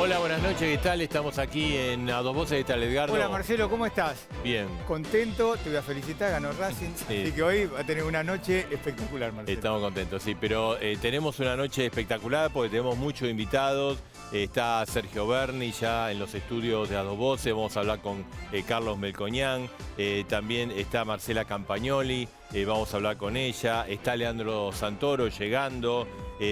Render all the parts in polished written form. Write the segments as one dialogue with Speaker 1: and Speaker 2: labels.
Speaker 1: Hola, buenas noches, ¿qué tal? Estamos aquí en A Dos Voces, ¿qué tal, Edgardo?
Speaker 2: Hola Marcelo, ¿cómo estás?
Speaker 1: Bien.
Speaker 2: Contento, te voy a felicitar, ganó Racing,
Speaker 1: Sí.
Speaker 2: así que hoy va a tener una noche espectacular, Marcelo.
Speaker 1: Estamos contentos, sí, pero tenemos una noche espectacular porque tenemos muchos invitados. Está Sergio Berni ya en los estudios de A Dos Voces, vamos a hablar con Carlos Melcoñán, también está Marcela Campagnoli, vamos a hablar con ella, está Leandro Santoro llegando,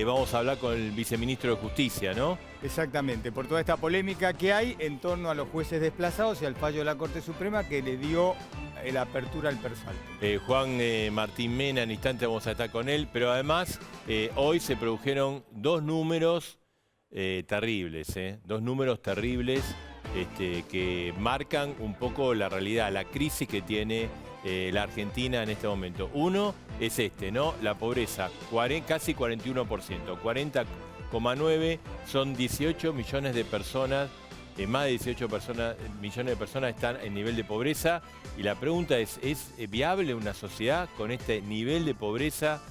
Speaker 1: vamos a hablar con el viceministro de Justicia, ¿no?
Speaker 2: Exactamente, por toda esta polémica que hay en torno a los jueces desplazados y al fallo de la Corte Suprema que le dio la apertura al persalto.
Speaker 1: Juan Martín Mena, en instante vamos a estar con él, pero además hoy se produjeron dos números terribles, dos números terribles que marcan un poco la realidad, la crisis que tiene la Argentina en este momento. Uno es ¿no? La pobreza, casi 41%, 40,9 son 18 millones de personas, más de 18 millones de personas están en nivel de pobreza. Y la pregunta ¿es viable una sociedad con este nivel de pobreza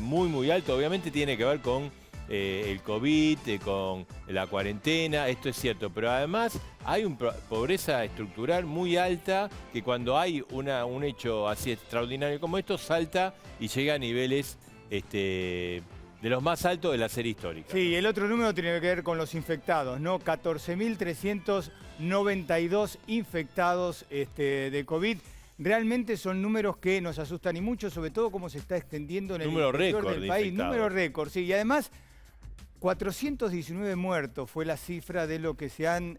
Speaker 1: muy, muy alto? Obviamente tiene que ver con el COVID, con la cuarentena, esto es cierto, pero además hay una pobreza estructural muy alta que cuando hay un hecho así extraordinario como esto, salta y llega a niveles de los más altos de la serie histórica.
Speaker 2: Sí, el otro número tiene que ver con los infectados, ¿no? 14.392 infectados de COVID. Realmente son números que nos asustan y mucho, sobre todo cómo se está extendiendo en el interior del país. Número récord, sí. Y además, 419 muertos fue la cifra de lo que se han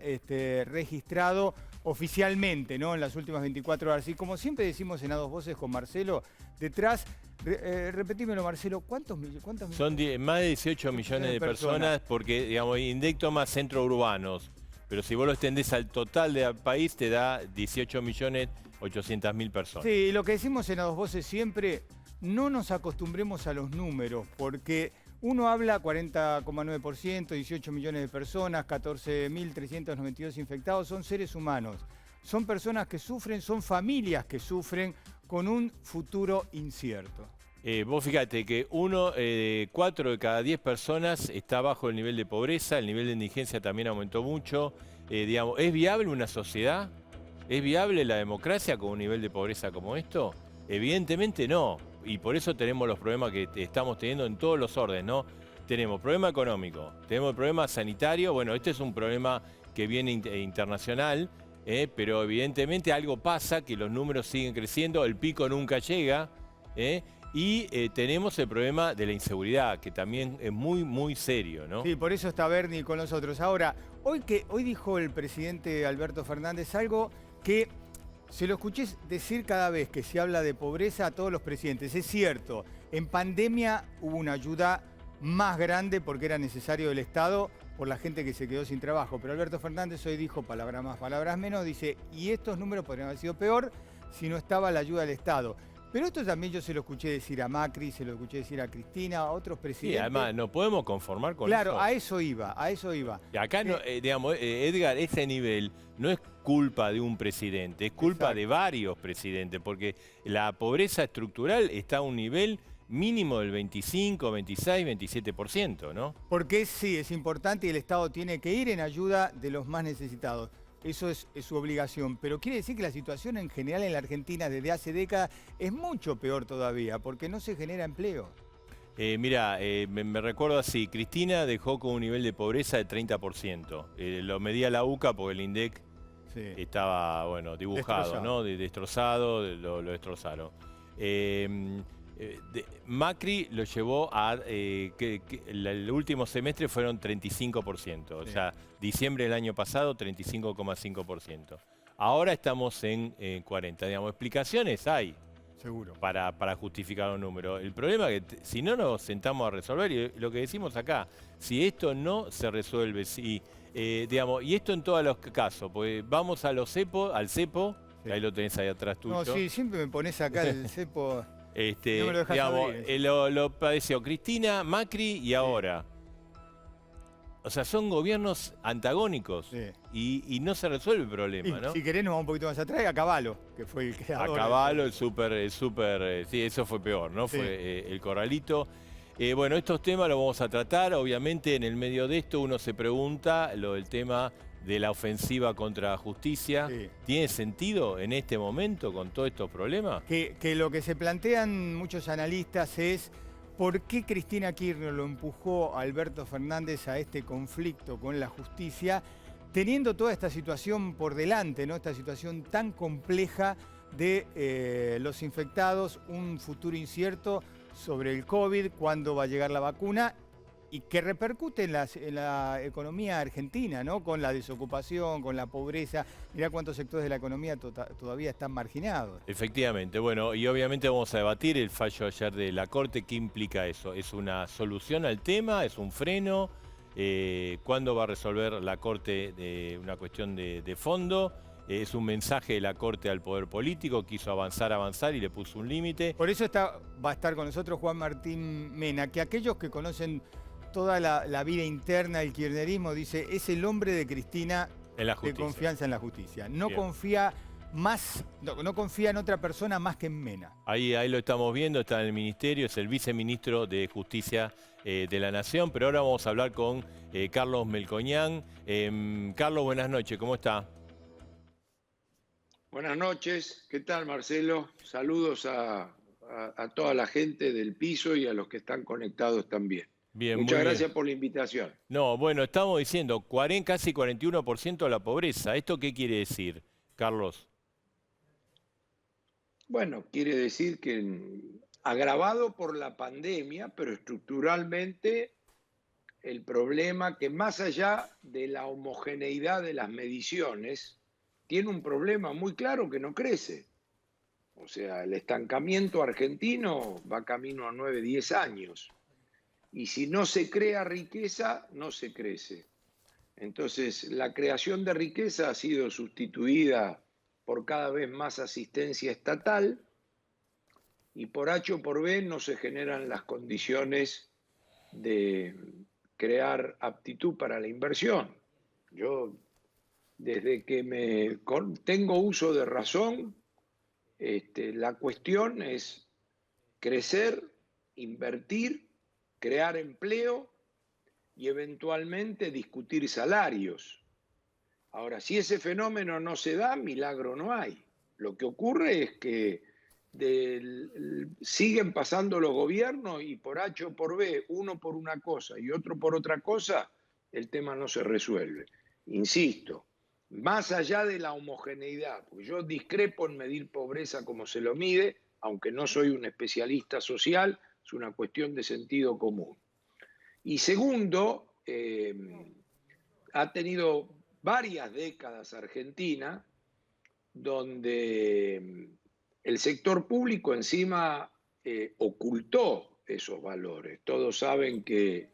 Speaker 2: registrado oficialmente, ¿no? En las últimas 24 horas. Y como siempre decimos en A Dos Voces con Marcelo, detrás, repetímelo Marcelo, ¿cuántos millones?
Speaker 1: Son más de 18 millones de personas porque, digamos, indecto más centros urbanos. Pero si vos lo extendés al total del país, te da 18.800.000 personas.
Speaker 2: Sí, lo que decimos en A Dos Voces siempre, no nos acostumbremos a los números, porque uno habla 40,9%, 18 millones de personas, 14.392 infectados, son seres humanos. Son personas que sufren, son familias que sufren con un futuro incierto.
Speaker 1: Vos fíjate que 4 de cada 10 personas está bajo el nivel de pobreza, el nivel de indigencia también aumentó mucho. Digamos, ¿es viable una sociedad? ¿Es viable la democracia con un nivel de pobreza como esto? Evidentemente no, y por eso tenemos los problemas que estamos teniendo en todos los órdenes, ¿no? Tenemos problema económico, tenemos el problema sanitario, bueno, este es un problema que viene internacional, pero evidentemente algo pasa, que los números siguen creciendo, el pico nunca llega, y tenemos el problema de la inseguridad, que también es muy, muy serio, ¿no?
Speaker 2: Sí, por eso está Berni con nosotros. Ahora, hoy dijo el presidente Alberto Fernández algo que se lo escuché decir cada vez que se habla de pobreza a todos los presidentes. Es cierto, en pandemia hubo una ayuda más grande porque era necesario del Estado por la gente que se quedó sin trabajo. Pero Alberto Fernández hoy dijo, palabras más, palabras menos, dice, y estos números podrían haber sido peor si no estaba la ayuda del Estado. Pero esto también yo se lo escuché decir a Macri, se lo escuché decir a Cristina, a otros presidentes.
Speaker 1: Sí, además no podemos conformar con eso.
Speaker 2: Claro, a eso iba.
Speaker 1: Y acá, digamos, Edgar, ese nivel no es culpa de un presidente, es culpa
Speaker 2: Exacto.
Speaker 1: de varios presidentes, porque la pobreza estructural está a un nivel mínimo del 25, 26, 27%, ¿no?
Speaker 2: Porque sí, es importante y el Estado tiene que ir en ayuda de los más necesitados. Eso es su obligación, pero quiere decir que la situación en general en la Argentina desde hace décadas es mucho peor todavía, porque no se genera empleo.
Speaker 1: Mira, me recuerdo así, Cristina dejó con un nivel de pobreza de 30%. Lo medía la UCA porque el INDEC estaba, bueno, dibujado, destrozado, ¿no? Destrozado, lo destrozaron. Macri lo llevó a el último semestre fueron 35%, o sea, diciembre del año pasado 35,5%. Ahora estamos en 40%, digamos, explicaciones hay.
Speaker 2: Seguro.
Speaker 1: Para justificar los números. El problema es que si no nos sentamos a resolver, y lo que decimos acá, si esto no se resuelve, digamos, y esto en todos los casos, pues vamos a los CEPO, al CEPO, que ahí lo tenés ahí atrás tuyo.
Speaker 2: No, sí, siempre me pones acá el CEPO. No me lo dejas
Speaker 1: digamos,
Speaker 2: abrir.
Speaker 1: lo padeció Cristina, Macri y ahora. O sea, son gobiernos antagónicos y no se resuelve el problema, ¿no?
Speaker 2: Si querés nos vamos un poquito más atrás, a Cavallo, que fue el creador.
Speaker 1: A Cavallo, el súper, sí, eso fue peor, ¿no?
Speaker 2: Sí.
Speaker 1: Fue el Corralito. Bueno, estos temas los vamos a tratar. Obviamente, en el medio de esto uno se pregunta el tema de la ofensiva contra la justicia.
Speaker 2: Sí.
Speaker 1: ¿Tiene sentido en este momento con todos estos problemas?
Speaker 2: Que lo que se plantean muchos analistas es por qué Cristina Kirchner lo empujó a Alberto Fernández a este conflicto con la justicia, teniendo toda esta situación por delante, ¿no? Esta situación tan compleja de los infectados, un futuro incierto sobre el COVID, cuándo va a llegar la vacuna y que repercute en la economía argentina, ¿no? Con la desocupación, con la pobreza. Mirá cuántos sectores de la economía todavía están marginados.
Speaker 1: Efectivamente, bueno, y obviamente vamos a debatir el fallo ayer de la Corte. ¿Qué implica eso? ¿Es una solución al tema? ¿Es un freno? ¿Cuándo va a resolver la Corte una cuestión de fondo? Es un mensaje de la Corte al poder político, quiso avanzar y le puso un límite.
Speaker 2: Por eso va a estar con nosotros Juan Martín Mena, que aquellos que conocen toda la vida interna del kirchnerismo, dice, es el hombre de Cristina
Speaker 1: En la
Speaker 2: de
Speaker 1: justicia.
Speaker 2: confianza en la justicia. No
Speaker 1: Bien.
Speaker 2: confía no confía en otra persona más que en Mena.
Speaker 1: Ahí lo estamos viendo, está en el ministerio, es el viceministro de Justicia de la Nación, pero ahora vamos a hablar con Carlos Melconian. Carlos, buenas noches, ¿cómo está?
Speaker 3: Buenas noches, ¿qué tal, Marcelo? Saludos a toda la gente del piso y a los que están conectados también.
Speaker 1: Bien,
Speaker 3: Muchas
Speaker 1: muy
Speaker 3: gracias
Speaker 1: bien.
Speaker 3: por la invitación.
Speaker 1: No, bueno, estamos diciendo casi 41% de la pobreza. ¿Esto qué quiere decir, Carlos?
Speaker 3: Bueno, quiere decir que agravado por la pandemia, pero estructuralmente el problema que más allá de la homogeneidad de las mediciones, tiene un problema muy claro que no crece. O sea, el estancamiento argentino va camino a 9, 10 años. Y si no se crea riqueza, no se crece. Entonces, la creación de riqueza ha sido sustituida por cada vez más asistencia estatal y por H o por B no se generan las condiciones de crear aptitud para la inversión. Yo, desde que tengo uso de razón, la cuestión es crecer, invertir, crear empleo y eventualmente discutir salarios. Ahora, si ese fenómeno no se da, milagro no hay. Lo que ocurre es que siguen pasando los gobiernos y por H o por B, uno por una cosa y otro por otra cosa, el tema no se resuelve. Insisto, más allá de la homogeneidad, porque yo discrepo en medir pobreza como se lo mide, aunque no soy un especialista social, es una cuestión de sentido común. Y segundo, ha tenido varias décadas Argentina donde el sector público encima ocultó esos valores. Todos saben que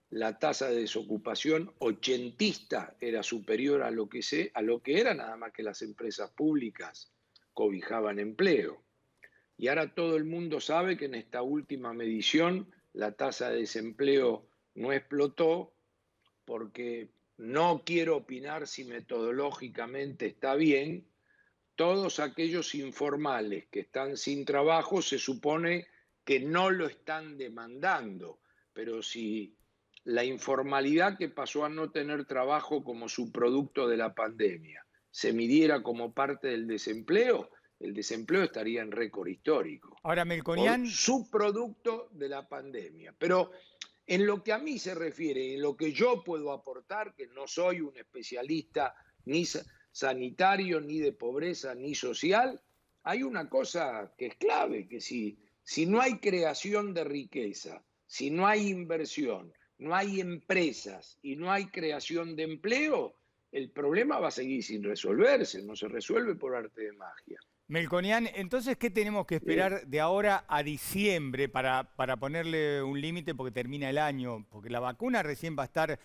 Speaker 3: la tasa de desocupación ochentista era superior a lo que era, nada más que las empresas públicas cobijaban empleo. Y ahora todo el mundo sabe que en esta última medición la tasa de desempleo no explotó, porque no quiero opinar si metodológicamente está bien. Todos aquellos informales que están sin trabajo se supone que no lo están demandando, pero si la informalidad que pasó a no tener trabajo como subproducto de la pandemia se midiera como parte del desempleo, el desempleo estaría en récord histórico.
Speaker 2: Ahora, Melconian,
Speaker 3: Subproducto de la pandemia. Pero en lo que a mí se refiere, en lo que yo puedo aportar, que no soy un especialista ni sanitario, ni de pobreza, ni social, hay una cosa que es clave, que si no hay creación de riqueza, si no hay inversión, no hay empresas y no hay creación de empleo, el problema va a seguir sin resolverse, no se resuelve por arte de magia.
Speaker 2: Melconian, entonces, ¿qué tenemos que esperar de ahora a diciembre para ponerle un límite porque termina el año? Porque la vacuna recién va a estar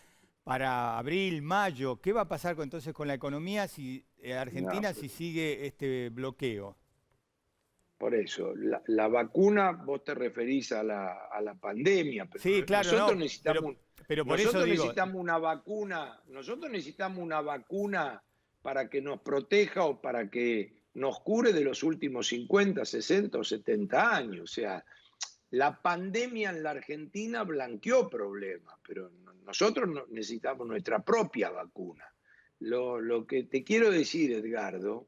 Speaker 2: para abril, mayo. ¿Qué va a pasar entonces con la economía si Argentina si sigue este bloqueo?
Speaker 3: Por eso, la vacuna, vos te referís a la pandemia, pero
Speaker 2: sí, claro,
Speaker 3: nosotros
Speaker 2: no,
Speaker 3: necesitamos,
Speaker 2: pero por eso digo,
Speaker 3: necesitamos una vacuna, nosotros necesitamos una vacuna para que nos proteja o para que nos cure de los últimos 50, 60 o 70 años. O sea, La pandemia en la Argentina blanqueó problemas, pero nosotros necesitamos nuestra propia vacuna. Lo que te quiero decir, Edgardo,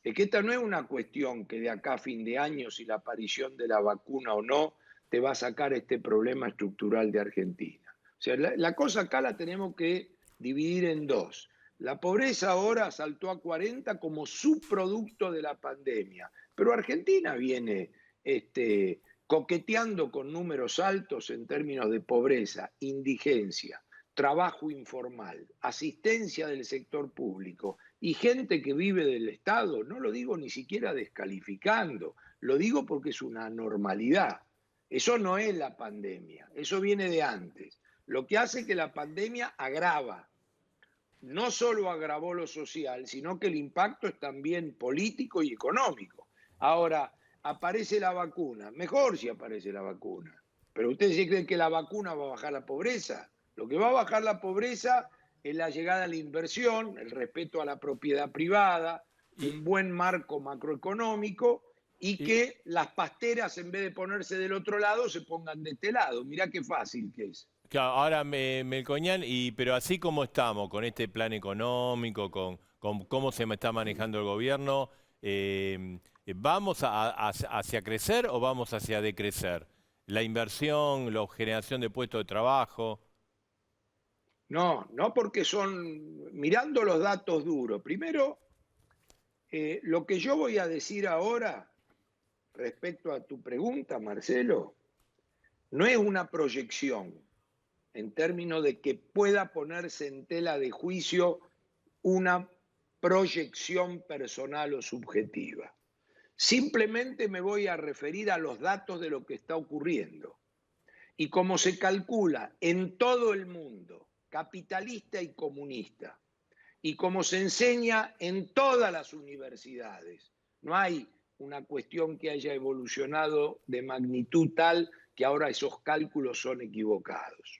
Speaker 3: es que esta no es una cuestión que de acá a fin de año, si la aparición de la vacuna o no, te va a sacar este problema estructural de Argentina. O sea, la cosa acá la tenemos que dividir en dos. La pobreza ahora saltó a 40 como subproducto de la pandemia, pero Argentina viene coqueteando con números altos en términos de pobreza, indigencia, trabajo informal, asistencia del sector público y gente que vive del Estado. No lo digo ni siquiera descalificando, lo digo porque es una anormalidad. Eso no es la pandemia, eso viene de antes. Lo que hace que la pandemia agrava. No solo agravó lo social, sino que el impacto es también político y económico. Ahora, aparece la vacuna. Mejor si aparece la vacuna. Pero ustedes sí creen que la vacuna va a bajar la pobreza. Lo que va a bajar la pobreza es la llegada a la inversión, el respeto a la propiedad privada, un buen marco macroeconómico y que las pasteras, en vez de ponerse del otro lado, se pongan de este lado. Mirá qué fácil que es.
Speaker 1: Claro, ahora Melconian, pero así como estamos, con este plan económico, con cómo se me está manejando el gobierno, ¿vamos hacia crecer o vamos hacia decrecer? La inversión, la generación de puestos de trabajo.
Speaker 3: No, no porque mirando los datos duros. Primero, lo que yo voy a decir ahora respecto a tu pregunta, Marcelo, no es una proyección en términos de que pueda ponerse en tela de juicio una proyección personal o subjetiva. Simplemente me voy a referir a los datos de lo que está ocurriendo. Y como se calcula en todo el mundo, capitalista y comunista, y como se enseña en todas las universidades, no hay una cuestión que haya evolucionado de magnitud tal que ahora esos cálculos son equivocados.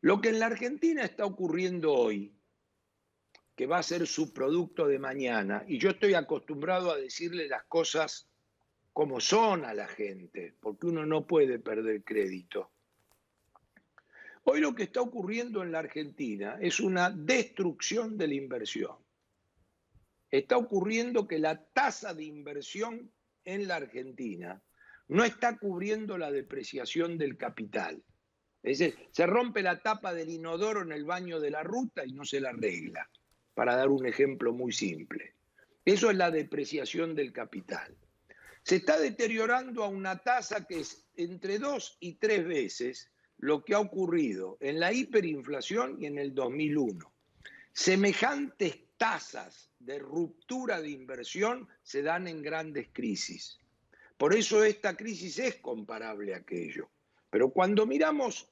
Speaker 3: Lo que en la Argentina está ocurriendo hoy, que va a ser su producto de mañana, y yo estoy acostumbrado a decirle las cosas como son a la gente, porque uno no puede perder crédito. Hoy lo que está ocurriendo en la Argentina es una destrucción de la inversión. Está ocurriendo que la tasa de inversión en la Argentina no está cubriendo la depreciación del capital. Es decir, se rompe la tapa del inodoro en el baño de la ruta y no se la arregla, para dar un ejemplo muy simple. Eso es la depreciación del capital. Se está deteriorando a una tasa que es entre 2 y 3 veces lo que ha ocurrido en la hiperinflación y en el 2001. Semejantes tasas de ruptura de inversión se dan en grandes crisis. Por eso esta crisis es comparable a aquello. Pero cuando miramos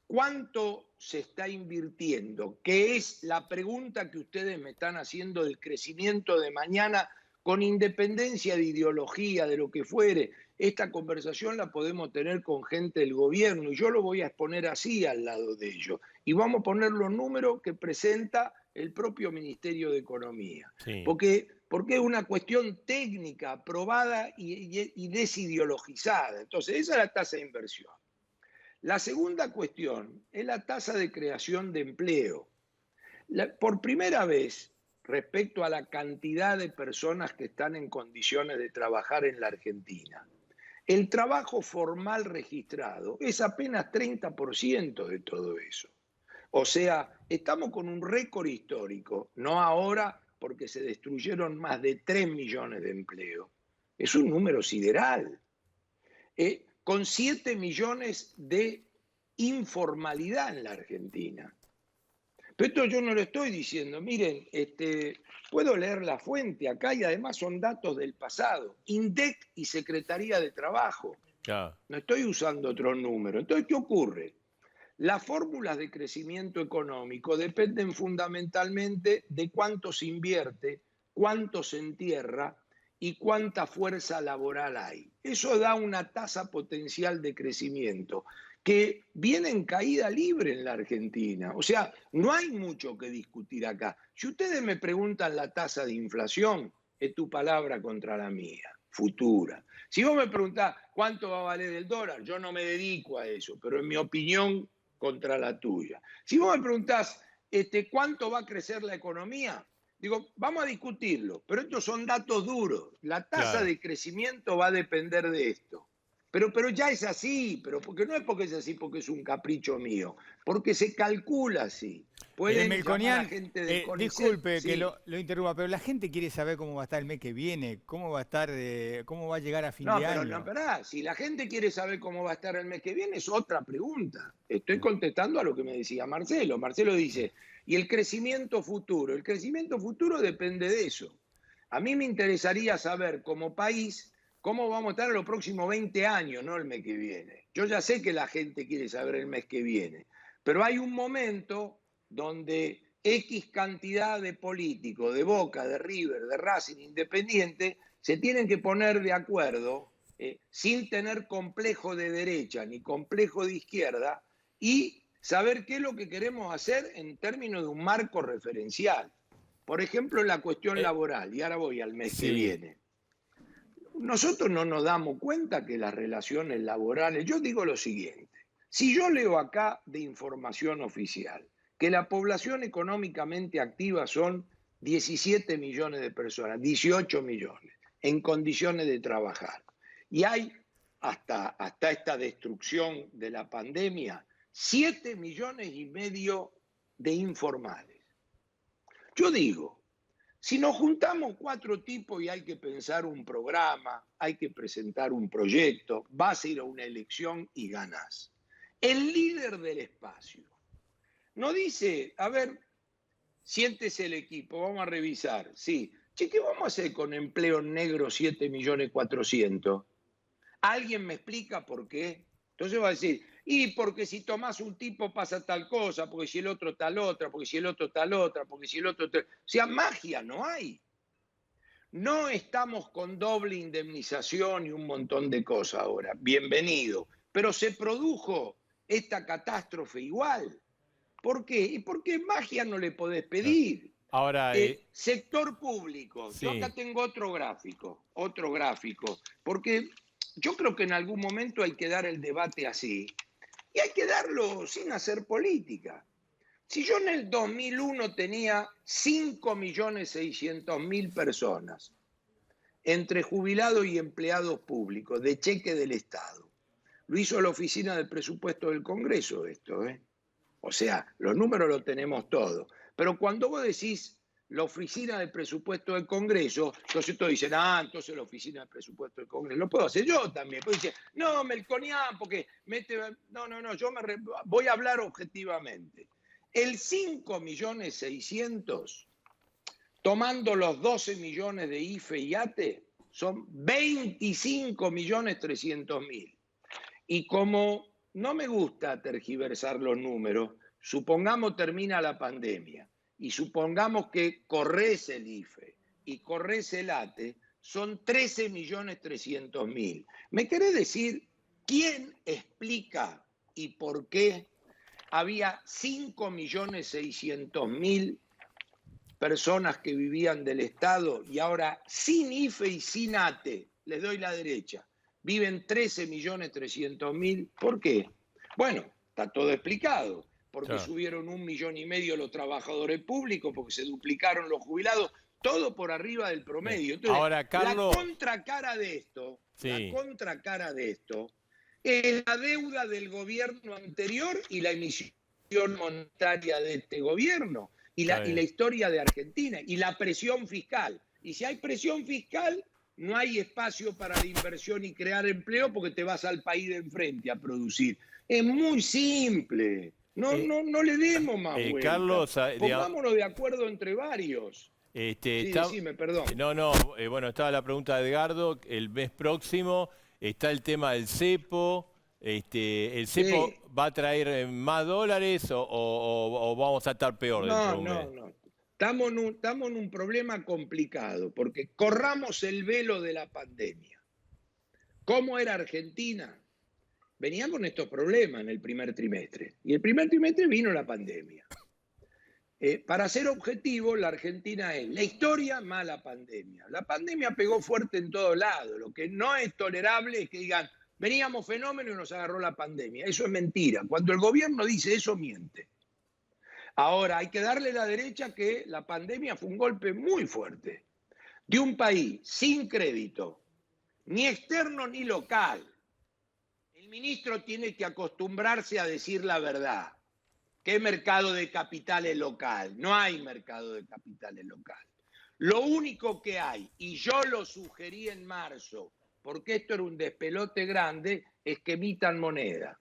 Speaker 3: cuánto se está invirtiendo, que es la pregunta que ustedes me están haciendo del crecimiento de mañana, con independencia de ideología, de lo que fuere, esta conversación la podemos tener con gente del gobierno y yo lo voy a exponer así al lado de ellos. Y vamos a poner los números que presenta el propio Ministerio de Economía.
Speaker 1: Sí.
Speaker 3: Porque es una cuestión técnica, aprobada y desideologizada. Entonces, esa es la tasa de inversión. La segunda cuestión es la tasa de creación de empleo. Por primera vez, respecto a la cantidad de personas que están en condiciones de trabajar en la Argentina, el trabajo formal registrado es apenas 30% de todo eso. O sea, estamos con un récord histórico, no ahora porque se destruyeron más de 3 millones de empleos. Es un número sideral. Con 7 millones de informalidad en la Argentina. Pero esto yo no lo estoy diciendo. Miren, puedo leer la fuente acá y además son datos del pasado. INDEC y Secretaría de Trabajo.
Speaker 1: Claro.
Speaker 3: No estoy usando otro número. Entonces, ¿qué ocurre? Las fórmulas de crecimiento económico dependen fundamentalmente de cuánto se invierte, cuánto se entierra y cuánta fuerza laboral hay. Eso da una tasa potencial de crecimiento que viene en caída libre en la Argentina. O sea, no hay mucho que discutir acá. Si ustedes me preguntan la tasa de inflación, es tu palabra contra la mía. futura. Si vos me preguntás cuánto va a valer el dólar, yo no me dedico a eso, pero en mi opinión contra la tuya. Si vos me preguntás cuánto va a crecer la economía, digo, vamos a discutirlo, pero estos son datos duros. La tasa
Speaker 1: Claro.
Speaker 3: de crecimiento va a depender de esto. Pero ya es así, pero porque no es porque es así, porque es un capricho mío, porque se calcula así. Pueden llamar a
Speaker 2: Melconian,
Speaker 3: gente del CONICET,
Speaker 2: disculpe que
Speaker 3: sí.
Speaker 2: lo interrumpa, pero la gente quiere saber cómo va a estar el mes que viene, cómo va a estar, cómo va a llegar a fin
Speaker 3: No,
Speaker 2: de
Speaker 3: pero no,
Speaker 2: año.
Speaker 3: pará, si la gente quiere saber cómo va a estar el mes que viene, es otra pregunta. Estoy contestando a lo que me decía Marcelo. Marcelo dice, ¿y el crecimiento futuro? El crecimiento futuro depende de eso. A mí me interesaría saber como país cómo vamos a estar en los próximos 20 años, no el mes que viene. Yo ya sé que la gente quiere saber el mes que viene, pero hay un momento donde X cantidad de políticos, de Boca, de River, de Racing, Independiente, se tienen que poner de acuerdo, sin tener complejo de derecha ni complejo de izquierda, y saber qué es lo que queremos hacer en términos de un marco referencial. Por ejemplo, en la cuestión
Speaker 1: Eh,
Speaker 3: laboral, y ahora voy al mes que
Speaker 1: sí.
Speaker 3: viene. Nosotros no nos damos cuenta que las relaciones laborales, yo digo lo siguiente, si yo leo acá de información oficial que la población económicamente activa son 17 millones de personas, 18 millones, en condiciones de trabajar, y hay hasta esta destrucción de la pandemia, 7 millones y medio de informales. Yo digo, si nos juntamos 4 tipos y hay que pensar un programa, hay que presentar un proyecto, vas a ir a una elección y ganás. El líder del espacio no dice, a ver, siéntese el equipo, vamos a revisar. Sí, che, ¿qué vamos a hacer con empleo negro 7.400.000? ¿Alguien me explica por qué? Entonces va a decir, y porque si tomás un tipo pasa tal cosa, porque si el otro tal otra, porque si el otro tal otra, porque si el otro tal... O sea, magia no hay. No estamos con doble indemnización y un montón de cosas ahora. Bienvenido. Pero se produjo esta catástrofe igual. ¿Por qué? Y porque magia no le podés pedir.
Speaker 1: Ahora,
Speaker 3: Sector público. Yo acá
Speaker 1: sí.
Speaker 3: tengo otro gráfico, porque yo creo que en algún momento hay que dar el debate así. Y hay que darlo sin hacer política. Si yo en el 2001 tenía 5.600.000 personas, entre jubilados y empleados públicos, de cheque del Estado, lo hizo la Oficina del Presupuesto del Congreso esto, ¿eh? O sea, los números los tenemos todos. Pero cuando vos decís la Oficina del Presupuesto del Congreso, entonces todos dicen, entonces la Oficina del Presupuesto del Congreso. Lo puedo hacer yo también. Pues dice, no, Melconian, porque mete... No, yo voy a hablar objetivamente. El 5.600.000, tomando los 12 millones de IFE y ATE, son 25.300.000. Y como no me gusta tergiversar los números, supongamos termina la pandemia y supongamos que corres el IFE y corres el ATE, son 13.300.000. ¿Me querés decir quién explica y por qué había 5.600.000 personas que vivían del Estado y ahora sin IFE y sin ATE, les doy la derecha, viven 13.300.000? ¿Por qué? Bueno, está todo explicado, porque
Speaker 1: Claro.
Speaker 3: subieron 1,5 millones los trabajadores públicos, porque se duplicaron los jubilados, todo por arriba del promedio. Entonces,
Speaker 1: Ahora,
Speaker 3: la
Speaker 1: Carlos,
Speaker 3: contracara de esto,
Speaker 1: sí.
Speaker 3: es la deuda del gobierno anterior y la emisión monetaria de este gobierno. Y
Speaker 1: Está
Speaker 3: la
Speaker 1: bien.
Speaker 3: historia de Argentina, y la presión fiscal. Y si hay presión fiscal, no hay espacio para la inversión y crear empleo porque te vas al país de enfrente a producir. Es muy simple.
Speaker 1: Eh,
Speaker 3: No le demos más vuelta.
Speaker 1: Carlos,
Speaker 3: Pongámonos de acuerdo entre varios. Sí, decime, perdón.
Speaker 1: no, bueno, estaba la pregunta de Edgardo, el mes próximo está el tema del cepo. ¿El cepo
Speaker 3: Sí.
Speaker 1: va a traer más dólares o vamos a estar peor dentro de un mes?
Speaker 3: No. Estamos en un problema complicado porque corramos el velo de la pandemia. ¿Cómo era Argentina? Venía con estos problemas en el primer trimestre. Y el primer trimestre vino la pandemia. Para ser objetivo, la Argentina es la historia más la pandemia. La pandemia pegó fuerte en todos lados. Lo que no es tolerable es que digan, veníamos fenómeno y nos agarró la pandemia. Eso es mentira. Cuando el gobierno dice eso, miente. Ahora, hay que darle a la derecha que la pandemia fue un golpe muy fuerte de un país sin crédito, ni externo ni local. El ministro tiene que acostumbrarse a decir la verdad. ¿Qué mercado de capitales local? No hay mercado de capitales local. Lo único que hay, y yo lo sugerí en marzo, porque esto era un despelote grande, es que emitan moneda.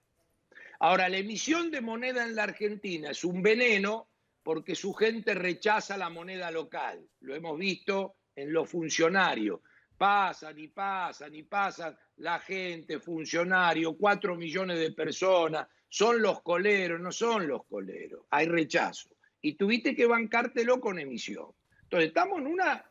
Speaker 3: Ahora, la emisión de moneda en la Argentina es un veneno porque su gente rechaza la moneda local. Lo hemos visto en los funcionarios. Pasan y pasan y pasan la gente, funcionarios, 4 millones de personas, son los coleros, no son los coleros, hay rechazo. Y tuviste que bancártelo con emisión. Entonces estamos en una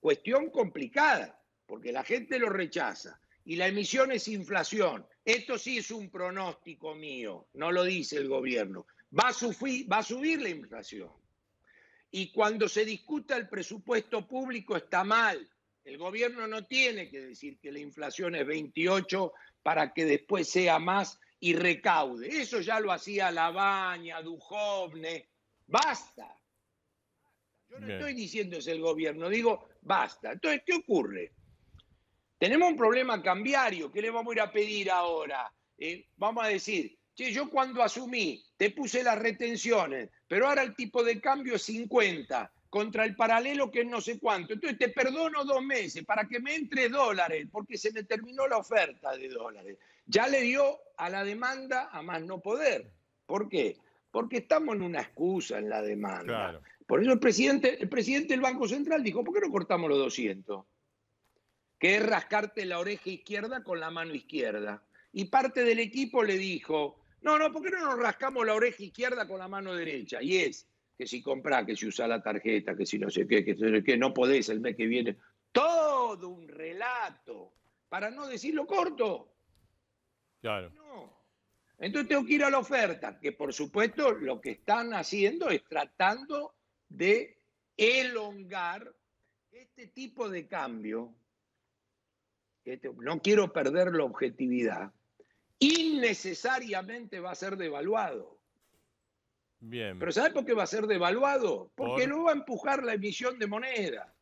Speaker 3: cuestión complicada, porque la gente lo rechaza y la emisión es inflación. Esto sí es un pronóstico mío, no lo dice el gobierno. Va a subir la inflación. Y cuando se discuta el presupuesto público está mal. El gobierno no tiene que decir que la inflación es 28 para que después sea más y recaude. Eso ya lo hacía Labaña, Duhovne. ¡Basta! Yo no estoy diciendo es el gobierno, digo basta. Entonces, ¿qué ocurre? Tenemos un problema cambiario. ¿Qué le vamos a ir a pedir ahora? Vamos a decir, che, yo cuando asumí te puse las retenciones, pero ahora el tipo de cambio es 50 contra el paralelo que es no sé cuánto. Entonces te perdono 2 meses para que me entre dólares, porque se me terminó la oferta de dólares. Ya le dio a la demanda a más no poder. ¿Por qué? Porque estamos en una excusa en la demanda.
Speaker 1: Claro.
Speaker 3: Por eso el presidente del Banco Central dijo, ¿por qué no cortamos los 200? Que es rascarte la oreja izquierda con la mano izquierda. Y parte del equipo le dijo, no, ¿por qué no nos rascamos la oreja izquierda con la mano derecha? Y es que si comprás, que si usás la tarjeta, que si no sé qué, que no podés el mes que viene. Todo un relato, para no decirlo corto.
Speaker 1: Claro.
Speaker 3: No. Entonces tengo que ir a la oferta, que por supuesto lo que están haciendo es tratando de elongar este tipo de cambio. No quiero perder la objetividad. Innecesariamente va a ser devaluado.
Speaker 1: Bien.
Speaker 3: ¿Pero ¿sabes por qué va a ser devaluado? Porque lo va a empujar la emisión de moneda.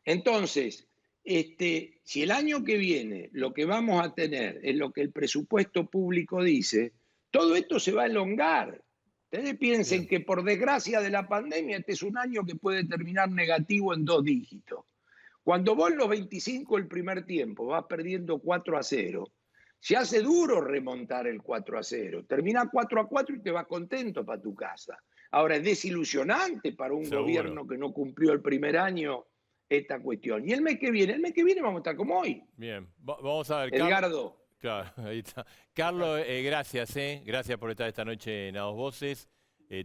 Speaker 3: Entonces, si el año que viene lo que vamos a tener es lo que el presupuesto público dice, todo esto se va a elongar. Ustedes piensen que por desgracia de la pandemia este es un año que puede terminar negativo en 2 dígitos. Cuando vos en los 25 el primer tiempo vas perdiendo 4-0, se hace duro remontar el 4-0. Termina 4-4 y te vas contento para tu casa. Ahora es desilusionante para un gobierno que no cumplió el primer año esta cuestión. Y el mes que viene vamos a estar como hoy.
Speaker 1: Bien, vamos a ver.
Speaker 3: Edgardo.
Speaker 1: Claro, ahí está. Carlos, gracias, gracias por estar esta noche en A Dos Voces.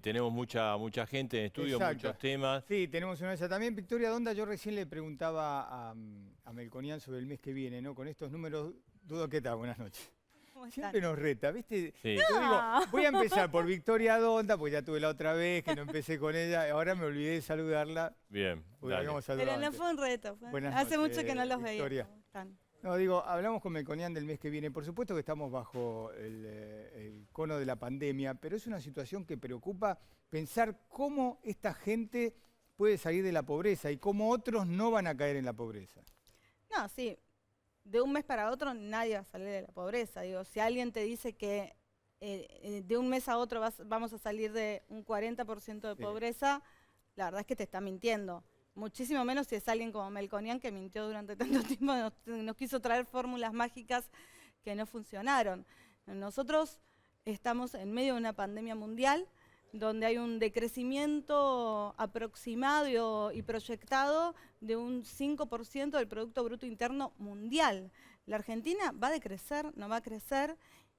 Speaker 1: Tenemos mucha gente en estudio, muchos temas.
Speaker 2: Sí, tenemos una mesa también. Victoria Donda, yo recién le preguntaba a Melconian sobre el mes que viene, ¿no? Con estos números, dudo que tal. Buenas noches. Siempre nos reta, ¿viste?
Speaker 1: Sí.
Speaker 2: Yo digo, voy a empezar por Victoria Donda, pues ya tuve la otra vez que no empecé con ella. Ahora me olvidé de saludarla.
Speaker 1: Bien,
Speaker 4: pero no fue un reto. Hace mucho que no los veía.
Speaker 2: No, digo, hablamos con Melconian del mes que viene. Por supuesto que estamos bajo el cono de la pandemia, pero es una situación que preocupa pensar cómo esta gente puede salir de la pobreza y cómo otros no van a caer en la pobreza.
Speaker 4: No, sí. De un mes para otro nadie va a salir de la pobreza. Digo, si alguien te dice que de un mes a otro vamos a salir de un 40% de pobreza, la verdad es que te está mintiendo. Muchísimo menos si es alguien como Melconian que mintió durante tanto tiempo, nos quiso traer fórmulas mágicas que no funcionaron. Nosotros estamos en medio de una pandemia mundial donde hay un decrecimiento aproximado y proyectado de un 5% del Producto Bruto Interno mundial. La Argentina va a decrecer, no va a crecer,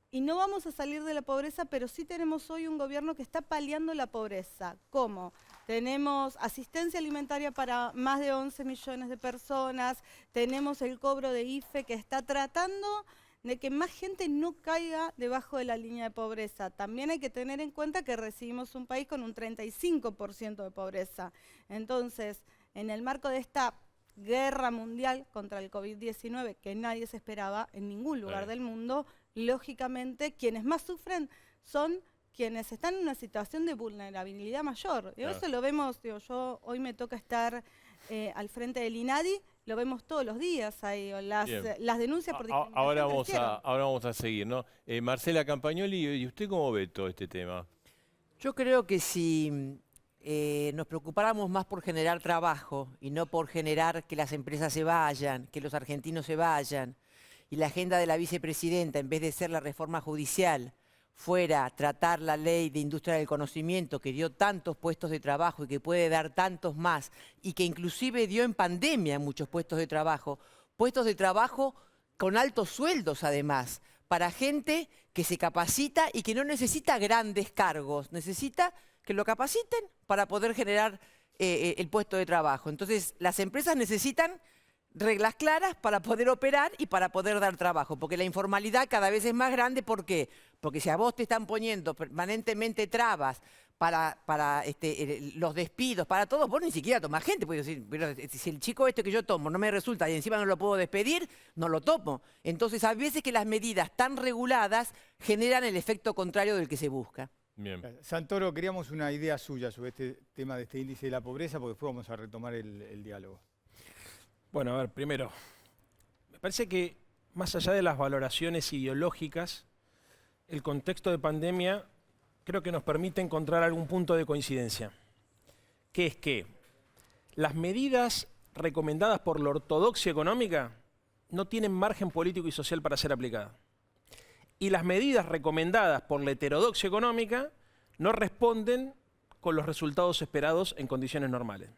Speaker 4: y no vamos a salir de la pobreza, pero sí tenemos hoy un gobierno que está paliando la pobreza. ¿Cómo? Tenemos asistencia alimentaria para más de 11 millones de personas, tenemos el cobro de IFE que está tratando de que más gente no caiga debajo de la línea de pobreza. También hay que tener en cuenta que recibimos un país con un 35% de pobreza. Entonces, en el marco de esta guerra mundial contra el COVID-19, que nadie se esperaba en ningún lugar del mundo, lógicamente quienes más sufren son quienes están en una situación de vulnerabilidad mayor. Y eso lo vemos, yo hoy me toca estar al frente del INADI, lo vemos todos los días ahí, las denuncias por discriminación.
Speaker 1: Ahora vamos a seguir, ¿no? Marcela Campagnoli, ¿y usted cómo ve todo este tema?
Speaker 5: Yo creo que si nos preocupáramos más por generar trabajo y no por generar que las empresas se vayan, que los argentinos se vayan, y la agenda de la vicepresidenta, en vez de ser la reforma judicial, fuera tratar la ley de industria del conocimiento que dio tantos puestos de trabajo y que puede dar tantos más y que inclusive dio en pandemia muchos puestos de trabajo con altos sueldos además, para gente que se capacita y que no necesita grandes cargos, necesita que lo capaciten para poder generar el puesto de trabajo. Entonces las empresas necesitan reglas claras para poder operar y para poder dar trabajo, porque la informalidad cada vez es más grande. ¿Por qué? Porque si a vos te están poniendo permanentemente trabas para los despidos, para todos, vos ni siquiera tomás gente, porque si el chico este que yo tomo no me resulta y encima no lo puedo despedir, no lo tomo. Entonces a veces que las medidas tan reguladas generan el efecto contrario del que se busca.
Speaker 1: Bien.
Speaker 2: Santoro, queríamos una idea suya sobre este tema de este índice de la pobreza, porque después vamos a retomar el diálogo.
Speaker 6: Bueno, a ver, primero, me parece que más allá de las valoraciones ideológicas, el contexto de pandemia creo que nos permite encontrar algún punto de coincidencia, que es que las medidas recomendadas por la ortodoxia económica no tienen margen político y social para ser aplicadas. Y las medidas recomendadas por la heterodoxia económica no responden con los resultados esperados en condiciones normales.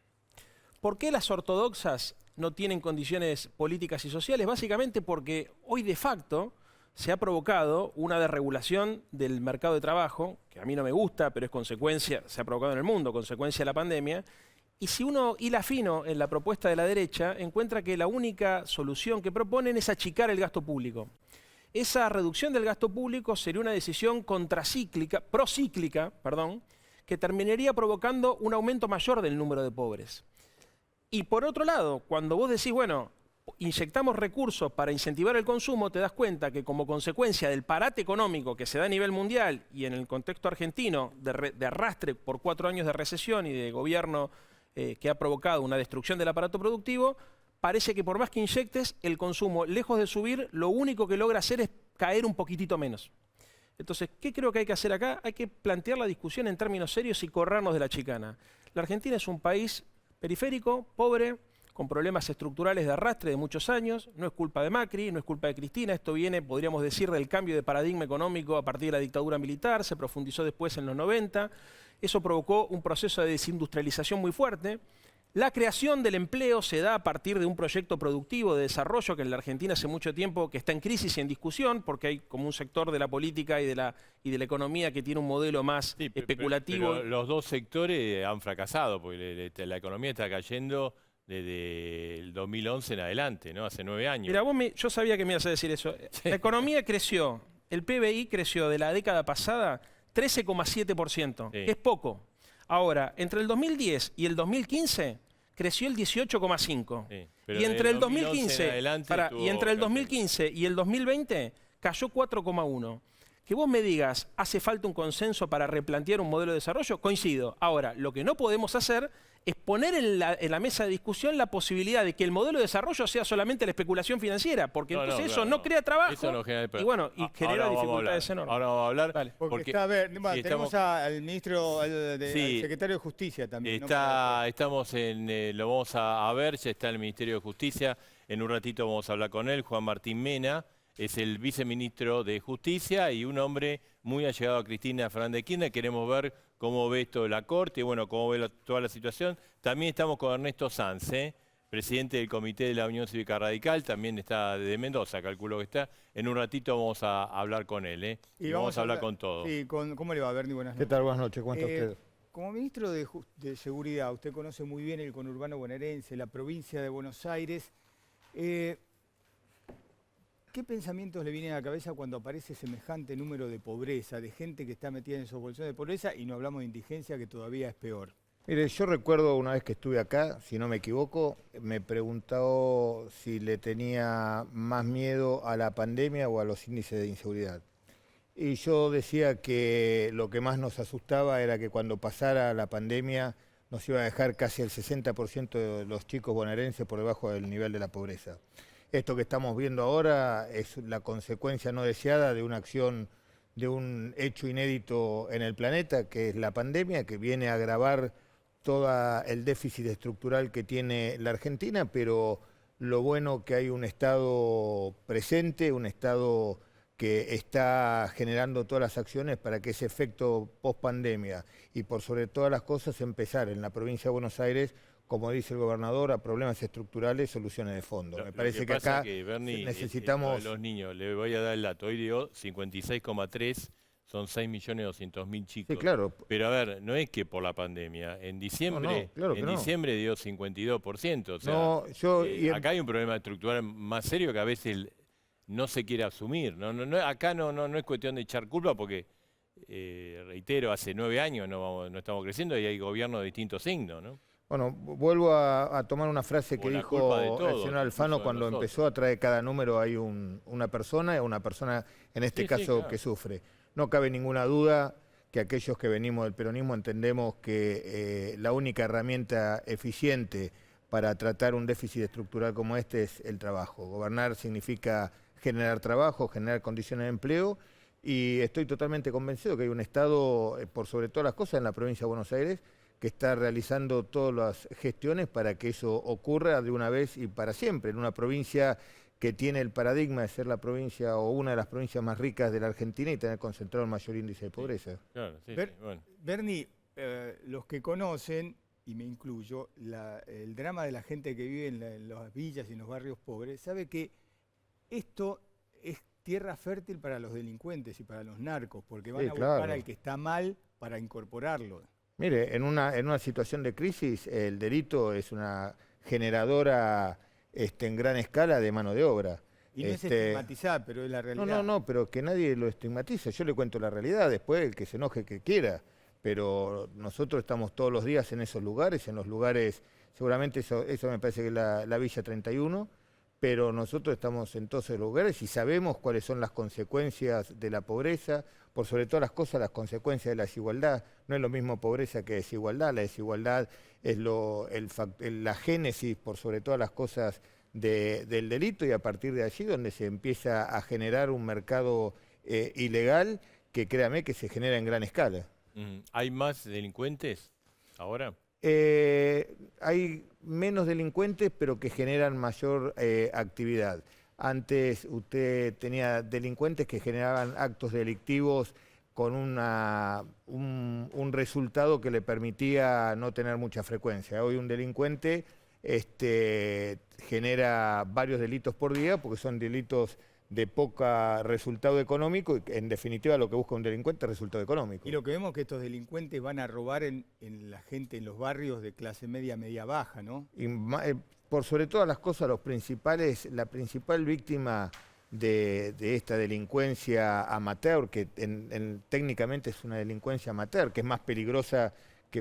Speaker 6: ¿Por qué las ortodoxas no tienen condiciones políticas y sociales? Básicamente porque hoy de facto se ha provocado una desregulación del mercado de trabajo, que a mí no me gusta, pero es consecuencia, se ha provocado en el mundo, consecuencia de la pandemia. Y si uno hila fino en la propuesta de la derecha, encuentra que la única solución que proponen es achicar el gasto público. Esa reducción del gasto público sería una decisión procíclica, que terminaría provocando un aumento mayor del número de pobres. Y por otro lado, cuando vos decís, bueno, inyectamos recursos para incentivar el consumo, te das cuenta que como consecuencia del parate económico que se da a nivel mundial y en el contexto argentino de arrastre por 4 años de recesión y de gobierno que ha provocado una destrucción del aparato productivo, parece que por más que inyectes, el consumo, lejos de subir, lo único que logra hacer es caer un poquitito menos. Entonces, ¿qué creo que hay que hacer acá? Hay que plantear la discusión en términos serios y corrernos de la chicana. La Argentina es un país periférico, pobre, con problemas estructurales de arrastre de muchos años. No es culpa de Macri, no es culpa de Cristina. Esto viene, podríamos decir, del cambio de paradigma económico a partir de la dictadura militar. Se profundizó después en los 90. Eso provocó un proceso de desindustrialización muy fuerte. La creación del empleo se da a partir de un proyecto productivo de desarrollo que en la Argentina hace mucho tiempo que está en crisis y en discusión, porque hay como un sector de la política y de la economía que tiene un modelo más especulativo.
Speaker 1: Pero los dos sectores han fracasado, porque la economía está cayendo desde el 2011 en adelante, ¿no? Hace 9 años.
Speaker 6: Mira, yo sabía que me ibas a decir eso. Sí. La economía creció, el PBI creció de la década pasada 13,7%, sí. Es poco. Ahora, entre el 2010 y el 2015 creció el 18,5%. Sí, y entre el 2015 y el 2020 cayó 4,1%. Que vos me digas, ¿hace falta un consenso para replantear un modelo de desarrollo? Coincido. Ahora, lo que no podemos hacer es poner en la mesa de discusión la posibilidad de que el modelo de desarrollo sea solamente la especulación financiera, porque entonces eso no crea trabajo y bueno, y genera dificultades enormes.
Speaker 1: Ahora vamos a hablar.
Speaker 2: Vale. Porque está, tenemos al ministro, al secretario de Justicia también.
Speaker 1: Estamos lo vamos a ver, ya está el Ministerio de Justicia. En un ratito vamos a hablar con él, Juan Martín Mena. Es el viceministro de Justicia y un hombre muy allegado a Cristina Fernández de Kirchner. Queremos ver cómo ve esto la Corte, bueno, cómo ve toda la situación. También estamos con Ernesto Sanz, presidente del Comité de la Unión Cívica Radical, también está de Mendoza, calculo que está. En un ratito vamos a hablar con él, y vamos a hablar con todo.
Speaker 2: Sí, ¿cómo le va, Bernie? Buenas noches.
Speaker 7: ¿Qué tal? Buenas noches, ¿cómo está usted?
Speaker 2: Como ministro de Seguridad, usted conoce muy bien el conurbano bonaerense, la provincia de Buenos Aires. ¿Qué pensamientos le vienen a la cabeza cuando aparece semejante número de pobreza, de gente que está metida en esos bolsones de pobreza y no hablamos de indigencia que todavía es peor?
Speaker 7: Mire, yo recuerdo una vez que estuve acá, si no me equivoco, me preguntó si le tenía más miedo a la pandemia o a los índices de inseguridad. Y yo decía que lo que más nos asustaba era que cuando pasara la pandemia nos iba a dejar casi el 60% de los chicos bonaerenses por debajo del nivel de la pobreza. Esto que estamos viendo ahora es la consecuencia no deseada de una acción, de un hecho inédito en el planeta, que es la pandemia, que viene a agravar todo el déficit estructural que tiene la Argentina, pero lo bueno que hay un Estado presente, un Estado que está generando todas las acciones para que ese efecto post-pandemia y por sobre todas las cosas empezar en la provincia de Buenos Aires, como dice el gobernador, a problemas estructurales, soluciones de fondo. Me parece que acá
Speaker 1: Bernie,
Speaker 7: necesitamos...
Speaker 1: los niños, le voy a dar el dato, hoy dio 56,3, son 6.200.000 chicos.
Speaker 7: Sí, claro.
Speaker 1: Pero a ver, no es que por la pandemia, en diciembre,
Speaker 7: claro que no.
Speaker 1: diciembre dio 52%, o sea,
Speaker 7: No,
Speaker 1: acá hay un problema estructural más serio que a veces no se quiere asumir. Acá no es cuestión de echar culpa porque, reitero, hace 9 años no estamos creciendo y hay gobiernos de distintos signos, ¿no?
Speaker 7: Bueno, vuelvo a tomar una frase que dijo
Speaker 1: todos,
Speaker 7: el señor Alfano cuando empezó a traer cada número hay una persona en este caso
Speaker 1: claro,
Speaker 7: que sufre. No cabe ninguna duda que aquellos que venimos del peronismo entendemos que la única herramienta eficiente para tratar un déficit estructural como este es el trabajo. Gobernar significa generar trabajo, generar condiciones de empleo y estoy totalmente convencido que hay un Estado, por sobre todas las cosas, en la provincia de Buenos Aires, que está realizando todas las gestiones para que eso ocurra de una vez y para siempre, en una provincia que tiene el paradigma de ser la provincia o una de las provincias más ricas de la Argentina y tener concentrado el mayor índice de pobreza.
Speaker 1: Claro, bueno.
Speaker 2: Bernie, los que conocen, y me incluyo, el drama de la gente que vive en las villas y en los barrios pobres, sabe que esto es tierra fértil para los delincuentes y para los narcos, porque van a buscar al que está mal para incorporarlo.
Speaker 7: Mire, en una situación de crisis, el delito es una generadora en gran escala de mano de obra.
Speaker 2: Y no es estigmatizar, pero es la realidad.
Speaker 7: No, pero que nadie lo estigmatiza. Yo le cuento la realidad, después el que se enoje que quiera. Pero nosotros estamos todos los días en esos lugares, seguramente eso me parece que es la Villa 31, pero nosotros estamos en todos esos lugares y sabemos cuáles son las consecuencias de la pobreza, por sobre todas las cosas las consecuencias de la desigualdad. No es lo mismo pobreza que desigualdad, la desigualdad es la génesis por sobre todas las cosas del delito y a partir de allí donde se empieza a generar un mercado ilegal que créame que se genera en gran escala.
Speaker 1: ¿Hay más delincuentes ahora?
Speaker 7: Hay menos delincuentes, pero que generan mayor actividad. Antes usted tenía delincuentes que generaban actos delictivos con un resultado que le permitía no tener mucha frecuencia. Hoy un delincuente genera varios delitos por día porque son delitos de poca resultado económico y en definitiva lo que busca un delincuente es resultado económico.
Speaker 2: Y lo que vemos es que estos delincuentes van a robar en la gente, en los barrios de clase media, media baja, ¿no?
Speaker 7: Y, por sobre todas las cosas, la principal víctima de esta delincuencia amateur, que técnicamente es una delincuencia amateur, que es más peligrosa,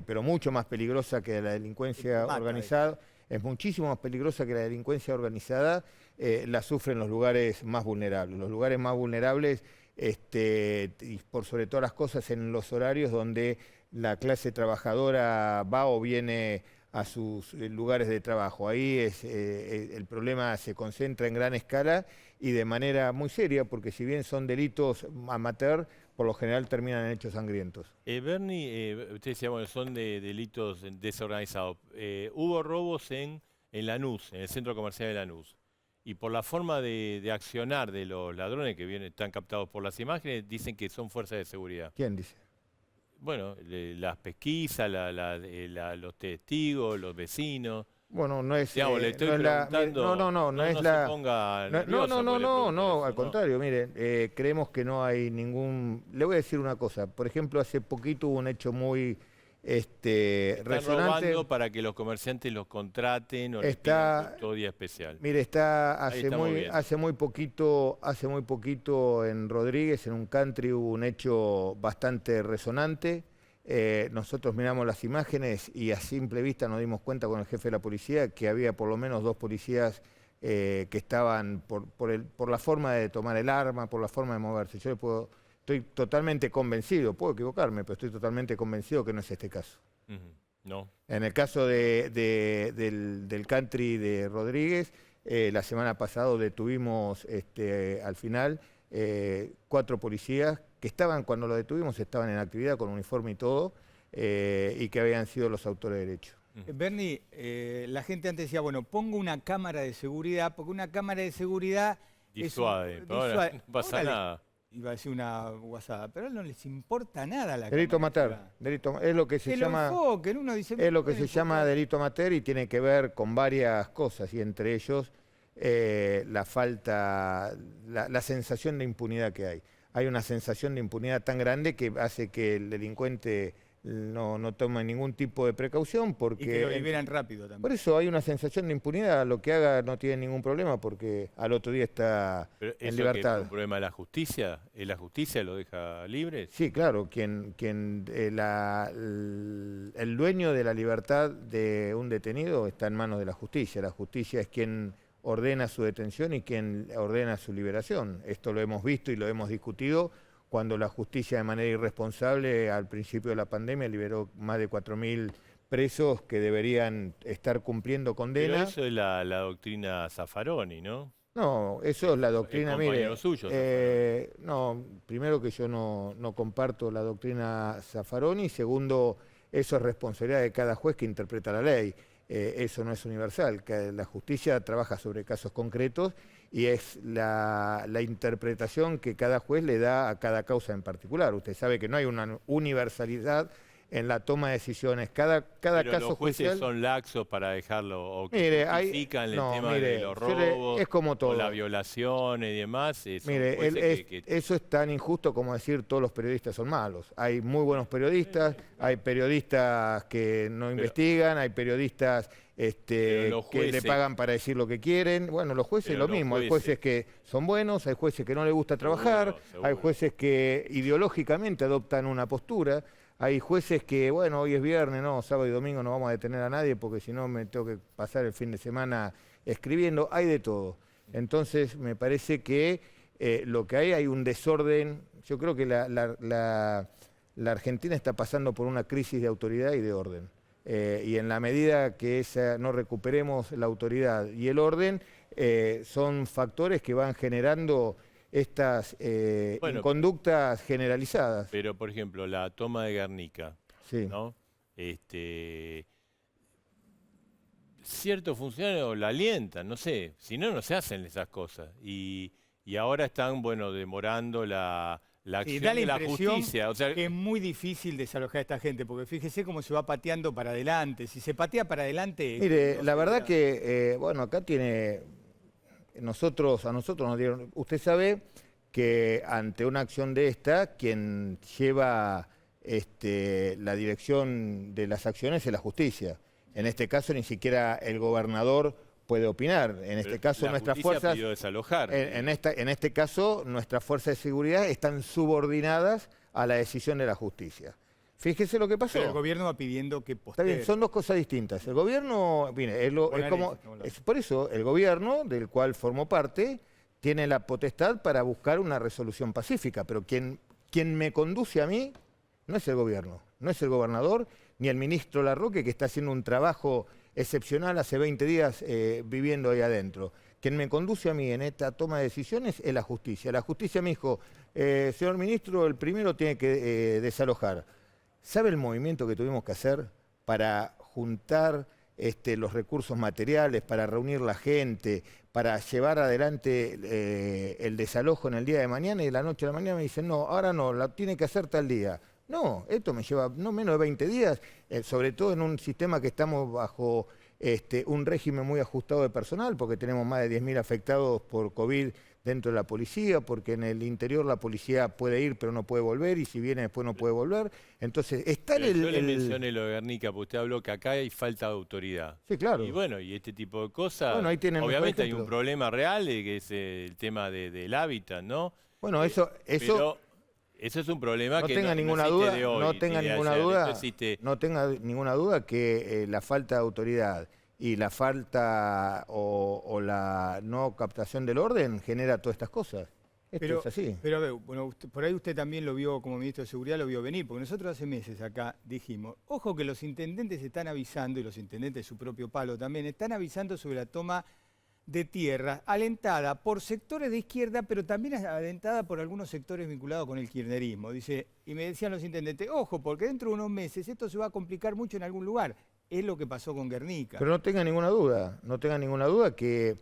Speaker 7: pero mucho más peligrosa que la delincuencia organizada, es muchísimo más peligrosa que la delincuencia organizada, la sufren los lugares más vulnerables. Los lugares más vulnerables, y por sobre todas las cosas, en los horarios donde la clase trabajadora va o viene a sus lugares de trabajo. Ahí el problema se concentra en gran escala y de manera muy seria, porque si bien son delitos amateur, por lo general terminan en hechos sangrientos.
Speaker 1: Bernie, usted decía, bueno, son de delitos desorganizados. Hubo robos en Lanús, en el centro comercial de Lanús. Y por la forma de accionar de los ladrones que están captados por las imágenes, dicen que son fuerzas de seguridad.
Speaker 7: ¿Quién dice?
Speaker 1: Bueno, las pesquisas, los testigos, los vecinos.
Speaker 7: Bueno, no es...
Speaker 1: Digamos, le estoy preguntando...
Speaker 7: No es la...
Speaker 1: se ponga nervioso,
Speaker 7: no, al contrario, mire, creemos que no hay ningún... Le voy a decir una cosa, por ejemplo, hace poquito hubo un hecho muy
Speaker 1: Están
Speaker 7: resonante.
Speaker 1: robando para que los comerciantes los contraten o les
Speaker 7: Está-
Speaker 1: pidan custodia especial.
Speaker 7: Mire, está
Speaker 1: Ahí estamos bien.
Speaker 7: hace muy poquito en Rodríguez, en un country, hubo un hecho bastante resonante. Nosotros miramos las imágenes y a simple vista nos dimos cuenta con el jefe de la policía que había por lo menos 2 policías que estaban por la forma de tomar el arma, por la forma de moverse. Estoy totalmente convencido, puedo equivocarme, pero estoy totalmente convencido que no es este caso.
Speaker 1: Ujú. No.
Speaker 7: En el caso del country de Rodríguez, la semana pasada detuvimos al final 4 policías que estaban, cuando lo detuvimos, estaban en actividad con uniforme y todo, y que habían sido los autores del hecho.
Speaker 2: Bernie, la gente antes decía, bueno, pongo una cámara de seguridad, porque una cámara de seguridad
Speaker 1: Disuade, pero ahora no pasa
Speaker 2: Ahora
Speaker 1: nada.
Speaker 2: Iba a decir una guasada, pero a él no les importa nada la
Speaker 7: Delito
Speaker 2: cámara de
Speaker 7: amateur, es lo que se
Speaker 2: seguridad.
Speaker 7: llama...
Speaker 2: Enfoquen, uno dice,
Speaker 7: Es lo que
Speaker 2: "Me
Speaker 7: se llama
Speaker 2: enfocar".
Speaker 7: delito amateur y tiene que ver con varias cosas, y entre ellos la sensación de impunidad que hay. Hay una sensación de impunidad tan grande que hace que el delincuente no tome ningún tipo de precaución porque...
Speaker 2: Y que lo liberan rápido también.
Speaker 7: Por eso hay una sensación de impunidad, lo que haga no tiene ningún problema porque al otro día está
Speaker 1: Pero
Speaker 7: en
Speaker 1: ¿eso
Speaker 7: libertad.
Speaker 1: es un problema de la justicia? ¿La justicia lo deja libre?
Speaker 7: Sí, claro, el dueño de la libertad de un detenido está en manos de la justicia. La justicia es quien ordena su detención y quien ordena su liberación. Esto lo hemos visto y lo hemos discutido cuando la justicia de manera irresponsable al principio de la pandemia liberó más de 4.000 presos que deberían estar cumpliendo condena.
Speaker 1: Pero eso es la doctrina Zaffaroni, ¿no?
Speaker 7: No, eso es la doctrina, mire.
Speaker 1: compañero suyo,
Speaker 7: No, primero que yo no comparto la doctrina Zaffaroni, segundo, eso es responsabilidad de cada juez que interpreta la ley. Eso no es universal, que la justicia trabaja sobre casos concretos y es la interpretación que cada juez le da a cada causa en particular. Usted sabe que no hay una universalidad en la toma de decisiones. Cada
Speaker 1: Pero
Speaker 7: caso
Speaker 1: los jueces
Speaker 7: judicial...
Speaker 1: son laxos para dejarlo, o que
Speaker 7: Mire,
Speaker 1: justifican el tema
Speaker 7: mire,
Speaker 1: de los robos,
Speaker 7: es como todo.
Speaker 1: o las violaciones y demás. Son
Speaker 7: Mire,
Speaker 1: jueces que
Speaker 7: eso es tan injusto como decir todos los periodistas son malos. Hay muy buenos periodistas, hay periodistas que no investigan, hay periodistas
Speaker 1: los
Speaker 7: que le
Speaker 1: jueces-
Speaker 7: pagan para decir lo que quieren. Bueno, los jueces
Speaker 1: Pero
Speaker 7: lo
Speaker 1: los
Speaker 7: mismo. Hay
Speaker 1: jueces-
Speaker 7: jueces que son buenos, hay jueces que no les gusta trabajar,
Speaker 1: Seguro.
Speaker 7: hay jueces que ideológicamente adoptan una postura. Hay jueces que, bueno, hoy es viernes, no, sábado y domingo no vamos a detener a nadie porque si no me tengo que pasar el fin de semana escribiendo. Hay de todo. Entonces, me parece que lo que hay un desorden. Yo creo que la Argentina está pasando por una crisis de autoridad y de orden. Y en la medida que no recuperemos la autoridad y el orden, son factores que van generando estas conductas generalizadas.
Speaker 1: Pero, por ejemplo, la toma de Guernica,
Speaker 7: Sí.
Speaker 1: ¿no? Ciertos funcionarios la alientan, no sé, si no, no se hacen esas cosas. Y ahora están, bueno, demorando la
Speaker 2: Y
Speaker 1: acción
Speaker 2: da la
Speaker 1: de la
Speaker 2: impresión
Speaker 1: justicia. O sea,
Speaker 2: que es muy difícil desalojar a esta gente, porque fíjese cómo se va pateando para adelante. Si se patea para adelante...
Speaker 7: Mire,
Speaker 2: no
Speaker 7: la
Speaker 2: se
Speaker 7: verdad
Speaker 2: queda.
Speaker 7: que, bueno, acá a nosotros nos dieron, usted sabe que ante una acción de esta, quien lleva la dirección de las acciones es la justicia. En este caso ni siquiera el gobernador puede opinar. En este caso
Speaker 1: la
Speaker 7: nuestras
Speaker 1: justicia
Speaker 7: fuerzas...
Speaker 1: pidió desalojar.
Speaker 7: En este caso, nuestras fuerzas de seguridad están subordinadas a la decisión de la justicia. Fíjese lo que pasó.
Speaker 2: Pero el gobierno va pidiendo que
Speaker 7: Está
Speaker 2: postere.
Speaker 7: bien, son dos cosas distintas. El gobierno, mire, por eso el gobierno, del cual formo parte, tiene la potestad para buscar una resolución pacífica, pero quien me conduce a mí no es el gobierno, no es el gobernador, ni el ministro Larroque, que está haciendo un trabajo excepcional hace 20 días viviendo ahí adentro. Quien me conduce a mí en esta toma de decisiones es la justicia. La justicia me dijo, señor ministro, el primero tiene que desalojar. ¿Sabe el movimiento que tuvimos que hacer para juntar los recursos materiales, para reunir la gente, para llevar adelante el desalojo en el día de mañana? Y de la noche a la mañana me dicen, no, ahora no, la tiene que hacer tal día. No, esto me lleva no menos de 20 días, sobre todo en un sistema que estamos bajo un régimen muy ajustado de personal, porque tenemos más de 10.000 afectados por COVID dentro de la policía, porque en el interior la policía puede ir pero no puede volver, y si viene después no puede volver. Entonces, está
Speaker 1: Pero yo le mencioné lo de Guernica, porque usted habló que acá hay falta de autoridad.
Speaker 7: Sí, claro.
Speaker 1: Y bueno, y este tipo de cosas,
Speaker 7: Bueno, ahí tienen el mejor
Speaker 1: obviamente hay
Speaker 7: ejemplo.
Speaker 1: un problema real, que es el tema del hábitat, ¿no?
Speaker 7: Bueno, eso
Speaker 1: Pero eso es un problema
Speaker 7: no
Speaker 1: que
Speaker 7: tenga
Speaker 1: no
Speaker 7: ninguna
Speaker 1: existe
Speaker 7: duda,
Speaker 1: de hoy,
Speaker 7: no
Speaker 1: ni
Speaker 7: tenga
Speaker 1: de
Speaker 7: ninguna
Speaker 1: ayer.
Speaker 7: duda,
Speaker 1: Esto existe.
Speaker 7: no tenga ninguna duda que la falta de autoridad y la falta o la no captación del orden genera todas estas cosas. Esto es así.
Speaker 2: Pero a ver, bueno, por ahí usted también lo vio como ministro de Seguridad, lo vio venir, porque nosotros hace meses acá dijimos, ojo que los intendentes están avisando, y los intendentes de su propio palo también, están avisando sobre la toma de tierra, alentada por sectores de izquierda, pero también alentada por algunos sectores vinculados con el kirchnerismo. Dice, y me decían los intendentes, ojo, porque dentro de unos meses esto se va a complicar mucho en algún lugar. Es lo que pasó con Guernica.
Speaker 7: Pero no tenga ninguna duda que,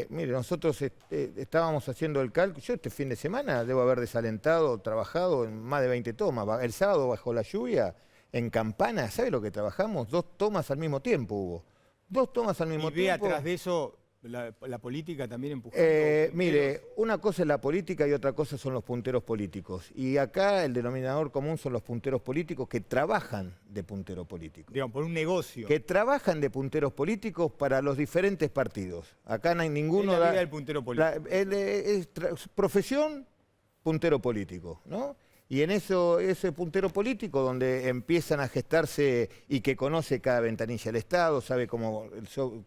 Speaker 7: mire, nosotros estábamos haciendo el cálculo, yo este fin de semana debo haber desalentado, trabajado en más de 20 tomas, el sábado bajo la lluvia, en Campana, ¿sabe lo que trabajamos? 2 tomas al mismo tiempo hubo, 2 tomas al mismo
Speaker 2: Y ve
Speaker 7: tiempo.
Speaker 2: atrás de eso la política también empujando.
Speaker 7: Mire, una cosa es la política y otra cosa son los punteros políticos. Y acá el denominador común son los punteros políticos que trabajan de puntero político.
Speaker 2: Digamos, por un negocio.
Speaker 7: Que trabajan de punteros políticos para los diferentes partidos. Acá no hay ninguno...
Speaker 2: Es la vida del puntero político.
Speaker 7: Profesión, puntero político, ¿no? Y en ese puntero político donde empiezan a gestarse y que conoce cada ventanilla del Estado, sabe cómo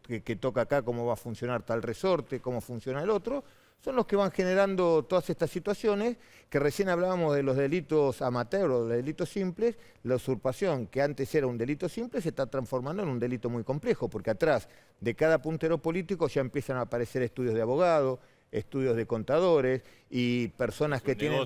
Speaker 7: que toca acá, cómo va a funcionar tal resorte, cómo funciona el otro, son los que van generando todas estas situaciones que recién hablábamos de los delitos amateur o los delitos simples. La usurpación, que antes era un delito simple, se está transformando en un delito muy complejo, porque atrás de cada puntero político ya empiezan a aparecer estudios de abogado, estudios de contadores y personas que tienen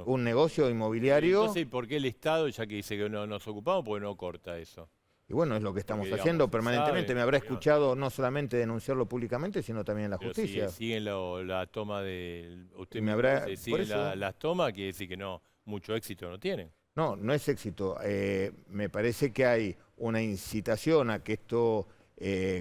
Speaker 7: un negocio inmobiliario.
Speaker 1: Entonces, ¿por qué el Estado, ya que dice que no nos ocupamos, porque no corta eso?
Speaker 7: Y bueno, es lo que estamos
Speaker 1: Porque,
Speaker 7: haciendo
Speaker 1: digamos,
Speaker 7: permanentemente.
Speaker 1: sabe,
Speaker 7: Me habrá
Speaker 1: pero
Speaker 7: escuchado no solamente denunciarlo públicamente, sino también en la
Speaker 1: Pero
Speaker 7: justicia.
Speaker 1: siguen la toma de... Usted
Speaker 7: Me habrá-
Speaker 1: me
Speaker 7: por
Speaker 1: siguen
Speaker 7: eso-
Speaker 1: las tomas, quiere decir que no, mucho éxito no tienen.
Speaker 7: No, no es éxito. Me parece que hay una incitación a que esto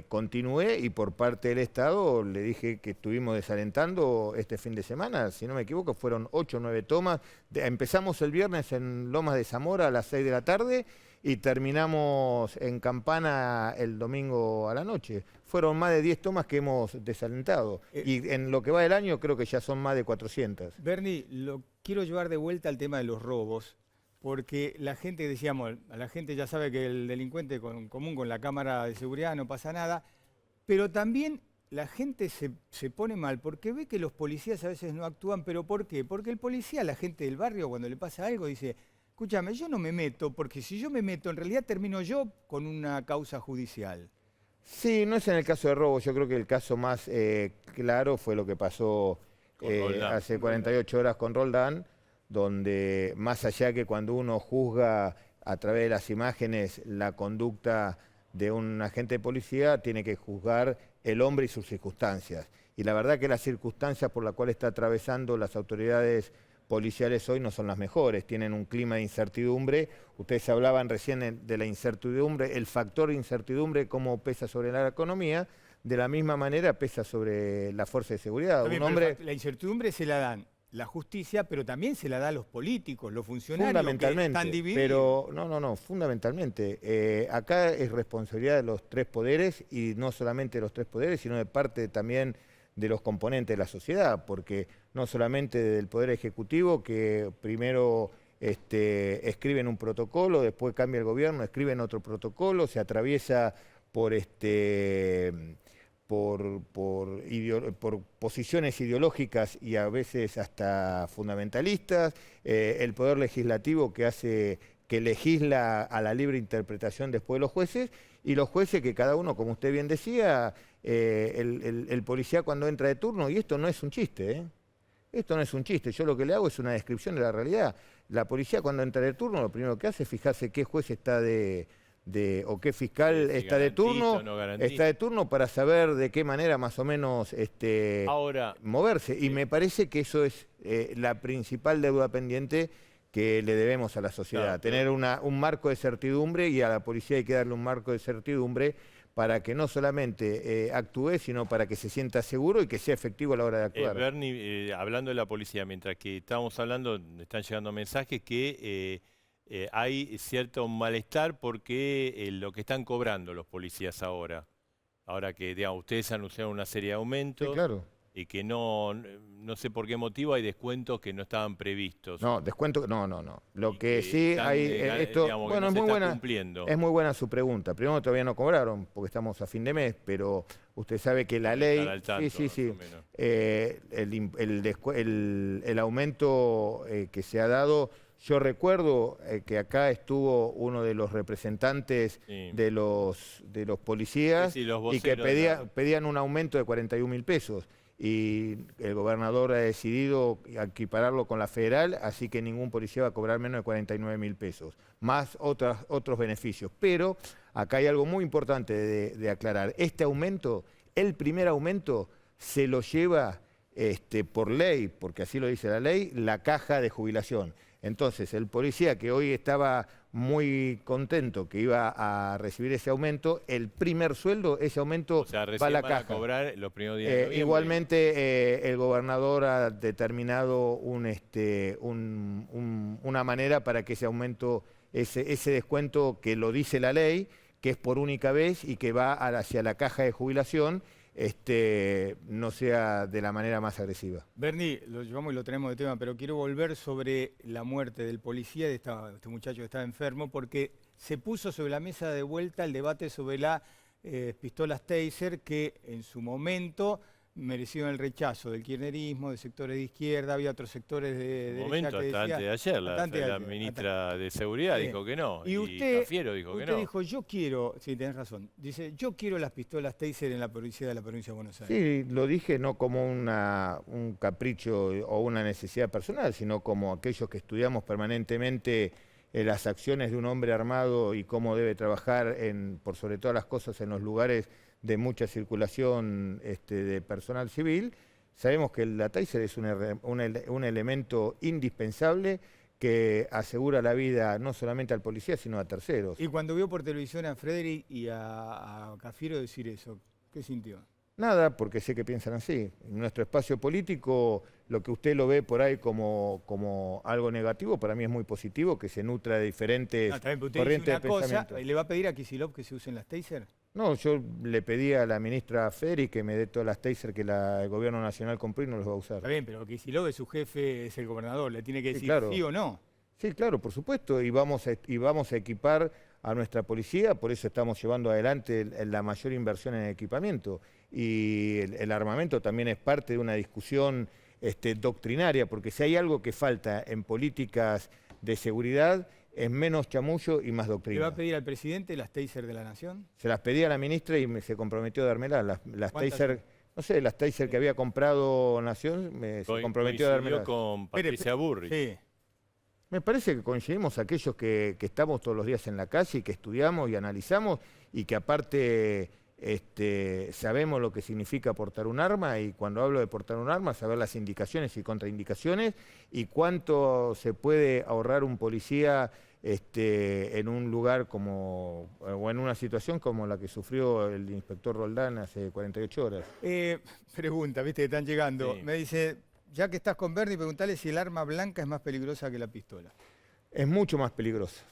Speaker 7: continúe, y por parte del Estado le dije que estuvimos desalentando este fin de semana, si no me equivoco, fueron 8 o 9 tomas. Empezamos el viernes en Lomas de Zamora a las 6 de la tarde y terminamos en Campana el domingo a la noche. Fueron más de 10 tomas que hemos desalentado. Y en lo que va del año creo que ya son más de 400.
Speaker 2: Bernie, lo quiero llevar de vuelta al tema de los robos, porque la gente, decíamos, a la gente ya sabe que el delincuente común con la cámara de seguridad no pasa nada, pero también la gente se pone mal porque ve que los policías a veces no actúan. ¿Pero por qué? Porque el policía, la gente del barrio, cuando le pasa algo, dice, escúchame, yo no me meto, porque si yo me meto, en realidad termino yo con una causa judicial.
Speaker 7: Sí, no es en el caso de robo. Yo creo que el caso más claro fue lo que pasó hace 48 horas con Roldán, donde más allá que cuando uno juzga a través de las imágenes la conducta de un agente de policía, tiene que juzgar el hombre y sus circunstancias. Y la verdad que las circunstancias por las cuales está atravesando las autoridades policiales hoy no son las mejores, tienen un clima de incertidumbre. Ustedes hablaban recién de la incertidumbre, el factor de incertidumbre, cómo pesa sobre la economía, de la misma manera pesa sobre la fuerza de seguridad.
Speaker 2: Está bien,
Speaker 7: Un
Speaker 2: pero
Speaker 7: hombre...
Speaker 2: la incertidumbre se la dan la justicia, pero también se la da a los políticos, los funcionarios que
Speaker 7: Fundamentalmente,
Speaker 2: están divididos.
Speaker 7: pero no, fundamentalmente. Acá es responsabilidad de los 3 poderes, y no solamente de los 3 poderes, sino de parte también de los componentes de la sociedad, porque no solamente del Poder Ejecutivo, que primero escriben un protocolo, después cambia el gobierno, escriben otro protocolo, se atraviesa por posiciones ideológicas y a veces hasta fundamentalistas, el Poder Legislativo que legisla a la libre interpretación después de los jueces, y los jueces que cada uno, como usted bien decía, el policía cuando entra de turno, y esto no es un chiste, esto no es un chiste, yo lo que le hago es una descripción de la realidad. La policía cuando entra de turno lo primero que hace es fijarse qué juez está o qué fiscal está de turno, está de turno para saber de qué manera más o menos moverse. Y me parece que eso es la principal deuda pendiente que le debemos a la sociedad. Tener un marco de certidumbre, y a la policía hay que darle un marco de certidumbre para que no solamente actúe, sino para que se sienta seguro y que sea efectivo a la hora de actuar.
Speaker 1: Bernie, hablando de la policía, mientras que estábamos hablando, están llegando mensajes que hay cierto malestar porque lo que están cobrando los policías ahora que digamos, ustedes anunciaron una serie de aumentos,
Speaker 7: Sí, claro.
Speaker 1: y que no sé por qué motivo hay descuentos que no estaban previstos.
Speaker 7: No, descuento, no. Lo
Speaker 1: Y
Speaker 7: que sí
Speaker 1: están,
Speaker 7: hay, esto,
Speaker 1: digamos, que
Speaker 7: bueno,
Speaker 1: no
Speaker 7: es
Speaker 1: se
Speaker 7: muy
Speaker 1: está
Speaker 7: buena.
Speaker 1: cumpliendo.
Speaker 7: Es muy buena su pregunta. Primero, todavía no cobraron, porque estamos a fin de mes, pero usted sabe que la ley...
Speaker 1: Estar al tanto,
Speaker 7: sí.
Speaker 1: más o menos.
Speaker 7: El aumento que se ha dado, yo recuerdo que acá estuvo uno de los representantes
Speaker 1: Sí.
Speaker 7: de los policías
Speaker 1: Sí, los
Speaker 7: y que
Speaker 1: voceros de
Speaker 7: pedían un aumento de 41.000 pesos. Y el gobernador ha decidido equipararlo con la federal, así que ningún policía va a cobrar menos de 49.000 pesos, más otros beneficios. Pero acá hay algo muy importante de aclarar. Este aumento, el primer aumento, se lo lleva por ley, porque así lo dice la ley, la caja de jubilación. Entonces, el policía que hoy estaba muy contento que iba a recibir ese aumento, el primer sueldo, ese aumento
Speaker 1: O sea,
Speaker 7: va a
Speaker 1: recién
Speaker 7: la
Speaker 1: van a
Speaker 7: caja.
Speaker 1: cobrar los primeros días de noviembre.
Speaker 7: Igualmente, el gobernador ha determinado una manera para que ese aumento, ese descuento que lo dice la ley, que es por única vez y que va hacia la caja de jubilación, no sea de la manera más agresiva.
Speaker 2: Bernie, lo llevamos y lo tenemos de tema, pero quiero volver sobre la muerte del policía, de este muchacho que estaba enfermo, porque se puso sobre la mesa de vuelta el debate sobre las pistolas Taser, que en su momento merecieron el rechazo del kirchnerismo, de sectores de izquierda, había otros sectores de
Speaker 1: Un
Speaker 2: derecha
Speaker 1: momento,
Speaker 2: que
Speaker 1: hasta
Speaker 2: decían-
Speaker 1: antes de ayer,
Speaker 2: hasta antes de
Speaker 1: la
Speaker 2: ayer,
Speaker 1: ministra de Seguridad
Speaker 2: Sí.
Speaker 1: dijo que no,
Speaker 2: Y usted,
Speaker 1: Cafiero dijo que
Speaker 2: usted
Speaker 1: no.
Speaker 2: dijo, yo quiero, sí, tenés razón, dice, yo quiero las pistolas Taser en la policía de la provincia de Buenos Aires.
Speaker 7: Sí, lo dije no como un capricho o una necesidad personal, sino como aquellos que estudiamos permanentemente las acciones de un hombre armado y cómo debe trabajar por sobre todas las cosas en los lugares de mucha circulación de personal civil. Sabemos que la Taser es un elemento indispensable que asegura la vida no solamente al policía, sino a terceros.
Speaker 2: Y cuando vio por televisión a Frederick y a Cafiero decir eso, ¿qué sintió?
Speaker 7: Nada, porque sé que piensan así. En nuestro espacio político, lo que usted lo ve por ahí como algo negativo, para mí es muy positivo, que se nutra de diferentes
Speaker 2: No, también, pero usted
Speaker 7: corrientes
Speaker 2: dice
Speaker 7: de
Speaker 2: una cosa,
Speaker 7: pensamiento.
Speaker 2: ¿le va a pedir a Kicillof que se usen las Taser?
Speaker 7: No, yo le pedí a la ministra Feri que me dé todas las Taser que el gobierno nacional compró y no los va a usar.
Speaker 2: Está bien, pero Kicillof es su jefe, es el gobernador, le tiene que
Speaker 7: Sí,
Speaker 2: decir
Speaker 7: claro.
Speaker 2: sí o no.
Speaker 7: Sí, claro, por supuesto, y vamos a equipar a nuestra policía, por eso estamos llevando adelante la mayor inversión en equipamiento. Y el armamento también es parte de una discusión doctrinaria, porque si hay algo que falta en políticas de seguridad, es menos chamullo y más
Speaker 2: ¿Le va
Speaker 7: doctrina.
Speaker 2: a pedir al presidente las Taser de la Nación?
Speaker 7: Se las pedí a la ministra y se comprometió a dármelas. Las
Speaker 2: ¿Cuántas
Speaker 7: Taser, no sé, las Taser que había comprado Nación, se comprometió a
Speaker 1: Coincidió
Speaker 7: dármelas.
Speaker 1: con Patricia Burrich.
Speaker 2: Sí.
Speaker 7: Me parece que coincidimos aquellos que estamos todos los días en la calle y que estudiamos y analizamos y que aparte sabemos lo que significa portar un arma, y cuando hablo de portar un arma, saber las indicaciones y contraindicaciones y cuánto se puede ahorrar un policía en un lugar o en una situación como la que sufrió el inspector Roldán hace 48 horas.
Speaker 2: Pregunta, viste que están llegando.
Speaker 1: Sí.
Speaker 2: Me dice, ya que estás con Bernie, preguntale si el arma blanca es más peligrosa que la pistola.
Speaker 7: Es mucho más peligrosa.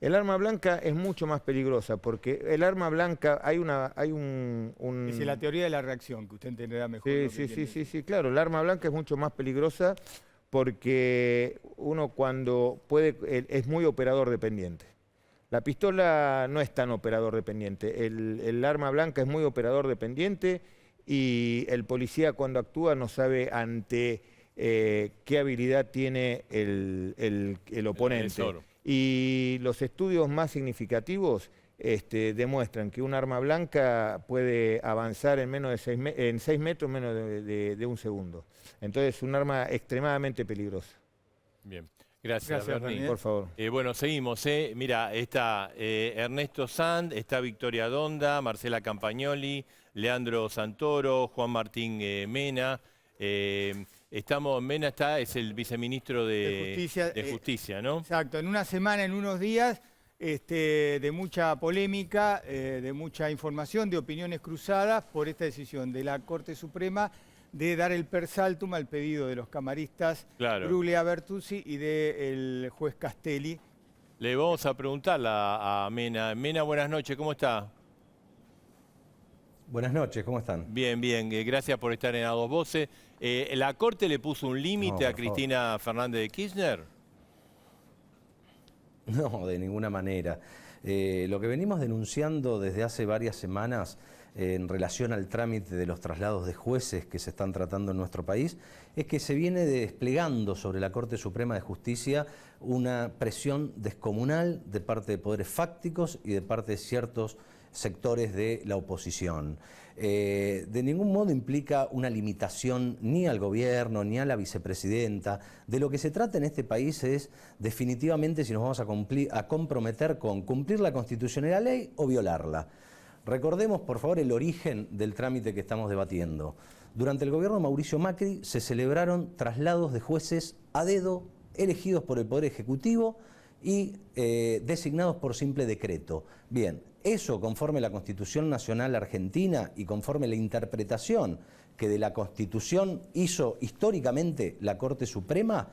Speaker 7: El arma blanca es mucho más peligrosa porque el arma blanca hay un
Speaker 2: Esa es la teoría de la reacción, que usted entenderá mejor.
Speaker 7: Sí,
Speaker 2: lo que quiere decir.
Speaker 7: sí, claro. El arma blanca es mucho más peligrosa porque uno cuando es muy operador dependiente. La pistola no es tan operador dependiente. El arma blanca es muy operador dependiente y el policía cuando actúa no sabe ante qué habilidad tiene el oponente.
Speaker 1: agresor.
Speaker 7: Y los estudios más significativos demuestran que un arma blanca puede avanzar en menos de 6 metros, menos de un segundo. Entonces es un arma extremadamente peligrosa.
Speaker 1: Bien, gracias,
Speaker 2: Gracias,
Speaker 1: Bernie.
Speaker 2: Bernie.
Speaker 7: Por favor.
Speaker 1: Bueno, seguimos. Mira, está Ernesto Sand, está Victoria Donda, Marcela Campagnoli, Leandro Santoro, Juan Martín Mena. Mena es el viceministro de Justicia, ¿no?
Speaker 2: Exacto, en una semana, en unos días, de mucha polémica, de mucha información, de opiniones cruzadas por esta decisión de la Corte Suprema de dar el per saltum al pedido de los camaristas Bruglia Bertuzzi y del juez Castelli.
Speaker 1: Le vamos a preguntar a Mena. Mena, buenas noches, ¿cómo está?
Speaker 8: Buenas noches, ¿cómo están?
Speaker 1: Bien, bien, gracias por estar en A Dos Voces. ¿La Corte le puso un límite a Cristina Fernández de Kirchner?
Speaker 8: No, de ninguna manera. Lo que venimos denunciando desde hace varias semanas en relación al trámite de los traslados de jueces que se están tratando en nuestro país es que se viene desplegando sobre la Corte Suprema de Justicia una presión descomunal de parte de poderes fácticos y de parte de ciertos sectores de la oposición. De ningún modo implica una limitación ni al gobierno ni a la vicepresidenta. De lo que se trata en este país es definitivamente si nos vamos a comprometer con cumplir la Constitución y la ley o violarla. Recordemos, por favor, el origen del trámite que estamos debatiendo. Durante el gobierno de Mauricio Macri se celebraron traslados de jueces a dedo, elegidos por el Poder Ejecutivo y designados por simple decreto. Bien, eso conforme a la Constitución Nacional Argentina y conforme a la interpretación que de la Constitución hizo históricamente la Corte Suprema,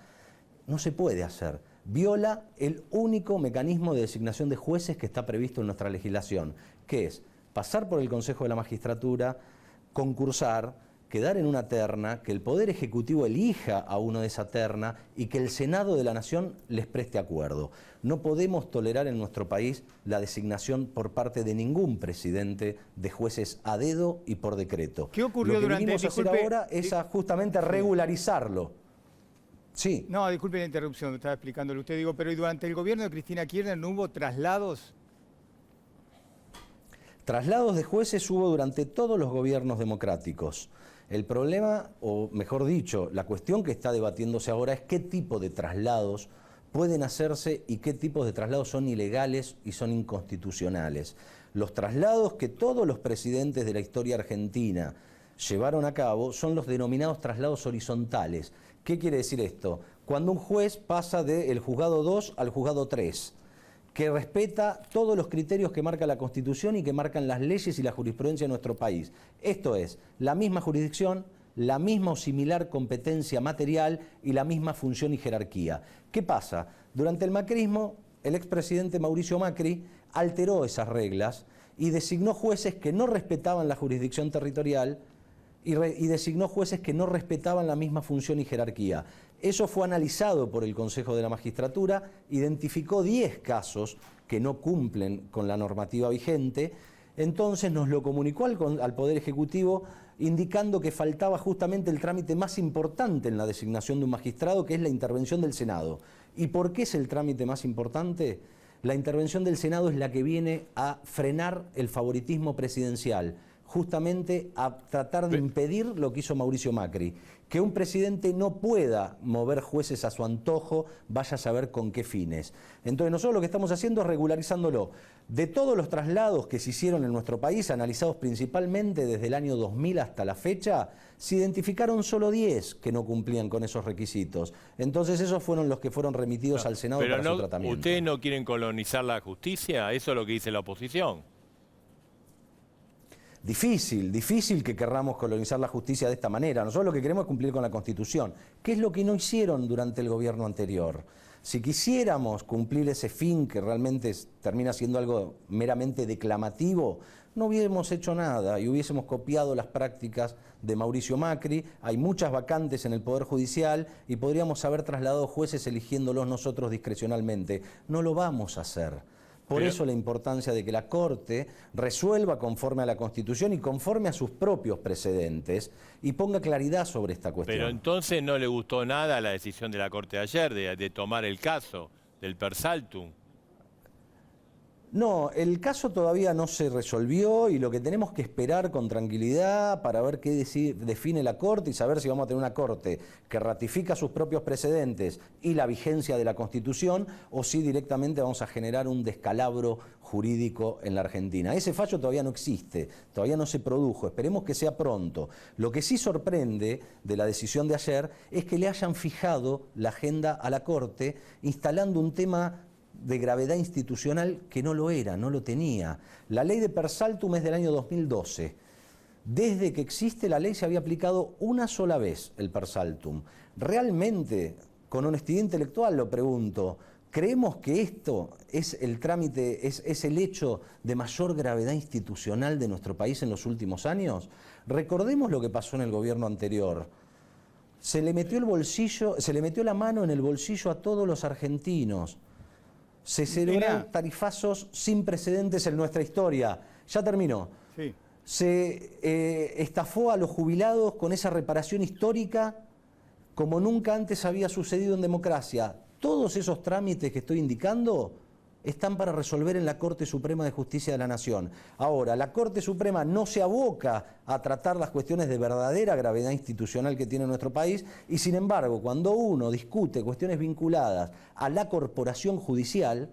Speaker 8: no se puede hacer. Viola el único mecanismo de designación de jueces que está previsto en nuestra legislación, que es pasar por el Consejo de la Magistratura, concursar, quedar en una terna, que el Poder Ejecutivo elija a uno de esa terna y que el Senado de la Nación les preste acuerdo. No podemos tolerar en nuestro país la designación por parte de ningún presidente de jueces a dedo y por decreto.
Speaker 2: ¿Qué ocurrió
Speaker 8: Lo que
Speaker 2: durante
Speaker 8: venimos a hacer ahora es justamente regularizarlo. Sí.
Speaker 2: No, disculpe la interrupción, estaba explicándole usted, digo, pero ¿y durante el gobierno de Cristina Kirchner no hubo traslados?
Speaker 8: Traslados de jueces hubo durante todos los gobiernos democráticos. El problema, o mejor dicho, la cuestión que está debatiéndose ahora es qué tipo de traslados pueden hacerse y qué tipos de traslados son ilegales y son inconstitucionales. Los traslados que todos los presidentes de la historia argentina llevaron a cabo son los denominados traslados horizontales. ¿Qué quiere decir esto? Cuando un juez pasa del juzgado 2 al juzgado 3, que respeta todos los criterios que marca la Constitución y que marcan las leyes y la jurisprudencia de nuestro país. Esto es, la misma jurisdicción, la misma o similar competencia material y la misma función y jerarquía. ¿Qué pasa? Durante el macrismo, el expresidente Mauricio Macri alteró esas reglas y designó jueces que no respetaban la jurisdicción territorial y designó jueces que no respetaban la misma función y jerarquía. Eso fue analizado por el Consejo de la Magistratura, identificó 10 casos que no cumplen con la normativa vigente, entonces nos lo comunicó al Poder Ejecutivo indicando que faltaba justamente el trámite más importante en la designación de un magistrado, que es la intervención del Senado. ¿Y por qué es el trámite más importante? La intervención del Senado es la que viene a frenar el favoritismo presidencial, justamente a tratar de impedir lo que hizo Mauricio Macri, que un presidente no pueda mover jueces a su antojo, vaya a saber con qué fines. Entonces nosotros lo que estamos haciendo es regularizándolo. De todos los traslados que se hicieron en nuestro país, analizados principalmente desde el año 2000 hasta la fecha, se identificaron solo 10 que no cumplían con esos requisitos. Entonces esos fueron los que furon remitidos al Senado para su tratamiento.
Speaker 1: ¿Ustedes no quieren colonizar la justicia? Eso es lo que dice la oposición.
Speaker 8: Difícil que querramos colonizar la justicia de esta manera. Nosotros lo que queremos es cumplir con la Constitución, que es lo que no hicieron durante el gobierno anterior. Si quisiéramos cumplir ese fin, que realmente termina siendo algo meramente declamativo, no hubiésemos hecho nada y hubiésemos copiado las prácticas de Mauricio Macri. Hay muchas vacantes en el Poder Judicial y podríamos haber trasladado jueces eligiéndolos nosotros discrecionalmente. No lo vamos a hacer. Por eso la importancia de que la Corte resuelva conforme a la Constitución y conforme a sus propios precedentes y ponga claridad sobre esta cuestión.
Speaker 1: Pero entonces no le gustó nada la decisión de la Corte de ayer de tomar el caso del per saltum.
Speaker 8: No, el caso todavía no se resolvió y lo que tenemos que esperar con tranquilidad para ver qué define la Corte y saber si vamos a tener una Corte que ratifica sus propios precedentes y la vigencia de la Constitución o si directamente vamos a generar un descalabro jurídico en la Argentina. Ese fallo todavía no existe, todavía no se produjo, esperemos que sea pronto. Lo que sí sorprende de la decisión de ayer es que le hayan fijado la agenda a la Corte instalando un tema de gravedad institucional que no lo era, no lo tenía. La ley de per saltum es del año 2012. Desde que existe la ley se había aplicado una sola vez el per saltum. Realmente, con honestidad intelectual lo pregunto, ¿creemos que esto es el trámite, es el hecho de mayor gravedad institucional de nuestro país en los últimos años? Recordemos lo que pasó en el gobierno anterior. Se le metió la mano en el bolsillo a todos los argentinos. Se celebraron tarifazos sin precedentes en nuestra historia. Ya terminó.
Speaker 2: Sí.
Speaker 8: Se estafó a los jubilados con esa reparación histórica como nunca antes había sucedido en democracia. Todos esos trámites que estoy indicando están para resolver en la Corte Suprema de Justicia de la Nación. Ahora, la Corte Suprema no se aboca a tratar las cuestiones de verdadera gravedad institucional que tiene nuestro país y, sin embargo, cuando uno discute cuestiones vinculadas a la corporación judicial,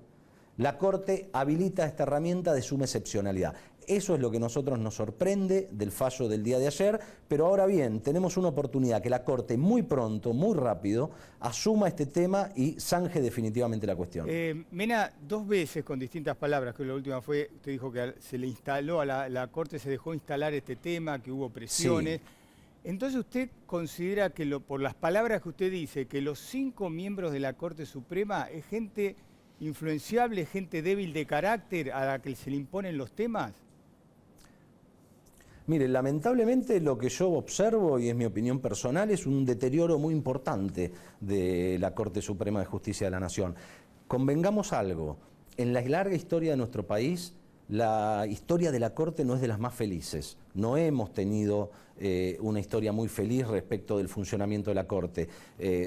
Speaker 8: la Corte habilita esta herramienta de suma excepcionalidad. Eso es lo que a nosotros nos sorprende del fallo del día de ayer, pero ahora bien, tenemos una oportunidad que la Corte muy pronto, muy rápido, asuma este tema y zanje definitivamente la cuestión.
Speaker 2: Mena, 2 veces con distintas palabras, que la última fue, usted dijo que se le instaló a la Corte, se dejó instalar este tema, que hubo presiones. Sí. Entonces usted considera que, por las palabras que usted dice, que los 5 miembros de la Corte Suprema es gente influenciable, gente débil de carácter a la que se le imponen los temas.
Speaker 8: Mire, lamentablemente lo que yo observo, y es mi opinión personal, es un deterioro muy importante de la Corte Suprema de Justicia de la Nación. Convengamos algo, en la larga historia de nuestro país, la historia de la Corte no es de las más felices. No hemos tenido una historia muy feliz respecto del funcionamiento de la Corte.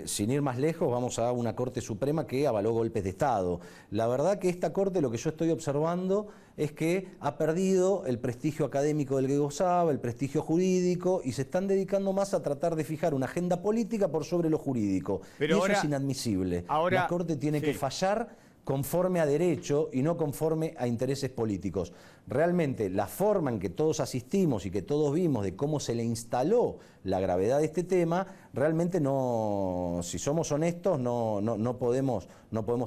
Speaker 8: Sin ir más lejos, vamos a una Corte Suprema que avaló golpes de Estado. La verdad que esta Corte, lo que yo estoy observando es que ha perdido el prestigio académico del que gozaba, el prestigio jurídico, y se están dedicando más a tratar de fijar una agenda política por sobre lo jurídico.
Speaker 2: Pero
Speaker 8: y
Speaker 2: ahora,
Speaker 8: eso es inadmisible.
Speaker 2: Ahora,
Speaker 8: la Corte tiene que fallar conforme a derecho y no conforme a intereses políticos. Realmente la forma en que todos asistimos y que todos vimos de cómo se le instaló la gravedad de este tema, realmente no, si somos honestos, no podemos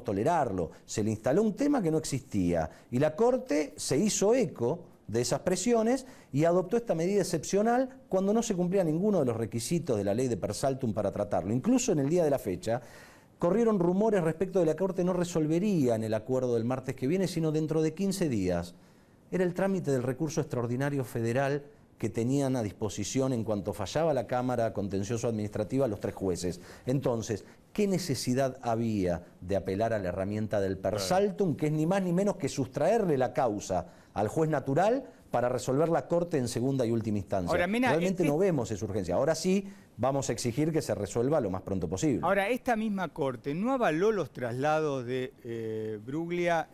Speaker 8: tolerarlo. Se le instaló un tema que no existía y la Corte se hizo eco de esas presiones y adoptó esta medida excepcional cuando no se cumplía ninguno de los requisitos de la ley de per saltum para tratarlo. Incluso en el día de la fecha, corrieron rumores respecto de que la Corte no resolvería en el acuerdo del martes que viene, sino dentro de 15 días. Era el trámite del recurso extraordinario federal que tenían a disposición en cuanto fallaba la Cámara Contencioso Administrativa los 3 jueces. Entonces, ¿qué necesidad había de apelar a la herramienta del per saltum, que es ni más ni menos que sustraerle la causa al juez natural para resolver la Corte en segunda y última instancia?
Speaker 2: Ahora, Mena,
Speaker 8: realmente no vemos esa urgencia. Ahora sí vamos a exigir que se resuelva lo más pronto posible.
Speaker 2: Ahora, esta misma Corte no avaló los traslados de Bruglia,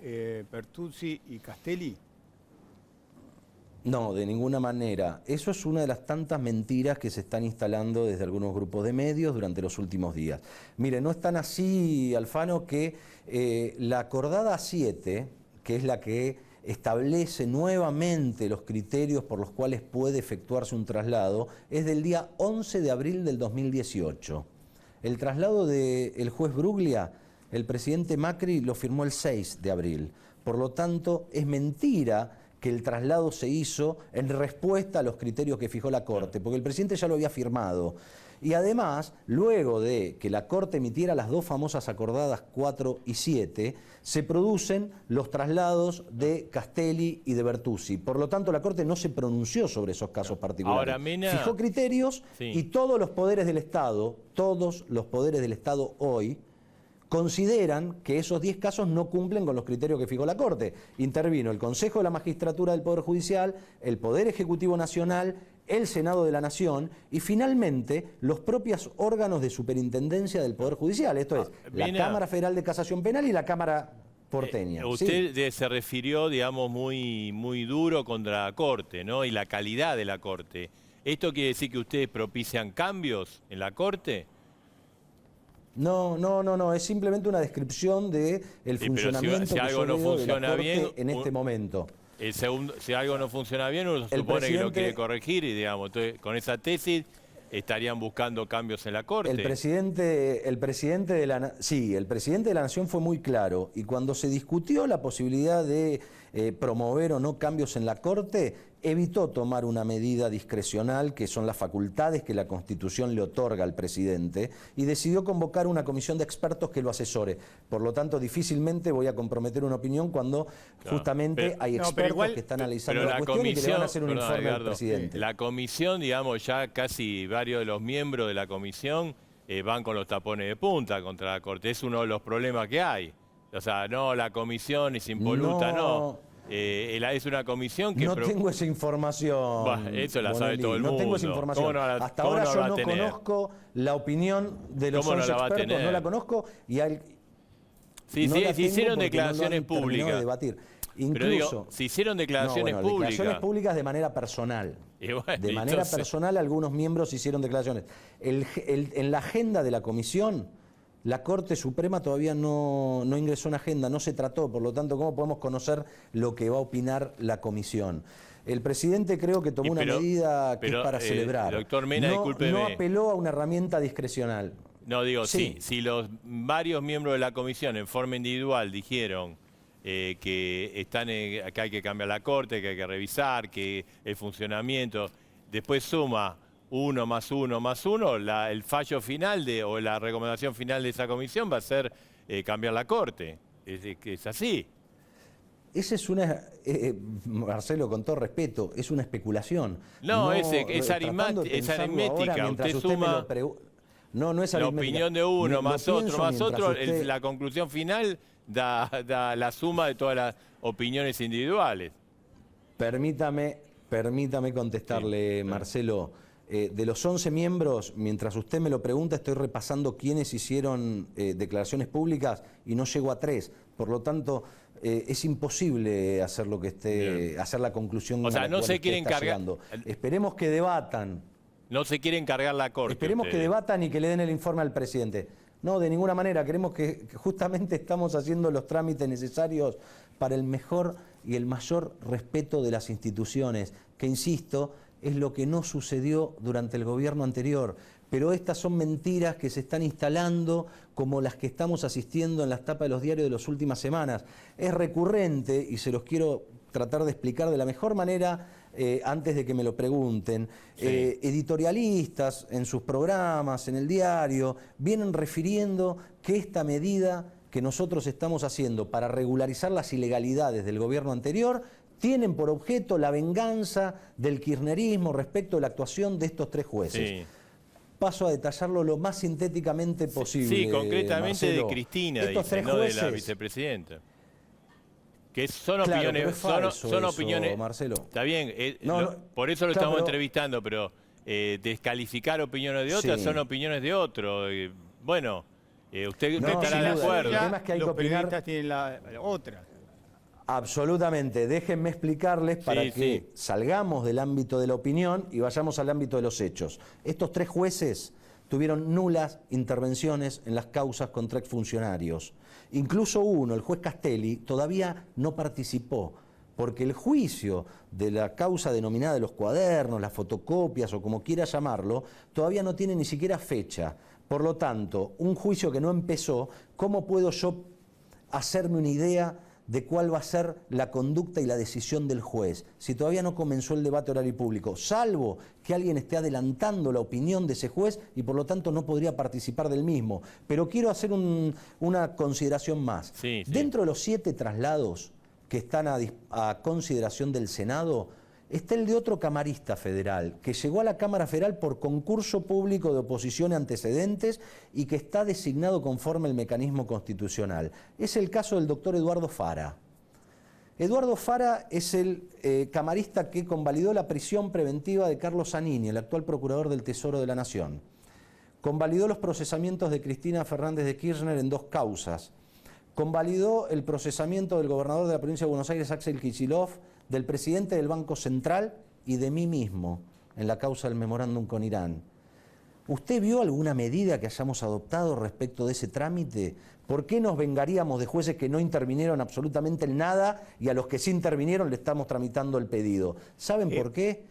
Speaker 2: Pertuzzi y Castelli.
Speaker 8: No, de ninguna manera. Eso es una de las tantas mentiras que se están instalando desde algunos grupos de medios durante los últimos días. Mire, no es tan así, Alfano, que la acordada 7, que es la que establece nuevamente los criterios por los cuales puede efectuarse un traslado, es del día 11 de abril del 2018. El traslado del juez Bruglia, el presidente Macri lo firmó el 6 de abril. Por lo tanto, es mentira que el traslado se hizo en respuesta a los criterios que fijó la Corte, porque el presidente ya lo había firmado. Y además, luego de que la Corte emitiera las 2 famosas acordadas 4 y 7, se producen los traslados de Castelli y de Bertuzzi. Por lo tanto, la Corte no se pronunció sobre esos casos particulares.
Speaker 1: Ahora, Mena,
Speaker 8: fijó criterios y todos los poderes del Estado hoy consideran que esos 10 casos no cumplen con los criterios que fijó la Corte. Intervino el Consejo de la Magistratura del Poder Judicial, el Poder Ejecutivo Nacional, el Senado de la Nación y finalmente los propios órganos de superintendencia del Poder Judicial. Esto es la Cámara Federal de Casación Penal y la Cámara porteña.
Speaker 1: Usted se refirió, digamos, muy duro contra la Corte, ¿no? Y la calidad de la Corte. ¿Esto quiere decir que ustedes propician cambios en la Corte?
Speaker 8: No, es simplemente una descripción del funcionamiento
Speaker 1: si algo no funciona bien
Speaker 8: en este momento.
Speaker 1: Si algo no funciona bien, uno supone que lo quiere corregir y, digamos, entonces, con esa tesis, estarían buscando cambios en la Corte.
Speaker 8: El presidente de la Nación fue muy claro, y cuando se discutió la posibilidad de promover o no cambios en la Corte, evitó tomar una medida discrecional, que son las facultades que la Constitución le otorga al presidente, y decidió convocar una comisión de expertos que lo asesore. Por lo tanto, difícilmente voy a comprometer una opinión cuando justamente hay expertos que están analizando la cuestión y que le van a hacer un informe al presidente.
Speaker 1: La comisión, digamos, ya casi varios de los miembros de la comisión van con los tapones de punta contra la Corte. Es uno de los problemas que hay. O sea, no, la comisión es impoluta, no. Es una comisión que...
Speaker 8: No tengo esa información.
Speaker 1: Bah, eso la sabe todo el mundo.
Speaker 8: No tengo esa información. Hasta ahora yo no conozco la opinión de los 11 expertos, no la conozco y
Speaker 1: sí, se hicieron declaraciones públicas.
Speaker 8: De debatir. Incluso,
Speaker 1: pero digo, se hicieron declaraciones públicas.
Speaker 8: Declaraciones públicas de manera personal.
Speaker 1: Bueno,
Speaker 8: de manera personal algunos miembros hicieron declaraciones. En la agenda de la comisión, la Corte Suprema todavía no ingresó en agenda, no se trató, por lo tanto, ¿cómo podemos conocer lo que va a opinar la comisión? El presidente creo que tomó una medida que es para celebrar.
Speaker 1: Doctor Mena, discúlpeme.
Speaker 8: No apeló a una herramienta discrecional.
Speaker 1: No, digo, sí. Si los varios miembros de la comisión en forma individual dijeron que hay que cambiar la Corte, que hay que revisar, que el funcionamiento, después suma 1 más 1 más 1, el fallo final o la recomendación final de esa comisión va a ser cambiar la Corte. Es así.
Speaker 8: Esa es una, Marcelo, con todo respeto, es una especulación.
Speaker 1: No, es aritmética. Usted suma
Speaker 8: no es
Speaker 1: la opinión de uno más otro, la conclusión final da la suma de todas las opiniones individuales.
Speaker 8: Permítame contestarle, sí, Marcelo. De los 11 miembros, mientras usted me lo pregunta, estoy repasando quiénes hicieron declaraciones públicas y no llego a 3. Por lo tanto, es imposible hacer lo que hacer la conclusión.
Speaker 1: O sea, no se quieren cargar.
Speaker 8: Esperemos que debatan.
Speaker 1: No se quieren cargar la Corte.
Speaker 8: Esperemos que debatan y que le den el informe al presidente. No, de ninguna manera. Queremos que justamente estamos haciendo los trámites necesarios para el mejor y el mayor respeto de las instituciones, que, insisto, es lo que no sucedió durante el gobierno anterior. Pero estas son mentiras que se están instalando, como las que estamos asistiendo en las tapas de los diarios de las últimas semanas. Es recurrente, y se los quiero tratar de explicar de la mejor manera antes de que me lo pregunten. Sí. Editorialistas en sus programas, en el diario, vienen refiriendo que esta medida que nosotros estamos haciendo para regularizar las ilegalidades del gobierno anterior tienen por objeto la venganza del kirchnerismo respecto de la actuación de estos 3 jueces. Sí. Paso a detallarlo lo más sintéticamente posible.
Speaker 1: Sí, concretamente
Speaker 8: Marcelo.
Speaker 1: De Cristina, dice, no de la vicepresidenta. Que son opiniones, son opiniones,
Speaker 8: Marcelo.
Speaker 1: Está bien, por eso lo estamos entrevistando, pero descalificar opiniones de otras son opiniones de otro. Usted estará de acuerdo.
Speaker 2: El tema es que hay los periodistas tienen la otra.
Speaker 8: Absolutamente. Déjenme explicarles para que salgamos del ámbito de la opinión y vayamos al ámbito de los hechos. Estos 3 jueces tuvieron nulas intervenciones en las causas contra exfuncionarios. Incluso uno, el juez Castelli, todavía no participó, porque el juicio de la causa denominada de los cuadernos, las fotocopias o como quiera llamarlo, todavía no tiene ni siquiera fecha. Por lo tanto, un juicio que no empezó, ¿cómo puedo yo hacerme una idea de cuál va a ser la conducta y la decisión del juez, si todavía no comenzó el debate oral y público, salvo que alguien esté adelantando la opinión de ese juez y por lo tanto no podría participar del mismo? Pero quiero hacer una consideración más. Sí. Dentro de los 7 traslados que están a consideración del Senado, está el de otro camarista federal, que llegó a la Cámara Federal por concurso público de oposición a antecedentes y que está designado conforme al mecanismo constitucional. Es el caso del doctor Eduardo Fara. Eduardo Fara es el camarista que convalidó la prisión preventiva de Carlos Zanini, el actual procurador del Tesoro de la Nación. Convalidó los procesamientos de Cristina Fernández de Kirchner en 2 causas. Convalidó el procesamiento del gobernador de la provincia de Buenos Aires, Axel Kicillof, del presidente del Banco Central y de mí mismo en la causa del memorándum con Irán. ¿Usted vio alguna medida que hayamos adoptado respecto de ese trámite? ¿Por qué nos vengaríamos de jueces que no intervinieron absolutamente en nada y a los que sí intervinieron le estamos tramitando el pedido? ¿Saben por qué?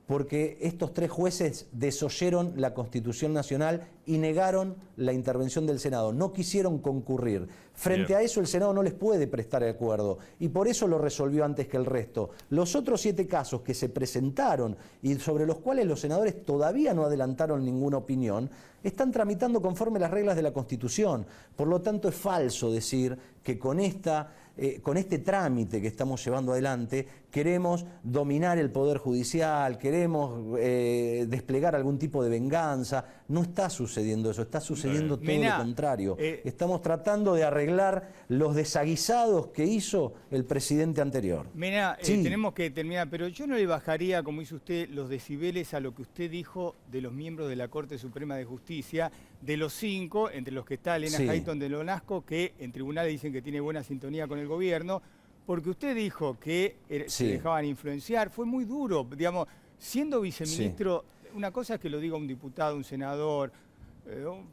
Speaker 8: porque estos 3 jueces desoyeron la Constitución Nacional y negaron la intervención del Senado. No quisieron concurrir. Frente a eso el Senado no les puede prestar el acuerdo y por eso lo resolvió antes que el resto. Los otros 7 casos que se presentaron y sobre los cuales los senadores todavía no adelantaron ninguna opinión, están tramitando conforme las reglas de la Constitución. Por lo tanto, es falso decir que con este trámite que estamos llevando adelante queremos dominar el Poder Judicial, queremos desplegar algún tipo de venganza. No está sucediendo eso, está sucediendo todo lo contrario. Estamos tratando de arreglar los desaguisados que hizo el presidente anterior.
Speaker 2: Mena,
Speaker 8: Sí.
Speaker 2: tenemos que terminar, pero yo no le bajaría, como hizo usted, los decibeles a lo que usted dijo de los miembros de la Corte Suprema de Justicia, de los 5, entre los que está Elena
Speaker 8: Sí.
Speaker 2: Hayton de Lonasco, que en tribunales dicen que tiene buena sintonía con el gobierno, porque usted dijo que se
Speaker 8: Sí.
Speaker 2: dejaban influenciar. Fue muy duro, digamos, siendo viceministro, una cosa es que lo diga un diputado, un senador,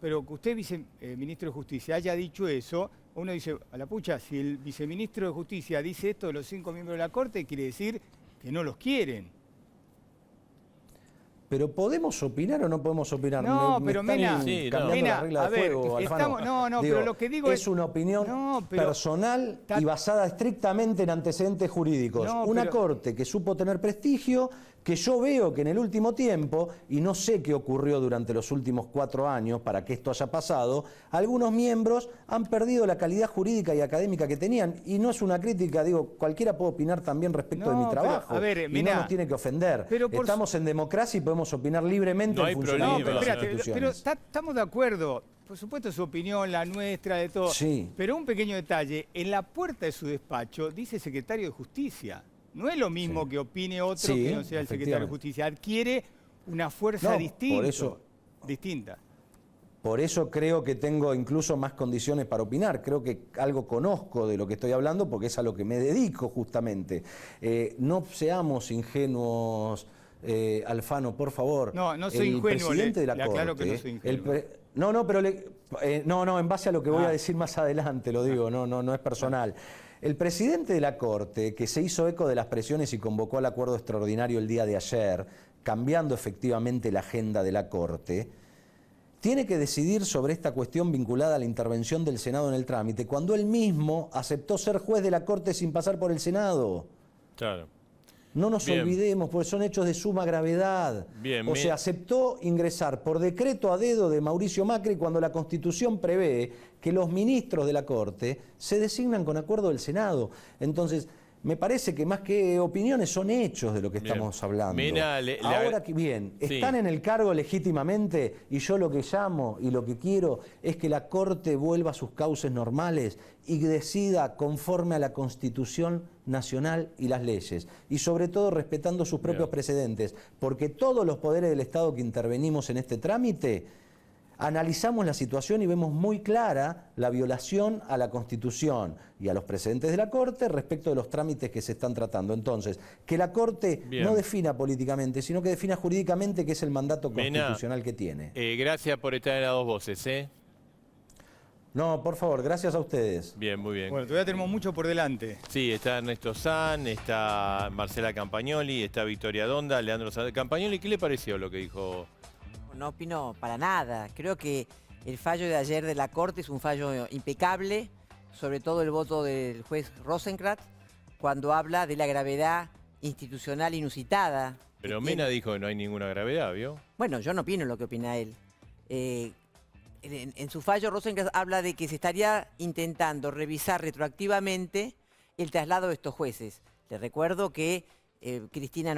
Speaker 2: pero que usted, viceministro de Justicia, haya dicho eso, uno dice, a la pucha, si el viceministro de Justicia dice esto de los 5 miembros de la Corte, quiere decir que no los quieren.
Speaker 8: Pero ¿podemos opinar o no podemos opinar?
Speaker 2: No, pero
Speaker 8: están
Speaker 2: Mena,
Speaker 8: cambiando
Speaker 2: Mena,
Speaker 8: la regla
Speaker 2: a
Speaker 8: de
Speaker 2: ver,
Speaker 8: juego, Alfano.
Speaker 2: no, pero lo que digo
Speaker 8: es una opinión personal y basada estrictamente en antecedentes jurídicos.
Speaker 2: No,
Speaker 8: Una
Speaker 2: pero-
Speaker 8: corte que supo tener prestigio, que yo veo que en el último tiempo, y no sé qué ocurrió durante los últimos 4 años para que esto haya pasado, algunos miembros han perdido la calidad jurídica y académica que tenían. Y no es una crítica, digo, cualquiera puede opinar también respecto de mi
Speaker 2: No, pero,
Speaker 8: trabajo.
Speaker 2: a ver,
Speaker 8: y
Speaker 2: Mena,
Speaker 8: no nos tiene que ofender.
Speaker 2: pero por
Speaker 8: Estamos en democracia y podemos opinar libremente
Speaker 1: No
Speaker 8: en
Speaker 1: hay
Speaker 8: funcionamiento de las
Speaker 1: problema.
Speaker 2: Espérate,
Speaker 8: instituciones.
Speaker 2: pero estamos de acuerdo. Por supuesto, su opinión, la nuestra, de todo.
Speaker 8: Sí.
Speaker 2: Pero un pequeño detalle. En la puerta de su despacho dice secretario de Justicia. No es lo mismo
Speaker 8: Sí.
Speaker 2: que opine otro
Speaker 8: Sí,
Speaker 2: que no sea el secretario de
Speaker 8: efectivamente.
Speaker 2: Justicia. Adquiere una fuerza
Speaker 8: No,
Speaker 2: distinta.
Speaker 8: Por eso creo que tengo incluso más condiciones para opinar. Creo que algo conozco de lo que estoy hablando porque es a lo que me dedico justamente. No seamos ingenuos, Alfano, por favor.
Speaker 2: No soy
Speaker 8: El
Speaker 2: ingenuo,
Speaker 8: presidente de la
Speaker 2: le aclaro
Speaker 8: Corte,
Speaker 2: que no soy ingenuo.
Speaker 8: en base a lo que voy a decir más adelante lo digo, no es personal. El presidente de la Corte, que se hizo eco de las presiones y convocó al acuerdo extraordinario el día de ayer, cambiando efectivamente la agenda de la Corte, tiene que decidir sobre esta cuestión vinculada a la intervención del Senado en el trámite, cuando él mismo aceptó ser juez de la Corte sin pasar por el Senado.
Speaker 1: Claro.
Speaker 8: No nos
Speaker 1: Bien.
Speaker 8: olvidemos, porque son hechos de suma gravedad.
Speaker 1: Bien,
Speaker 8: o sea, aceptó ingresar por decreto a dedo de Mauricio Macri cuando la Constitución prevé que los ministros de la Corte se designan con acuerdo del Senado. Entonces, me parece que más que opiniones son hechos de lo que
Speaker 1: Bien.
Speaker 8: estamos hablando.
Speaker 1: Mena,
Speaker 8: Ahora que bien,
Speaker 1: Sí.
Speaker 8: están en el cargo legítimamente y yo lo que llamo y lo que quiero es que la Corte vuelva a sus cauces normales y decida conforme a la Constitución Nacional y las leyes, y sobre todo respetando sus propios
Speaker 1: Bien.
Speaker 8: precedentes, porque todos los poderes del Estado que intervenimos en este trámite analizamos la situación y vemos muy clara la violación a la Constitución y a los precedentes de la Corte respecto de los trámites que se están tratando. Entonces, que la Corte
Speaker 1: Bien.
Speaker 8: no defina políticamente, sino que defina jurídicamente, que es el mandato
Speaker 1: Mena,
Speaker 8: constitucional que tiene.
Speaker 1: Gracias por estar en las dos voces, ¿eh?
Speaker 8: No, por favor, gracias a ustedes.
Speaker 1: Bien, muy bien.
Speaker 2: Bueno, todavía tenemos mucho por delante.
Speaker 1: Sí, está Ernesto San, está Marcela Campagnoli, está Victoria Donda, Leandro San Campagnoli. ¿Qué le pareció lo que dijo?
Speaker 5: No opino para nada. Creo que el fallo de ayer de la Corte es un fallo impecable, sobre todo el voto del juez Rosenkrantz, cuando habla de la gravedad institucional inusitada.
Speaker 1: Pero
Speaker 5: que
Speaker 1: Mena
Speaker 5: tiene.
Speaker 1: dijo que no hay ninguna gravedad, ¿vio?
Speaker 5: Bueno, yo no opino lo que opina él. En su fallo, Rosenkrantz habla de que se estaría intentando revisar retroactivamente el traslado de estos jueces. Les recuerdo que Cristina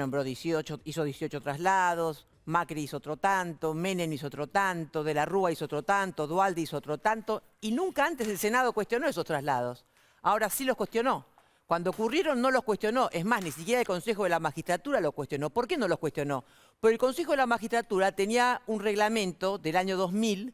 Speaker 5: hizo 18 traslados, Macri hizo otro tanto, Menem hizo otro tanto, De la Rúa hizo otro tanto, Duhalde hizo otro tanto, y nunca antes el Senado cuestionó esos traslados. Ahora sí los cuestionó. Cuando ocurrieron no los cuestionó, es más, ni siquiera el Consejo de la Magistratura los cuestionó. ¿Por qué no los cuestionó? Porque el Consejo de la Magistratura tenía un reglamento del año 2000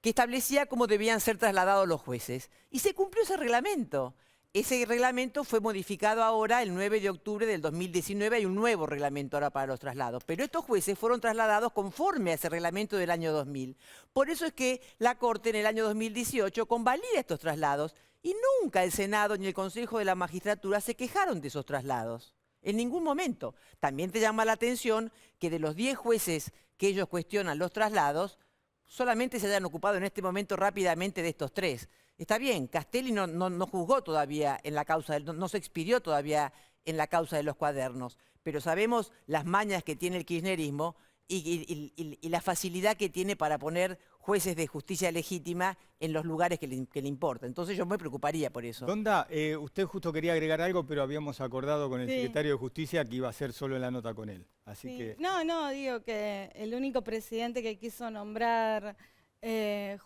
Speaker 5: que establecía cómo debían ser trasladados los jueces. Y se cumplió ese reglamento. Ese reglamento fue modificado ahora el 9 de octubre del 2019. Hay un nuevo reglamento ahora para los traslados. Pero estos jueces fueron trasladados conforme a ese reglamento del año 2000. Por eso es que la Corte en el año 2018 convalida estos traslados y nunca el Senado ni el Consejo de la Magistratura se quejaron de esos traslados. En ningún momento. También te llama la atención que de los 10 jueces que ellos cuestionan los traslados, solamente se hayan ocupado en este momento rápidamente de estos 3. Está bien, Castelli no juzgó todavía en la causa, no se expidió todavía en la causa de los cuadernos, pero sabemos las mañas que tiene el kirchnerismo y la facilidad que tiene para poner jueces de justicia legítima en los lugares que le importa. Entonces yo me preocuparía por eso.
Speaker 2: Donda, usted justo quería agregar algo, pero habíamos acordado con el
Speaker 4: Sí.
Speaker 2: secretario de Justicia que iba a ser solo en la nota con él. Así
Speaker 4: Sí.
Speaker 2: que...
Speaker 4: No, digo que el único presidente que quiso nombrar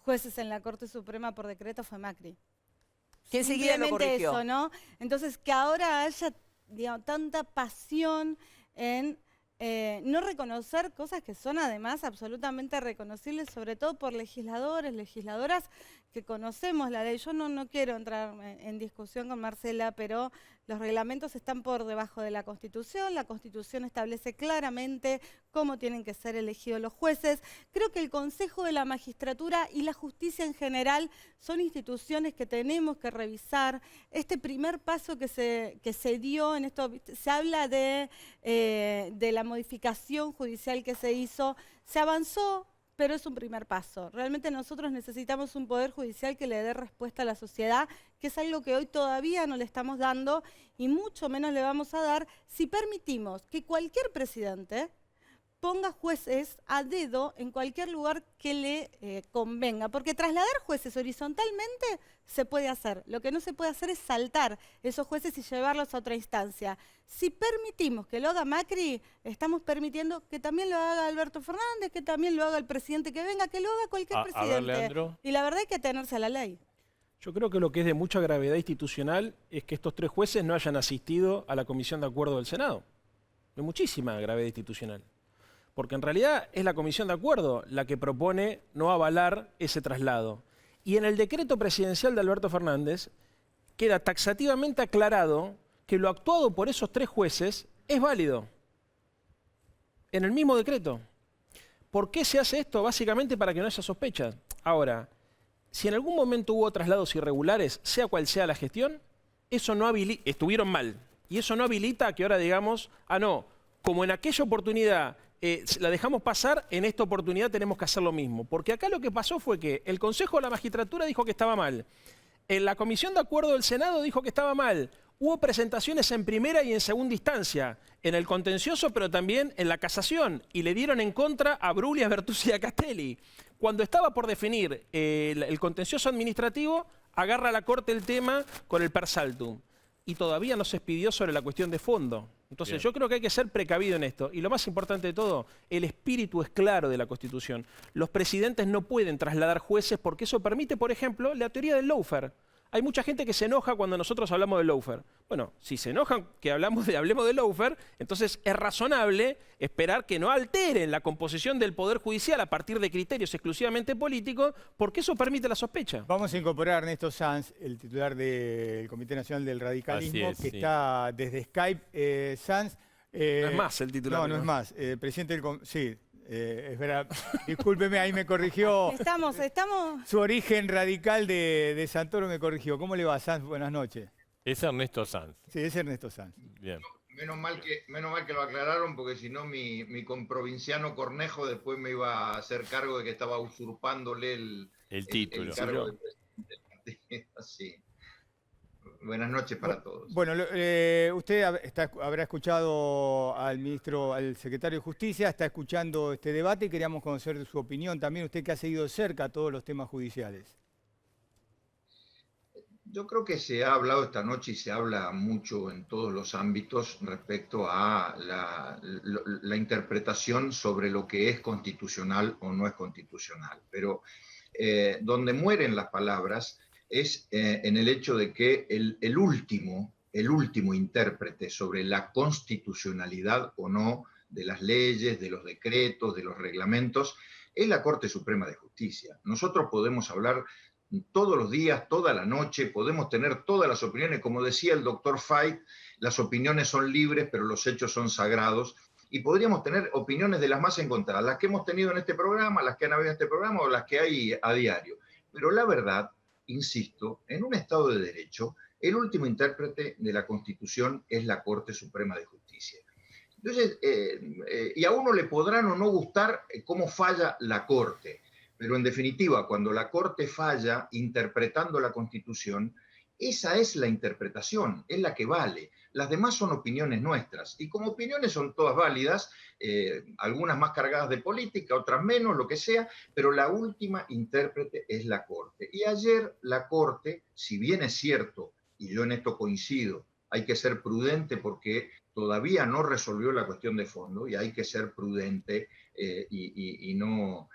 Speaker 4: jueces en la Corte Suprema por decreto fue Macri.
Speaker 5: Que enseguida lo
Speaker 4: Simplemente
Speaker 5: corrigió.
Speaker 4: eso, ¿no? Entonces, que ahora haya, digamos, tanta pasión en no reconocer cosas que son además absolutamente reconocibles, sobre todo por legisladores, legisladoras que conocemos la ley. Yo no quiero entrar en discusión con Marcela, pero los reglamentos están por debajo de la Constitución. La Constitución establece claramente cómo tienen que ser elegidos los jueces. Creo que el Consejo de la Magistratura y la justicia en general son instituciones que tenemos que revisar. Este primer paso que se dio en esto, se habla de la modificación judicial que se hizo, se avanzó, pero es un primer paso. Realmente nosotros necesitamos un poder judicial que le dé respuesta a la sociedad, que es algo que hoy todavía no le estamos dando y mucho menos le vamos a dar si permitimos que cualquier presidente ponga jueces a dedo en cualquier lugar que le convenga. Porque trasladar jueces horizontalmente se puede hacer. Lo que no se puede hacer es saltar esos jueces y llevarlos a otra instancia. Si permitimos que lo haga Macri, estamos permitiendo que también lo haga Alberto Fernández, que también lo haga el presidente que venga, que lo haga cualquier presidente.
Speaker 1: A ver, Leandro.
Speaker 4: Y la verdad hay que atenerse a la ley.
Speaker 6: Yo creo que lo que es de mucha gravedad institucional es que estos 3 jueces no hayan asistido a la Comisión de Acuerdo del Senado. De muchísima gravedad institucional. Porque en realidad es la Comisión de Acuerdo la que propone no avalar ese traslado. Y en el decreto presidencial de Alberto Fernández queda taxativamente aclarado que lo actuado por esos 3 jueces es válido. En el mismo decreto. ¿Por qué se hace esto? Básicamente para que no haya sospechas. Ahora, si en algún momento hubo traslados irregulares, sea cual sea la gestión, eso no estuvieron mal. Y eso no habilita a que ahora digamos, no, como en aquella oportunidad la dejamos pasar, en esta oportunidad tenemos que hacer lo mismo. Porque acá lo que pasó fue que el Consejo de la Magistratura dijo que estaba mal. En la Comisión de Acuerdo del Senado dijo que estaba mal. Hubo presentaciones en primera y en segunda instancia, en el contencioso, pero también en la casación, y le dieron en contra a Brulli, a Bertuzzi y a Castelli. Cuando estaba por definir el contencioso administrativo, agarra la Corte el tema con el per saltum. Y todavía no se expidió sobre la cuestión de fondo. Entonces
Speaker 1: Bien.
Speaker 6: yo creo que hay que ser precavido en esto. Y lo más importante de todo, el espíritu es claro de la Constitución. Los presidentes no pueden trasladar jueces porque eso permite, por ejemplo, la teoría del lawfare. Hay mucha gente que se enoja cuando nosotros hablamos de lawfare. Bueno, si se enojan que hablemos de lawfare, entonces es razonable esperar que no alteren la composición del Poder Judicial a partir de criterios exclusivamente políticos, porque eso permite la sospecha.
Speaker 2: Vamos a incorporar a Ernesto Sanz, el titular del Comité Nacional del Radicalismo,
Speaker 1: Así es,
Speaker 2: que
Speaker 1: sí.
Speaker 2: está desde Skype. Sanz...
Speaker 6: No es más el titular.
Speaker 2: No es más. Presidente del... Sí, es verdad. Discúlpeme, ahí me corrigió.
Speaker 4: Estamos.
Speaker 2: Su origen radical de Santoro me corrigió. ¿Cómo le va, Sanz? Buenas noches.
Speaker 1: Es Ernesto Sanz.
Speaker 2: Sí, es Ernesto Sanz.
Speaker 1: Bien.
Speaker 3: Menos mal que lo aclararon, porque si no mi comprovinciano Cornejo después me iba a hacer cargo de que estaba usurpándole
Speaker 1: El título.
Speaker 3: el cargo de presidente del partido. Sí. Buenas noches para todos.
Speaker 2: Bueno, usted habrá escuchado al secretario de Justicia, está escuchando este debate y queríamos conocer su opinión también, usted que ha seguido de cerca todos los temas judiciales.
Speaker 3: Yo creo que se ha hablado esta noche y se habla mucho en todos los ámbitos respecto a la interpretación sobre lo que es constitucional o no es constitucional. Pero donde mueren las palabras es en el hecho de que el último intérprete sobre la constitucionalidad o no de las leyes, de los decretos, de los reglamentos, es la Corte Suprema de Justicia. Nosotros podemos hablar todos los días, toda la noche, podemos tener todas las opiniones. Como decía el doctor Fay, las opiniones son libres, pero los hechos son sagrados. Y podríamos tener opiniones de las más encontradas, las que hemos tenido en este programa, las que han habido en este programa o las que hay a diario. Pero la verdad, insisto, en un Estado de Derecho
Speaker 9: el último intérprete de la Constitución es la Corte Suprema de Justicia. Entonces, y a uno le podrán o no gustar cómo falla la Corte, pero en definitiva, cuando la Corte falla interpretando la Constitución, esa es la interpretación, es la que vale. Las demás son opiniones nuestras, y como opiniones son todas válidas, algunas más cargadas de política, otras menos, lo que sea, pero la última intérprete es la Corte. Y ayer la Corte, si bien es cierto, y yo en esto coincido, hay que ser prudente porque todavía no resolvió la cuestión de fondo, y hay que ser prudente y no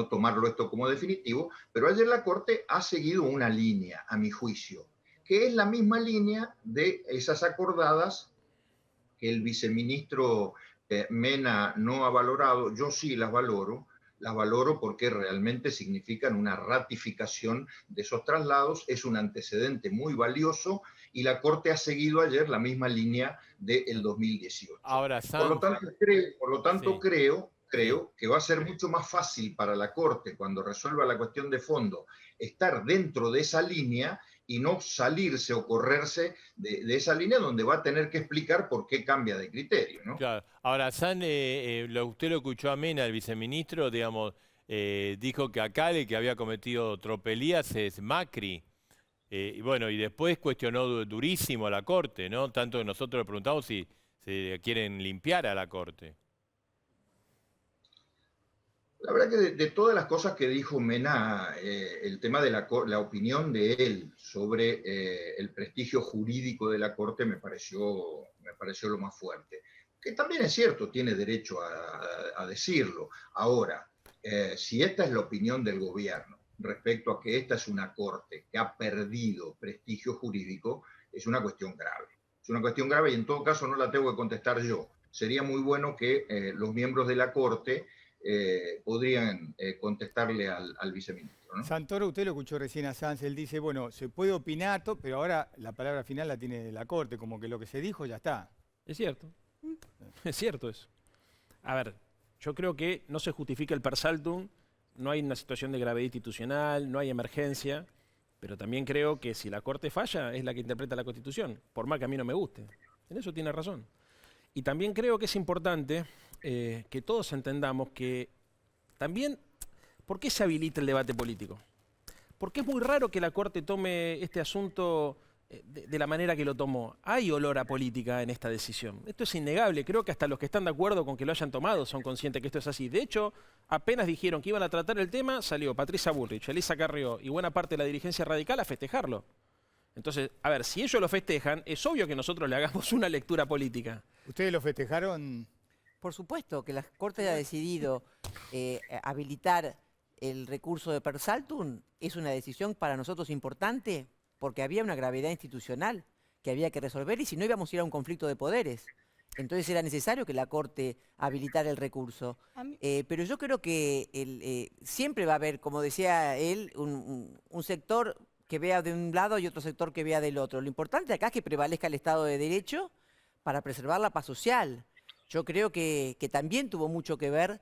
Speaker 9: tomarlo esto como definitivo, pero ayer la Corte ha seguido una línea, a mi juicio, que es la misma línea de esas acordadas que el viceministro Mena no ha valorado. Yo sí las valoro porque realmente significan una ratificación de esos traslados, es un antecedente muy valioso, y la Corte ha seguido ayer la misma línea del 2018.
Speaker 1: Ahora,
Speaker 9: por lo tanto,
Speaker 1: sí.
Speaker 9: creo que va a ser mucho más fácil para la Corte, cuando resuelva la cuestión de fondo, estar dentro de esa línea y no salirse o correrse de esa línea, donde va a tener que explicar por qué cambia de criterio, ¿no?
Speaker 1: Claro. Ahora, usted lo escuchó a Mena, el viceministro, digamos, dijo que acá el que había cometido tropelías es Macri. Y bueno, y después cuestionó durísimo a la Corte, ¿no? Tanto que nosotros le preguntamos si se quieren limpiar a la Corte.
Speaker 9: La verdad que de todas las cosas que dijo Mena, el tema de la opinión de él sobre el prestigio jurídico de la Corte me pareció lo más fuerte. Que también es cierto, tiene derecho a decirlo. Ahora, si esta es la opinión del gobierno respecto a que esta es una Corte que ha perdido prestigio jurídico, es una cuestión grave. Es una cuestión grave, y en todo caso no la tengo que contestar yo. Sería muy bueno que los miembros de la Corte podrían contestarle al viceministro, ¿no?
Speaker 2: Santoro, usted lo escuchó recién a Sanz, él dice, bueno, se puede opinar, pero ahora la palabra final la tiene la Corte, como que lo que se dijo ya está.
Speaker 6: Es cierto. Es cierto eso. A ver, yo creo que no se justifica el per saltum, no hay una situación de gravedad institucional, no hay emergencia, pero también creo que si la Corte falla es la que interpreta la Constitución, por más que a mí no me guste. En eso tiene razón. Y también creo que es importante que todos entendamos que también, ¿por qué se habilita el debate político? Porque es muy raro que la Corte tome este asunto de la manera que lo tomó. Hay olor a política en esta decisión. Esto es innegable. Creo que hasta los que están de acuerdo con que lo hayan tomado son conscientes que esto es así. De hecho, apenas dijeron que iban a tratar el tema, salió Patricia Bullrich, Elisa Carrió y buena parte de la dirigencia radical a festejarlo. Entonces, a ver, si ellos lo festejan, es obvio que nosotros le hagamos una lectura política.
Speaker 2: ¿Ustedes lo festejaron?
Speaker 5: Por supuesto, que la Corte haya decidido habilitar el recurso de per saltum es una decisión para nosotros importante, porque había una gravedad institucional que había que resolver, y si no íbamos a ir a un conflicto de poderes. Entonces era necesario que la Corte habilitara el recurso. Pero yo creo que siempre va a haber, como decía él, un sector que vea de un lado y otro sector que vea del otro. Lo importante acá es que prevalezca el Estado de Derecho para preservar la paz social. Yo creo que también tuvo mucho que ver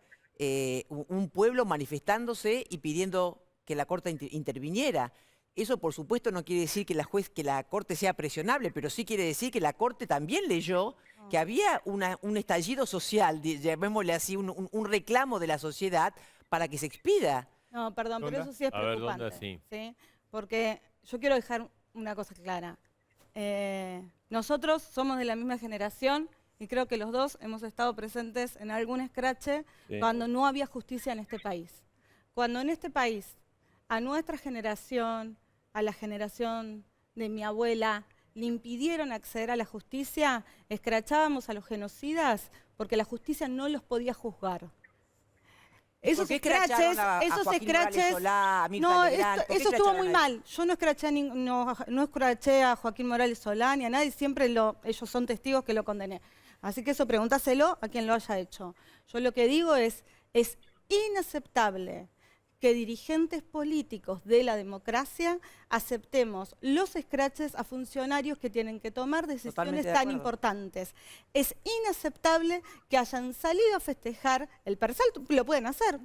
Speaker 5: un pueblo manifestándose y pidiendo que la Corte interviniera. Eso, por supuesto, no quiere decir que la Corte sea presionable, pero sí quiere decir que la Corte también leyó que había un estallido social, llamémosle así, un reclamo de la sociedad para que se expida.
Speaker 4: No, perdón, pero eso sí es preocupante. ¿Sí? Porque yo quiero dejar una cosa clara. Nosotros somos de la misma generación y creo que los dos hemos estado presentes en algún escrache cuando no había justicia en este país. Cuando en este país, a nuestra generación, a la generación de mi abuela, le impidieron acceder a la justicia, escrachábamos a los genocidas porque la justicia no los podía juzgar. Esos escraches, no, eso estuvo muy mal. Yo no escraché a Joaquín Morales Solá ni a nadie, siempre ellos son testigos que lo condené. Así que eso pregúntaselo a quien lo haya hecho. Yo lo que digo es inaceptable que dirigentes políticos de la democracia aceptemos los escraches a funcionarios que tienen que tomar decisiones
Speaker 5: Totalmente de
Speaker 4: tan
Speaker 5: acuerdo.
Speaker 4: importantes. Es inaceptable que hayan salido a festejar, el Persal lo pueden hacer,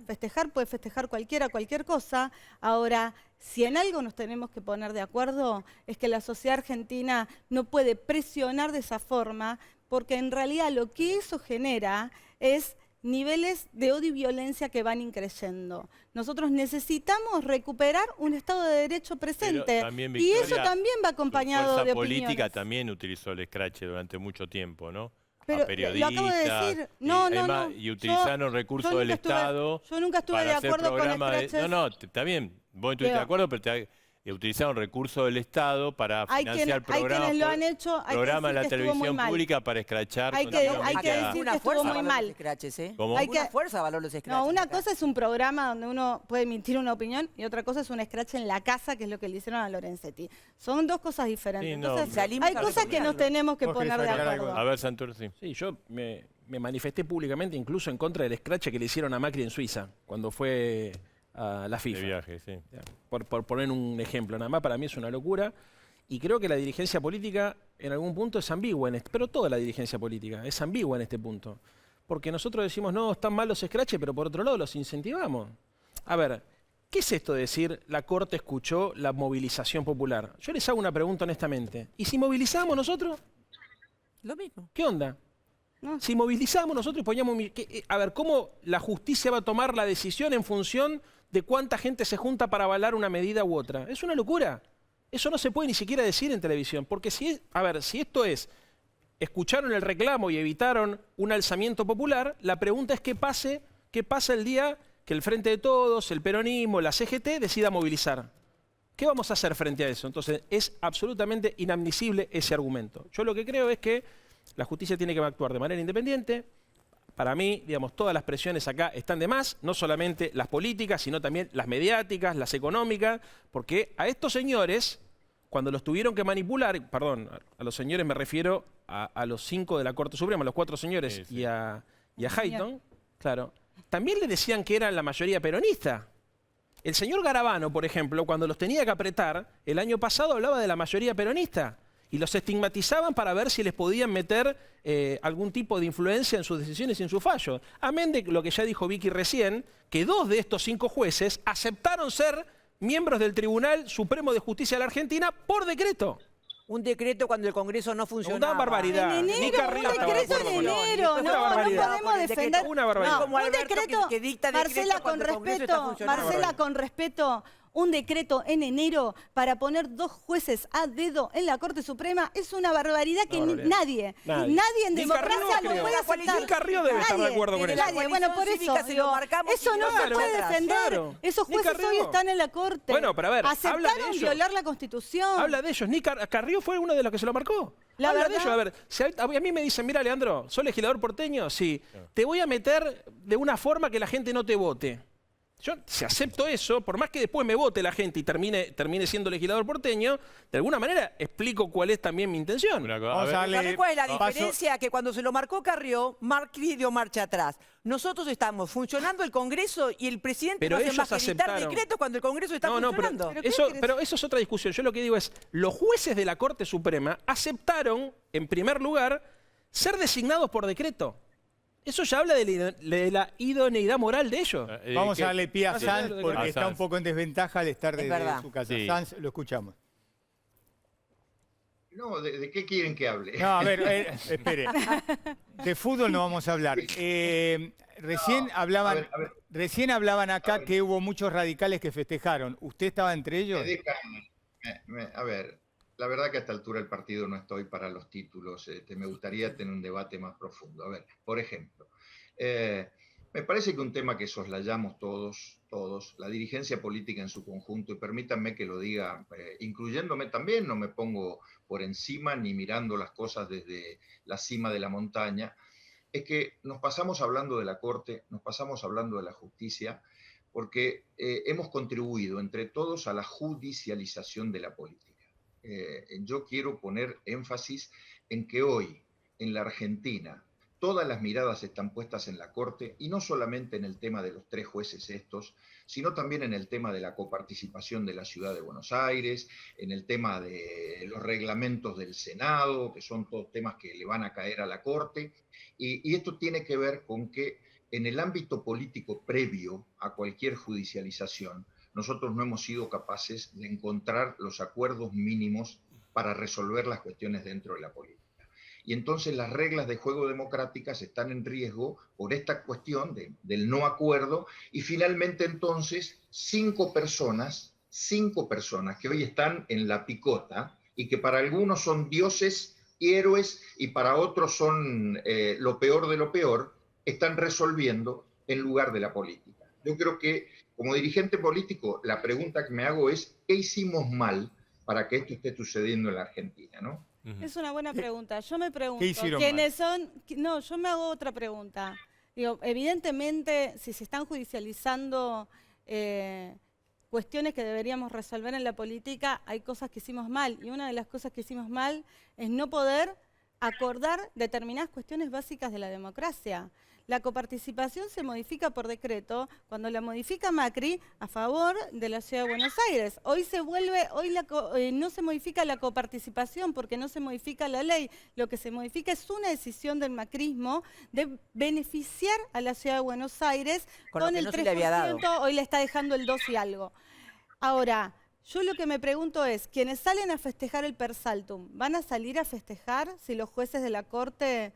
Speaker 4: puede festejar cualquiera, cualquier cosa. Ahora, si en algo nos tenemos que poner de acuerdo, es que la sociedad argentina no puede presionar de esa forma, porque en realidad lo que eso genera es niveles de odio y violencia que van increyendo. Nosotros necesitamos recuperar un Estado de Derecho presente,
Speaker 1: también,
Speaker 4: y eso
Speaker 1: Victoria,
Speaker 4: también va acompañado
Speaker 1: fuerza
Speaker 4: de
Speaker 1: política
Speaker 4: opiniones.
Speaker 1: también utilizó el escrache durante mucho tiempo, ¿no?
Speaker 4: Pero
Speaker 1: A periodistas.
Speaker 4: lo acabo de decir. No, no, no.
Speaker 1: Y utilizaron recursos del Estado.
Speaker 4: Yo nunca estuve de
Speaker 1: para hacer
Speaker 4: acuerdo con
Speaker 1: programas de-
Speaker 4: escraches.
Speaker 1: No, está bien. Vos estuviste de acuerdo, pero utilizaron recursos del Estado para financiar programas.
Speaker 4: Hay quienes lo han hecho, hay que
Speaker 1: Programas en la
Speaker 4: decir que estuvo muy
Speaker 1: televisión
Speaker 4: mal.
Speaker 1: pública para escrachar.
Speaker 4: Hay que
Speaker 1: continuamente a-
Speaker 4: decir
Speaker 5: Una
Speaker 4: que estuvo
Speaker 5: fuerza
Speaker 4: muy
Speaker 5: valor
Speaker 4: mal.
Speaker 5: los escraches, ¿eh?
Speaker 1: ¿Cómo?
Speaker 4: Hay
Speaker 5: Una
Speaker 4: que-
Speaker 5: fuerza valor los escraches.
Speaker 4: No, una
Speaker 5: acá.
Speaker 4: cosa es un programa donde uno puede emitir una opinión y otra cosa es un escrache en la casa, que es lo que le hicieron a Lorenzetti. Son dos cosas diferentes.
Speaker 1: Sí, no,
Speaker 4: Entonces,
Speaker 5: salimos
Speaker 4: hay
Speaker 5: a
Speaker 4: cosas que nos
Speaker 5: reconocerlo.
Speaker 4: tenemos que
Speaker 2: Jorge,
Speaker 4: poner de
Speaker 2: sacar
Speaker 4: acuerdo.
Speaker 2: algo.
Speaker 1: A ver, Santurce.
Speaker 6: Sí, yo me manifesté públicamente incluso en contra del escrache que le hicieron a Macri en Suiza, cuando fue a la
Speaker 1: De
Speaker 6: FIFA.
Speaker 1: viaje, sí.
Speaker 6: Por poner un ejemplo, nada más, para mí es una locura. Y creo que la dirigencia política en algún punto es ambigua, pero toda la dirigencia política es ambigua en este punto. Porque nosotros decimos, no, están mal los escraches, pero por otro lado los incentivamos. A ver, ¿qué es esto de decir la Corte escuchó la movilización popular? Yo les hago una pregunta honestamente. ¿Y si movilizamos nosotros?
Speaker 5: Lo mismo.
Speaker 6: ¿Qué onda?
Speaker 4: No.
Speaker 6: Si movilizamos nosotros y poníamos... A ver, ¿cómo la justicia va a tomar la decisión en función de cuánta gente se junta para avalar una medida u otra? Es una locura. Eso no se puede ni siquiera decir en televisión. Porque si esto es, escucharon el reclamo y evitaron un alzamiento popular, la pregunta es qué pasa el día que el Frente de Todos, el peronismo, la CGT decida movilizar. ¿Qué vamos a hacer frente a eso? Entonces, es absolutamente inadmisible ese argumento. Yo lo que creo es que la justicia tiene que actuar de manera independiente. Para mí, digamos, todas las presiones acá están de más, no solamente las políticas, sino también las mediáticas, las económicas, porque a estos señores, cuando los tuvieron que manipular, perdón, a los señores me refiero a los 5 de la Corte Suprema, a los 4 señores
Speaker 1: Sí, sí.
Speaker 6: y a Hayton, claro, también le decían que eran la mayoría peronista. El señor Garabano, por ejemplo, cuando los tenía que apretar, el año pasado hablaba de la mayoría peronista y los estigmatizaban para ver si les podían meter algún tipo de influencia en sus decisiones y en sus fallos. Amén de lo que ya dijo Vicky recién, que 2 de estos 5 jueces aceptaron ser miembros del Tribunal Supremo de Justicia de la Argentina por decreto.
Speaker 5: Un decreto cuando el Congreso no funcionaba.
Speaker 6: Una barbaridad.
Speaker 4: En
Speaker 6: Ni
Speaker 4: enero,
Speaker 6: Carrillo
Speaker 4: un
Speaker 6: estaba de
Speaker 4: decreto
Speaker 6: acuerdo
Speaker 4: en
Speaker 6: con eso.
Speaker 4: enero,
Speaker 6: Una
Speaker 4: no
Speaker 6: barbaridad.
Speaker 4: podemos defender.
Speaker 6: Una barbaridad.
Speaker 4: No,
Speaker 5: Como
Speaker 4: un
Speaker 5: Alberto
Speaker 4: decreto,
Speaker 5: que dicta decretos
Speaker 4: Marcela, con
Speaker 5: cuando el Congreso está
Speaker 4: respeto,
Speaker 5: funcionando.
Speaker 4: Marcela, con respeto, un decreto en enero para poner 2 jueces a dedo en la Corte Suprema es una barbaridad que
Speaker 6: Una barbaridad.
Speaker 4: nadie en
Speaker 6: Ni
Speaker 4: democracia
Speaker 6: Carrió,
Speaker 4: lo
Speaker 6: creo.
Speaker 4: puede
Speaker 5: La
Speaker 4: aceptar.
Speaker 5: coalición
Speaker 6: Ni Carrió debe estar de
Speaker 4: Nadie,
Speaker 6: acuerdo con
Speaker 5: Desde
Speaker 6: eso.
Speaker 5: la
Speaker 4: nadie. Bueno, por
Speaker 5: coalición
Speaker 4: eso,
Speaker 5: cívica se lo
Speaker 4: digo,
Speaker 5: marcamos
Speaker 4: eso
Speaker 5: y
Speaker 4: no
Speaker 5: no
Speaker 4: se
Speaker 5: se
Speaker 4: puede
Speaker 5: atrás.
Speaker 4: defender.
Speaker 6: Claro.
Speaker 4: Esos
Speaker 6: Ni
Speaker 4: jueces hoy
Speaker 6: Carrió.
Speaker 4: están en la Corte.
Speaker 6: Bueno, pero a ver, habla de
Speaker 4: aceptaron
Speaker 6: ellos.
Speaker 4: violar la Constitución.
Speaker 6: Habla de ellos. Carrió fue uno de los que se lo marcó.
Speaker 4: La
Speaker 6: Habla de
Speaker 4: verdad-
Speaker 6: ellos. A ver, si a mí me dicen, mira, Leandro, ¿sos legislador porteño? Sí. Te voy a meter de una forma que la gente no te vote. Yo, si acepto eso, por más que después me vote la gente y termine siendo legislador porteño, de alguna manera explico cuál es también mi intención.
Speaker 1: Una cosa-
Speaker 2: Vamos a
Speaker 1: ver,
Speaker 2: darle
Speaker 5: ¿Sabés cuál es la
Speaker 2: paso-
Speaker 5: diferencia? Que cuando se lo marcó Carrió, Macri dio marcha atrás. Nosotros estamos funcionando el Congreso y el presidente
Speaker 6: Pero
Speaker 5: no hace
Speaker 6: ellos
Speaker 5: más que dictar
Speaker 6: aceptaron.
Speaker 5: decretos cuando el Congreso está
Speaker 6: No,
Speaker 5: funcionando.
Speaker 6: pero eso es otra discusión. Yo lo que digo es, los jueces de la Corte Suprema aceptaron, en primer lugar, ser designados por decreto. Eso ya habla de la idoneidad moral de ellos.
Speaker 2: Vamos
Speaker 1: ¿qué?
Speaker 2: a darle pie a
Speaker 6: Ah, sí,
Speaker 2: Sanz
Speaker 6: claro,
Speaker 2: porque
Speaker 1: claro.
Speaker 2: está
Speaker 1: A
Speaker 2: un
Speaker 1: Sanz.
Speaker 2: poco en desventaja al estar
Speaker 5: Es
Speaker 2: desde
Speaker 5: verdad.
Speaker 2: su casa.
Speaker 1: Sí.
Speaker 2: Sanz, lo escuchamos.
Speaker 9: No, ¿de qué quieren que hable?
Speaker 2: No, a ver, espere. De fútbol no vamos a hablar. Recién hablaban,
Speaker 9: a ver.
Speaker 2: recién hablaban acá
Speaker 9: A ver.
Speaker 2: que hubo muchos radicales que festejaron. ¿Usted estaba entre ellos?
Speaker 9: A ver, la verdad que a esta altura del partido no estoy para los títulos. Me gustaría tener un debate más profundo. A ver, por ejemplo, me parece que un tema que soslayamos todos, la dirigencia política en su conjunto, y permítanme que lo diga, incluyéndome también, no me pongo por encima ni mirando las cosas desde la cima de la montaña, es que nos pasamos hablando de la Corte, nos pasamos hablando de la justicia, porque hemos contribuido entre todos a la judicialización de la política. Yo quiero poner énfasis en que hoy, en la Argentina, todas las miradas están puestas en la Corte, y no solamente en el tema de los 3 jueces estos, sino también en el tema de la coparticipación de la Ciudad de Buenos Aires, en el tema de los reglamentos del Senado, que son todos temas que le van a caer a la Corte, y esto tiene que ver con que en el ámbito político previo a cualquier judicialización, nosotros no hemos sido capaces de encontrar los acuerdos mínimos para resolver las cuestiones dentro de la política. Y entonces las reglas de juego democráticas están en riesgo por esta cuestión del no acuerdo, y finalmente entonces 5 personas que hoy están en la picota y que para algunos son dioses y héroes y para otros son lo peor de lo peor, están resolviendo en lugar de la política. Yo creo que como dirigente político la pregunta que me hago es ¿qué hicimos mal para que esto esté sucediendo en la Argentina, ¿no?
Speaker 4: Es una buena pregunta. Yo me pregunto,
Speaker 2: ¿Qué hicieron
Speaker 4: ¿quiénes son? No, yo me hago otra pregunta. Digo, evidentemente, si se están judicializando cuestiones que deberíamos resolver en la política, hay cosas que hicimos mal. Y una de las cosas que hicimos mal es no poder acordar determinadas cuestiones básicas de la democracia. La coparticipación se modifica por decreto cuando la modifica Macri a favor de la Ciudad de Buenos Aires. Hoy no se modifica la coparticipación porque no se modifica la ley. Lo que se modifica es una decisión del macrismo de beneficiar a la Ciudad de Buenos Aires con el 3%, hoy le está dejando el 2 y algo. Ahora, yo lo que me pregunto es, quienes salen a festejar el per saltum, ¿van a salir a festejar si los jueces de la Corte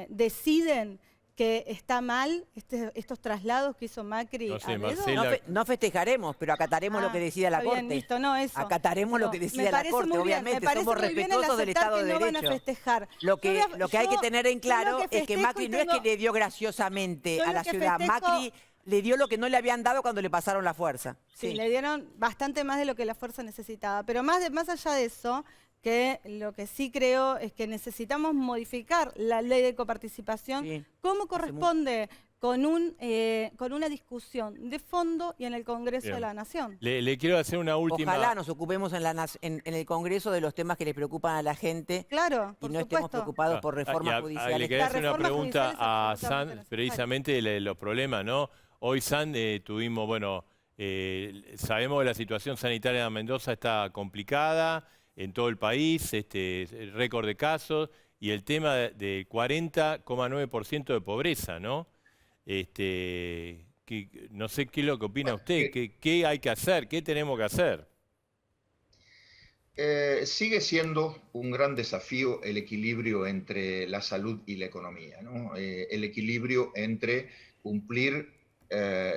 Speaker 4: deciden que está mal estos traslados que hizo Macri
Speaker 1: No sé,
Speaker 4: a dedo?
Speaker 1: Marcela.
Speaker 5: No festejaremos, pero acataremos lo que decida la
Speaker 4: está bien,
Speaker 5: Corte.
Speaker 4: listo, no, eso.
Speaker 5: Acataremos lo que decida la Corte, obviamente. Somos respetuosos del Estado de
Speaker 4: No van a
Speaker 5: Derecho.
Speaker 4: festejar.
Speaker 5: Lo que hay que tener en claro es que Macri no es que le dio graciosamente
Speaker 4: yo
Speaker 5: a
Speaker 4: lo
Speaker 5: la
Speaker 4: que
Speaker 5: ciudad.
Speaker 4: festejo-
Speaker 5: Macri le dio lo que no le habían dado cuando le pasaron la fuerza.
Speaker 4: Sí, le dieron bastante más de lo que la fuerza necesitaba. Pero más allá de eso, que lo que sí creo es que necesitamos modificar la ley de coparticipación
Speaker 5: Sí.
Speaker 4: como corresponde con una discusión de fondo y en el Congreso de la Nación.
Speaker 1: Le quiero hacer una última...
Speaker 5: Ojalá nos ocupemos en el Congreso de los temas que le preocupan a la gente
Speaker 4: Claro,
Speaker 5: y
Speaker 4: por
Speaker 5: no estemos
Speaker 4: supuesto.
Speaker 5: preocupados por reformas judiciales.
Speaker 1: Le quería hacer una
Speaker 4: reformas
Speaker 1: pregunta
Speaker 4: judiciales
Speaker 1: a
Speaker 4: absolutamente
Speaker 1: San,
Speaker 4: necesarias.
Speaker 1: precisamente de los problemas, ¿no? Hoy, San, tuvimos, sabemos que la situación sanitaria de Mendoza está complicada en todo el país, récord de casos, y el tema de 40,9% de pobreza, ¿no? No sé qué es lo que opina usted, qué hay que hacer, qué tenemos que hacer.
Speaker 9: Sigue siendo un gran desafío el equilibrio entre la salud y la economía, ¿no? El equilibrio entre cumplir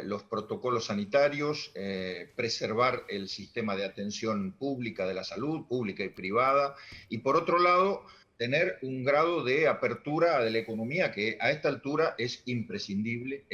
Speaker 9: los protocolos sanitarios, preservar el sistema de atención pública de la salud, pública y privada, y por otro lado, tener un grado de apertura de la economía que a esta altura es imprescindible,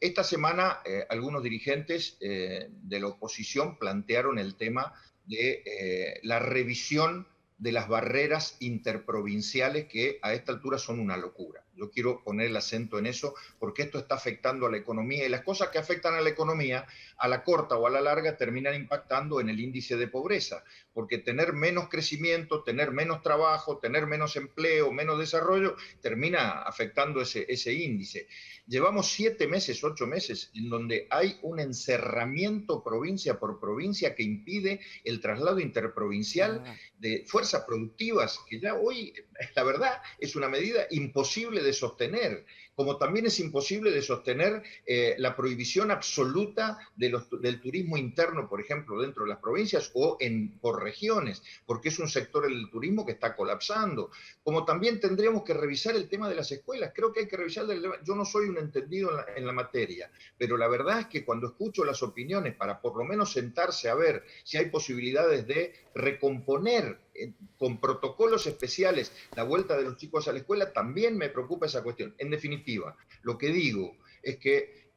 Speaker 9: Esta semana algunos dirigentes de la oposición plantearon el tema de la revisión de las barreras interprovinciales que a esta altura son una locura. Yo quiero poner el acento en eso porque esto está afectando a la economía y las cosas que afectan a la economía a la corta o a la larga terminan impactando en el índice de pobreza, porque tener menos crecimiento, tener menos trabajo, tener menos empleo, menos desarrollo, termina afectando ese índice. Llevamos 7 meses, 8 meses en donde hay un encerramiento provincia por provincia que impide el traslado interprovincial de fuerzas productivas, que ya hoy, la verdad, es una medida imposible de sostener, como también es imposible de sostener la prohibición absoluta del turismo interno, por ejemplo, dentro de las provincias o por regiones, porque es un sector del turismo que está colapsando. Como también tendríamos que revisar el tema de las escuelas. Creo que hay que revisar, yo no soy un entendido en la materia, pero la verdad es que cuando escucho las opiniones para por lo menos sentarse a ver si hay posibilidades de recomponer con protocolos especiales la vuelta de los chicos a la escuela, también me preocupa esa cuestión. En definitiva, lo que digo es que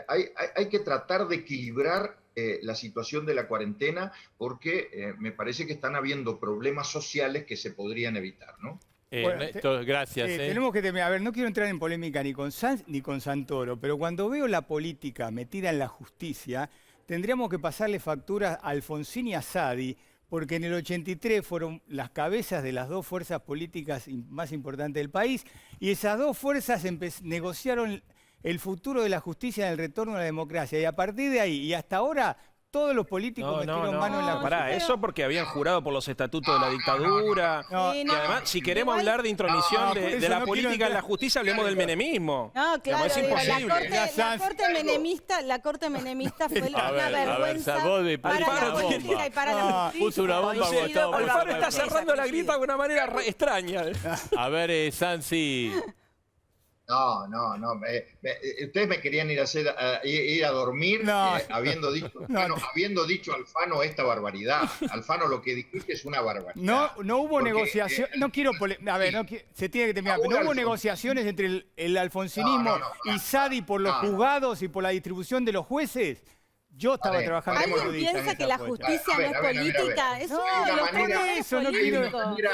Speaker 9: hay que tratar de equilibrar la situación de la cuarentena porque me parece que están habiendo problemas sociales que se podrían evitar, ¿no?
Speaker 2: Bueno,
Speaker 1: Néstor, gracias.
Speaker 2: Tenemos que terminar. A ver, no quiero entrar en polémica ni con Sanz ni con Santoro, pero cuando veo la política metida en la justicia, tendríamos que pasarle facturas a Alfonsín y a Sadi porque en el 83 fueron las cabezas de las dos fuerzas políticas más importantes del país, y esas dos fuerzas negociaron el futuro de la justicia en el retorno a la democracia. Y a partir de ahí y hasta ahora, todos los políticos metieron mano en la
Speaker 6: Pará,
Speaker 2: justicia.
Speaker 6: eso porque habían jurado por los estatutos de la dictadura.
Speaker 2: Sí,
Speaker 6: Y además, si queremos hablar de intromisión
Speaker 2: por
Speaker 6: de
Speaker 2: eso
Speaker 6: la
Speaker 2: no
Speaker 6: política
Speaker 2: quiero
Speaker 6: en la
Speaker 2: entrar.
Speaker 6: justicia, hablemos del menemismo.
Speaker 4: No, claro,
Speaker 6: es
Speaker 4: digo,
Speaker 6: imposible.
Speaker 4: la corte menemista fue
Speaker 1: A
Speaker 4: una
Speaker 1: ver,
Speaker 4: vergüenza
Speaker 1: vos de
Speaker 4: para
Speaker 1: puso
Speaker 4: la
Speaker 1: una
Speaker 4: política
Speaker 1: bomba.
Speaker 4: y para la justicia.
Speaker 1: Puso una bomba
Speaker 4: Coincido
Speaker 1: votado por
Speaker 4: con
Speaker 6: Alfaro
Speaker 1: la
Speaker 6: está cerrando la grita de una manera extraña.
Speaker 1: A ver, Sansi.
Speaker 9: No. Ustedes me querían ir a dormir
Speaker 2: No.
Speaker 9: habiendo dicho Alfano esta barbaridad. Alfano, lo que dijiste es una barbaridad.
Speaker 2: No hubo
Speaker 9: Porque,
Speaker 2: negociación, no quiero a ver, se tiene que terminar, pero no hubo negociaciones entre el alfonsinismo y Sadi por los juzgados y por la distribución de los jueces. Yo estaba trabajando como
Speaker 4: ¿Alguien
Speaker 2: periodista en
Speaker 4: piensa
Speaker 2: esa
Speaker 4: que la
Speaker 2: puesta.
Speaker 4: justicia no es
Speaker 9: A ver.
Speaker 4: política? Es
Speaker 9: No,
Speaker 4: uno de
Speaker 9: hay
Speaker 4: los
Speaker 9: una manera-
Speaker 4: poderes
Speaker 2: eso, no quiero-
Speaker 4: políticos.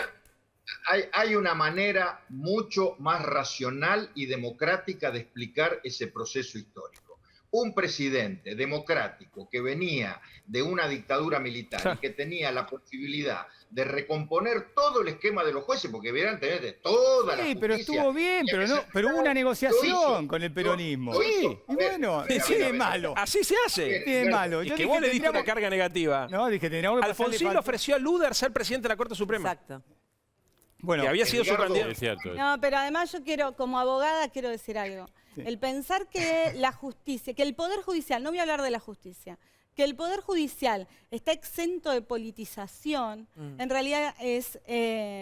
Speaker 9: Hay una manera mucho más racional y democrática de explicar ese proceso histórico. Un presidente democrático que venía de una dictadura militar y que tenía la posibilidad de recomponer todo el esquema de los jueces, porque evidentemente toda la
Speaker 2: Sí,
Speaker 9: justicia...
Speaker 2: pero estuvo bien, pero hubo una negociación con el peronismo.
Speaker 9: Lo hizo.
Speaker 2: Sí, y bueno,
Speaker 9: Pero,
Speaker 2: ¿qué de
Speaker 9: pero,
Speaker 2: malo?
Speaker 6: Así se hace.
Speaker 2: ¿Qué de malo?
Speaker 6: Y
Speaker 2: Yo
Speaker 6: que
Speaker 2: dije,
Speaker 6: vos le diste una
Speaker 2: tendríamos-
Speaker 6: carga negativa.
Speaker 2: No, dije, tendríamos que pasarle
Speaker 6: Alfonsín le
Speaker 2: factura.
Speaker 6: ofreció a Luder ser presidente de la Corte Suprema.
Speaker 5: Exacto.
Speaker 2: Bueno,
Speaker 6: Que había sido su
Speaker 9: Edgardo-
Speaker 6: candidato.
Speaker 1: Es cierto.
Speaker 4: No, pero además yo quiero, como abogada, quiero decir algo.
Speaker 2: Sí.
Speaker 4: El pensar que la justicia, que el Poder Judicial, no voy a hablar de la justicia, que el Poder Judicial está exento de politización, en realidad es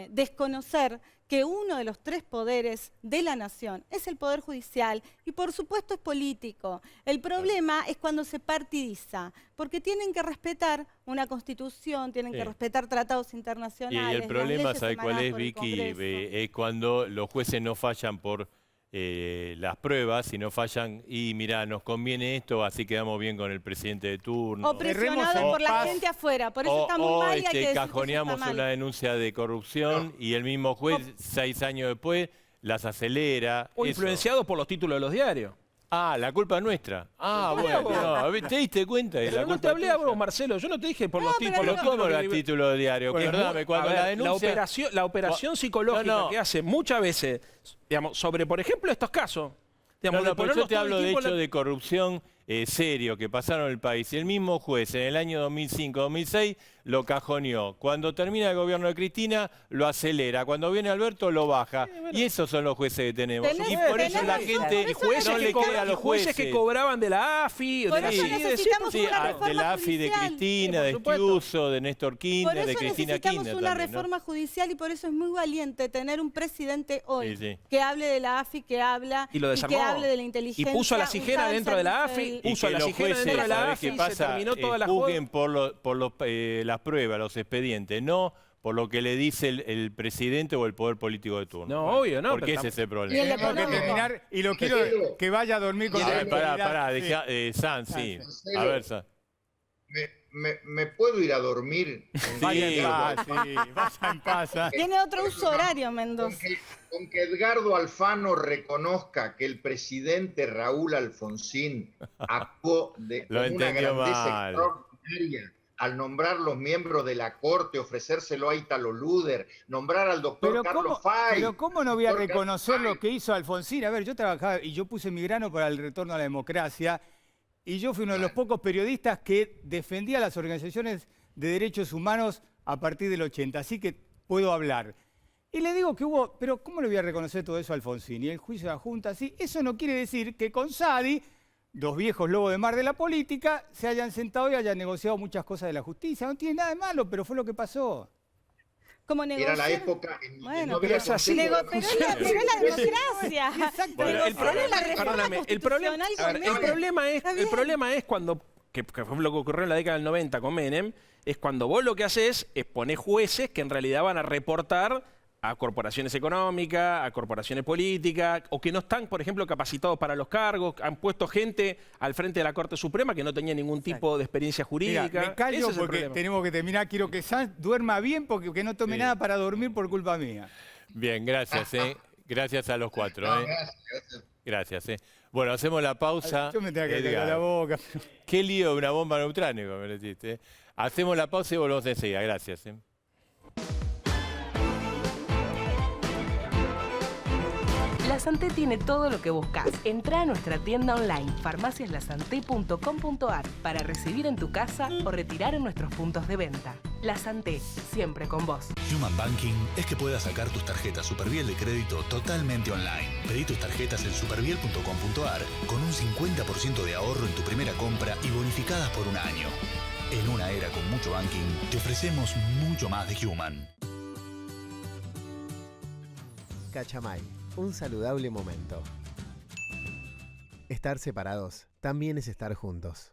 Speaker 4: desconocer que uno de los tres poderes de la nación es el Poder Judicial y por supuesto es político. El problema es cuando se partidiza, porque tienen que respetar una constitución, tienen
Speaker 1: Sí.
Speaker 4: que respetar tratados
Speaker 1: Y
Speaker 4: internacionales.
Speaker 1: el
Speaker 4: las
Speaker 1: problema,
Speaker 4: leyes
Speaker 1: ¿sabe cuál
Speaker 4: emanadas
Speaker 1: es,
Speaker 4: por el
Speaker 1: Vicky?
Speaker 4: Congreso.
Speaker 1: Es cuando los jueces no fallan por las pruebas, sino fallan y mirá, nos conviene esto, así quedamos bien con el presidente de turno.
Speaker 4: O presionados por la
Speaker 2: paz,
Speaker 4: gente afuera. Por eso está muy mal y hay que decir que eso
Speaker 1: cajoneamos
Speaker 4: está mal.
Speaker 1: una denuncia de corrupción y el mismo juez, 6 años después, las acelera.
Speaker 6: O
Speaker 1: Eso.
Speaker 6: influenciados por los títulos de los diarios.
Speaker 1: Ah, la culpa es nuestra. Ah, bueno, no, a ver, ¿te diste cuenta de
Speaker 6: Pero
Speaker 1: la
Speaker 6: no
Speaker 1: culpa
Speaker 6: te hablé a
Speaker 1: tuya?
Speaker 6: vos, Marcelo. Yo no te dije por los
Speaker 4: pero
Speaker 6: títulos.
Speaker 1: Pero ¿cómo era título de diario?
Speaker 2: Bueno,
Speaker 1: Perdóname, cuando
Speaker 6: A ver,
Speaker 1: la denuncia...
Speaker 6: la operación psicológica
Speaker 1: No, no.
Speaker 6: que hace muchas veces, digamos, sobre, por ejemplo, estos casos. Digamos,
Speaker 1: No,
Speaker 6: de
Speaker 1: pero yo
Speaker 6: ponernos
Speaker 1: te
Speaker 6: todo el
Speaker 1: hablo de
Speaker 6: tiempo en
Speaker 1: hechos
Speaker 6: la-
Speaker 1: de corrupción serio que pasaron en el país. Y el mismo juez en el año 2005-2006 lo cajoneó. Cuando termina el gobierno de Cristina, lo acelera. Cuando viene Alberto, lo baja. Y esos son los jueces que tenemos.
Speaker 4: Tenés-
Speaker 1: Y por eso
Speaker 4: tenés
Speaker 1: la
Speaker 4: razón,
Speaker 1: gente
Speaker 4: por
Speaker 6: Y
Speaker 4: eso
Speaker 6: jueces,
Speaker 1: no
Speaker 6: que,
Speaker 1: le cree a los
Speaker 6: jueces que cobraban de la AFI,
Speaker 4: Por
Speaker 6: de la
Speaker 4: eso
Speaker 6: CIDE,
Speaker 4: necesitamos
Speaker 6: sí,
Speaker 1: Sí,
Speaker 4: una
Speaker 1: de
Speaker 4: reforma
Speaker 1: la AFI de
Speaker 4: judicial.
Speaker 1: Cristina,
Speaker 6: Sí,
Speaker 1: de
Speaker 6: por supuesto.
Speaker 1: Estiuso, de Néstor
Speaker 4: Por
Speaker 1: Kirchner, de
Speaker 4: eso
Speaker 1: Cristina
Speaker 4: necesitamos
Speaker 1: Kirchner
Speaker 4: una
Speaker 1: también, ¿no?
Speaker 4: reforma judicial y por eso es muy valiente tener un presidente hoy
Speaker 1: Sí, sí.
Speaker 4: que hable de la AFI, que habla
Speaker 6: Y lo
Speaker 4: que
Speaker 6: desarmó.
Speaker 4: hable de la
Speaker 6: Y
Speaker 4: inteligencia.
Speaker 6: puso a la Sijera
Speaker 4: usada al
Speaker 6: dentro de la
Speaker 4: servicio
Speaker 6: AFI,
Speaker 4: del-
Speaker 6: puso a
Speaker 1: que
Speaker 6: la
Speaker 1: los
Speaker 6: Sijera
Speaker 1: jueces,
Speaker 6: dentro de la
Speaker 1: ¿sabés
Speaker 6: AFI,
Speaker 1: qué
Speaker 6: se
Speaker 1: pasa?
Speaker 6: terminó toda la joda.
Speaker 1: Juzguen por las pruebas, los expedientes, no por lo que le dice el presidente o el poder político de turno.
Speaker 6: No, obvio, no,
Speaker 1: Porque
Speaker 6: pero
Speaker 1: ese es el
Speaker 4: Y el
Speaker 1: problema.
Speaker 2: tengo que
Speaker 4: económico.
Speaker 2: terminar y lo quiero que vaya a dormir con
Speaker 1: Pará,
Speaker 2: Sí.
Speaker 1: deja, San, sí.
Speaker 9: Marcelo.
Speaker 1: A ver, San.
Speaker 9: ¿Me puedo ir a dormir?
Speaker 2: Vaya en
Speaker 1: Sí.
Speaker 2: paz, sí, vaya en paz. ¿eh?
Speaker 4: Tiene otro uso horario, Mendoza.
Speaker 9: Con que Edgardo Alfano reconozca que el presidente Raúl Alfonsín actuó de
Speaker 1: Lo
Speaker 9: con una
Speaker 1: entendió
Speaker 9: grandeza
Speaker 1: mal.
Speaker 9: extraordinaria al nombrar los miembros de la Corte, ofrecérselo a Ítalo Luder, nombrar al doctor
Speaker 2: Pero
Speaker 9: Carlos Fay.
Speaker 2: ¿cómo no voy a
Speaker 9: Doctor
Speaker 2: reconocer
Speaker 9: Carlos
Speaker 2: lo que hizo Alfonsín? A ver, yo trabajaba y yo puse mi grano para el retorno a la democracia y yo fui uno de los pocos periodistas que defendía las organizaciones de derechos humanos a partir del 80, así que puedo hablar. Y le digo que hubo, pero ¿cómo le voy a reconocer todo eso a Alfonsín? Y el juicio de la Junta, sí, eso no quiere decir que con Sadi, dos viejos lobos de mar de la política, se hayan sentado y hayan negociado muchas cosas de la justicia. No tiene nada de malo, pero fue lo que pasó.
Speaker 4: Como
Speaker 9: Era
Speaker 4: negociar.
Speaker 9: la época en donde
Speaker 4: Bueno,
Speaker 9: no
Speaker 6: pero
Speaker 9: había
Speaker 6: es así.
Speaker 9: consejo.
Speaker 4: Pero es la democracia.
Speaker 2: Exacto.
Speaker 6: Bueno,
Speaker 4: Pero
Speaker 6: el problema,
Speaker 4: la reforma
Speaker 6: perdóname, el problema,
Speaker 4: constitucional
Speaker 6: a ver,
Speaker 4: con
Speaker 6: el
Speaker 4: Menem.
Speaker 6: problema es,
Speaker 4: Está
Speaker 6: el
Speaker 4: bien.
Speaker 6: problema es cuando, que fue lo que ocurrió en la década del 90 con Menem, es cuando vos lo que haces es poner jueces que en realidad van a reportar a corporaciones económicas, a corporaciones políticas, o que no están, por ejemplo, capacitados para los cargos, han puesto gente al frente de la Corte Suprema que no tenía ningún tipo de experiencia jurídica.
Speaker 2: Mira, me callo
Speaker 6: Ese es el
Speaker 2: porque
Speaker 6: problema.
Speaker 2: tenemos que terminar. Quiero que Sanz duerma bien porque que no tome
Speaker 1: Sí.
Speaker 2: nada para dormir por culpa mía.
Speaker 1: Bien, gracias, Gracias a los cuatro,
Speaker 9: No, gracias.
Speaker 1: Gracias, Bueno, hacemos la pausa.
Speaker 2: Yo me tengo que
Speaker 1: Edgar.
Speaker 2: callar la boca.
Speaker 1: Qué lío de una bomba neutrónica, me deciste. Hacemos la pausa y volvemos enseguida. Gracias.
Speaker 10: La Santé tiene todo lo que buscas. Entrá a nuestra tienda online farmaciaslasanté.com.ar para recibir en tu casa o retirar en nuestros puntos de venta. La Santé, siempre con vos.
Speaker 11: Human Banking es que puedas sacar tus tarjetas Superviel de crédito totalmente online. Pedí tus tarjetas en superviel.com.ar con un 50% de ahorro en tu primera compra y bonificadas por un año. En una era con mucho banking, te ofrecemos mucho más de Human.
Speaker 12: Cachamay, un saludable momento. Estar separados también es estar juntos.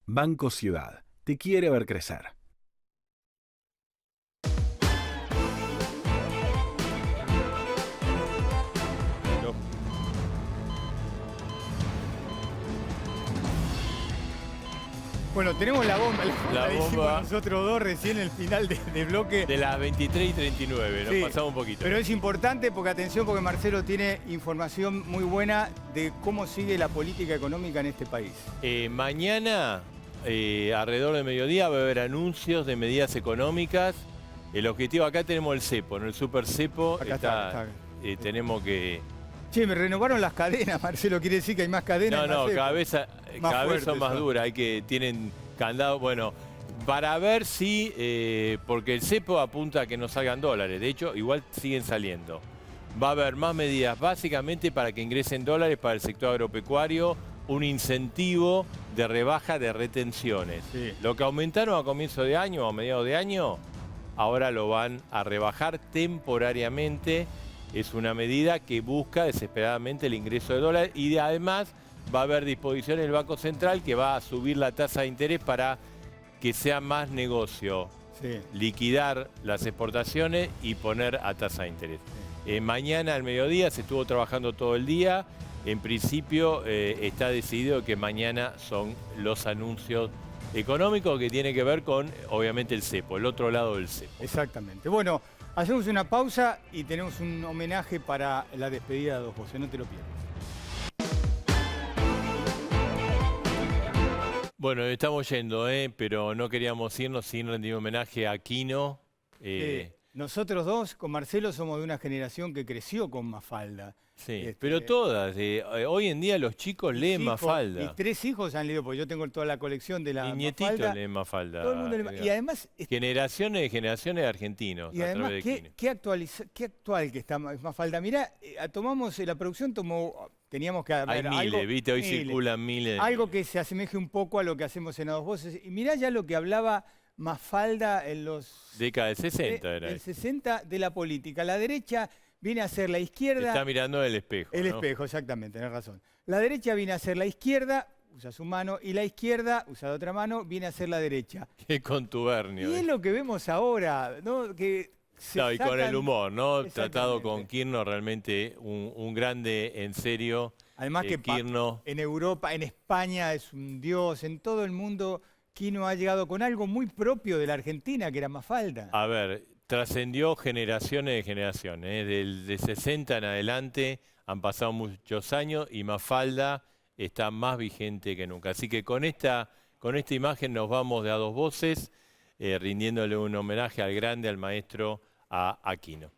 Speaker 13: Banco Ciudad te quiere ver crecer.
Speaker 2: Bueno, tenemos la bomba.
Speaker 1: La bomba.
Speaker 2: Nosotros dos recién en el final de bloque.
Speaker 1: De las 23:39, nos
Speaker 2: Sí,
Speaker 1: pasamos un poquito.
Speaker 2: Pero es importante porque, atención, porque Marcelo tiene información muy buena de cómo sigue la política económica en este país.
Speaker 1: Mañana, alrededor de mediodía, va a haber anuncios de medidas económicas. El objetivo, acá tenemos el cepo, ¿no? El super cepo.
Speaker 2: Acá está.
Speaker 1: Tenemos que...
Speaker 2: Che, me renovaron las cadenas, Marcelo. ¿Quiere decir que hay más cadenas?
Speaker 1: No, cada vez son más
Speaker 2: son.
Speaker 1: duras. Tienen candado. Bueno, para ver si... porque el cepo apunta a que no salgan dólares. De hecho, igual siguen saliendo. Va a haber más medidas básicamente para que ingresen dólares para el sector agropecuario. Un incentivo de rebaja de retenciones. Sí. Lo que aumentaron a comienzo de año o a mediados de año, ahora lo van a rebajar temporariamente. Es una medida que busca desesperadamente el ingreso de dólares y además va a haber disposiciones del Banco Central que va a subir la tasa de interés para que sea más negocio. Sí. Liquidar las exportaciones y poner a tasa de interés. Sí. Mañana al mediodía se estuvo trabajando todo el día. En principio está decidido que mañana son los anuncios económicos que tienen que ver con, obviamente, el cepo, el otro lado del cepo.
Speaker 2: Exactamente. Bueno, hacemos una pausa y tenemos un homenaje para la despedida de Dos Voces. No te lo pierdas.
Speaker 1: Bueno, estamos yendo, pero no queríamos irnos sin rendir homenaje a Aquino.
Speaker 2: Nosotros dos, con Marcelo, somos de una generación que creció con Mafalda.
Speaker 1: Sí, pero todas. Hoy en día los chicos leen Mafalda.
Speaker 2: Mis 3 hijos han leído, porque yo tengo toda la colección de la
Speaker 1: Mafalda. Mi nietito lee Mafalda.
Speaker 2: Todo el mundo lee, y además...
Speaker 1: Generaciones de argentinos.
Speaker 2: Y además, qué actual que está Mafalda. Mirá, tomamos, la producción tomó... Teníamos que
Speaker 1: hay miles, algo, ¿viste? Hoy circulan miles.
Speaker 2: Algo que se asemeje un poco a lo que hacemos en A Dos Voces. Y mirá ya lo que hablaba Mafalda en los...
Speaker 1: Década del 60 era.
Speaker 2: El 60 de la política. La derecha viene a ser la izquierda...
Speaker 1: Está mirando el espejo,
Speaker 2: El espejo, exactamente, tenés razón. La derecha viene a ser la izquierda, usa su mano, y la izquierda, usa la otra mano, viene a ser la derecha.
Speaker 1: Qué contubernio.
Speaker 2: Y es lo que vemos ahora, ¿no? Que
Speaker 1: y con el humor, ¿no? Tratado con Quirno, realmente un grande en serio.
Speaker 2: Además que
Speaker 1: Quirno...
Speaker 2: en Europa, en España es un dios, en todo el mundo Quirno ha llegado con algo muy propio de la Argentina, que era Mafalda.
Speaker 1: A ver, trascendió generaciones de generaciones. De 60 en adelante han pasado muchos años y Mafalda está más vigente que nunca. Así que con esta imagen nos vamos de A Dos Voces, rindiéndole un homenaje al grande, al maestro, a Aquino.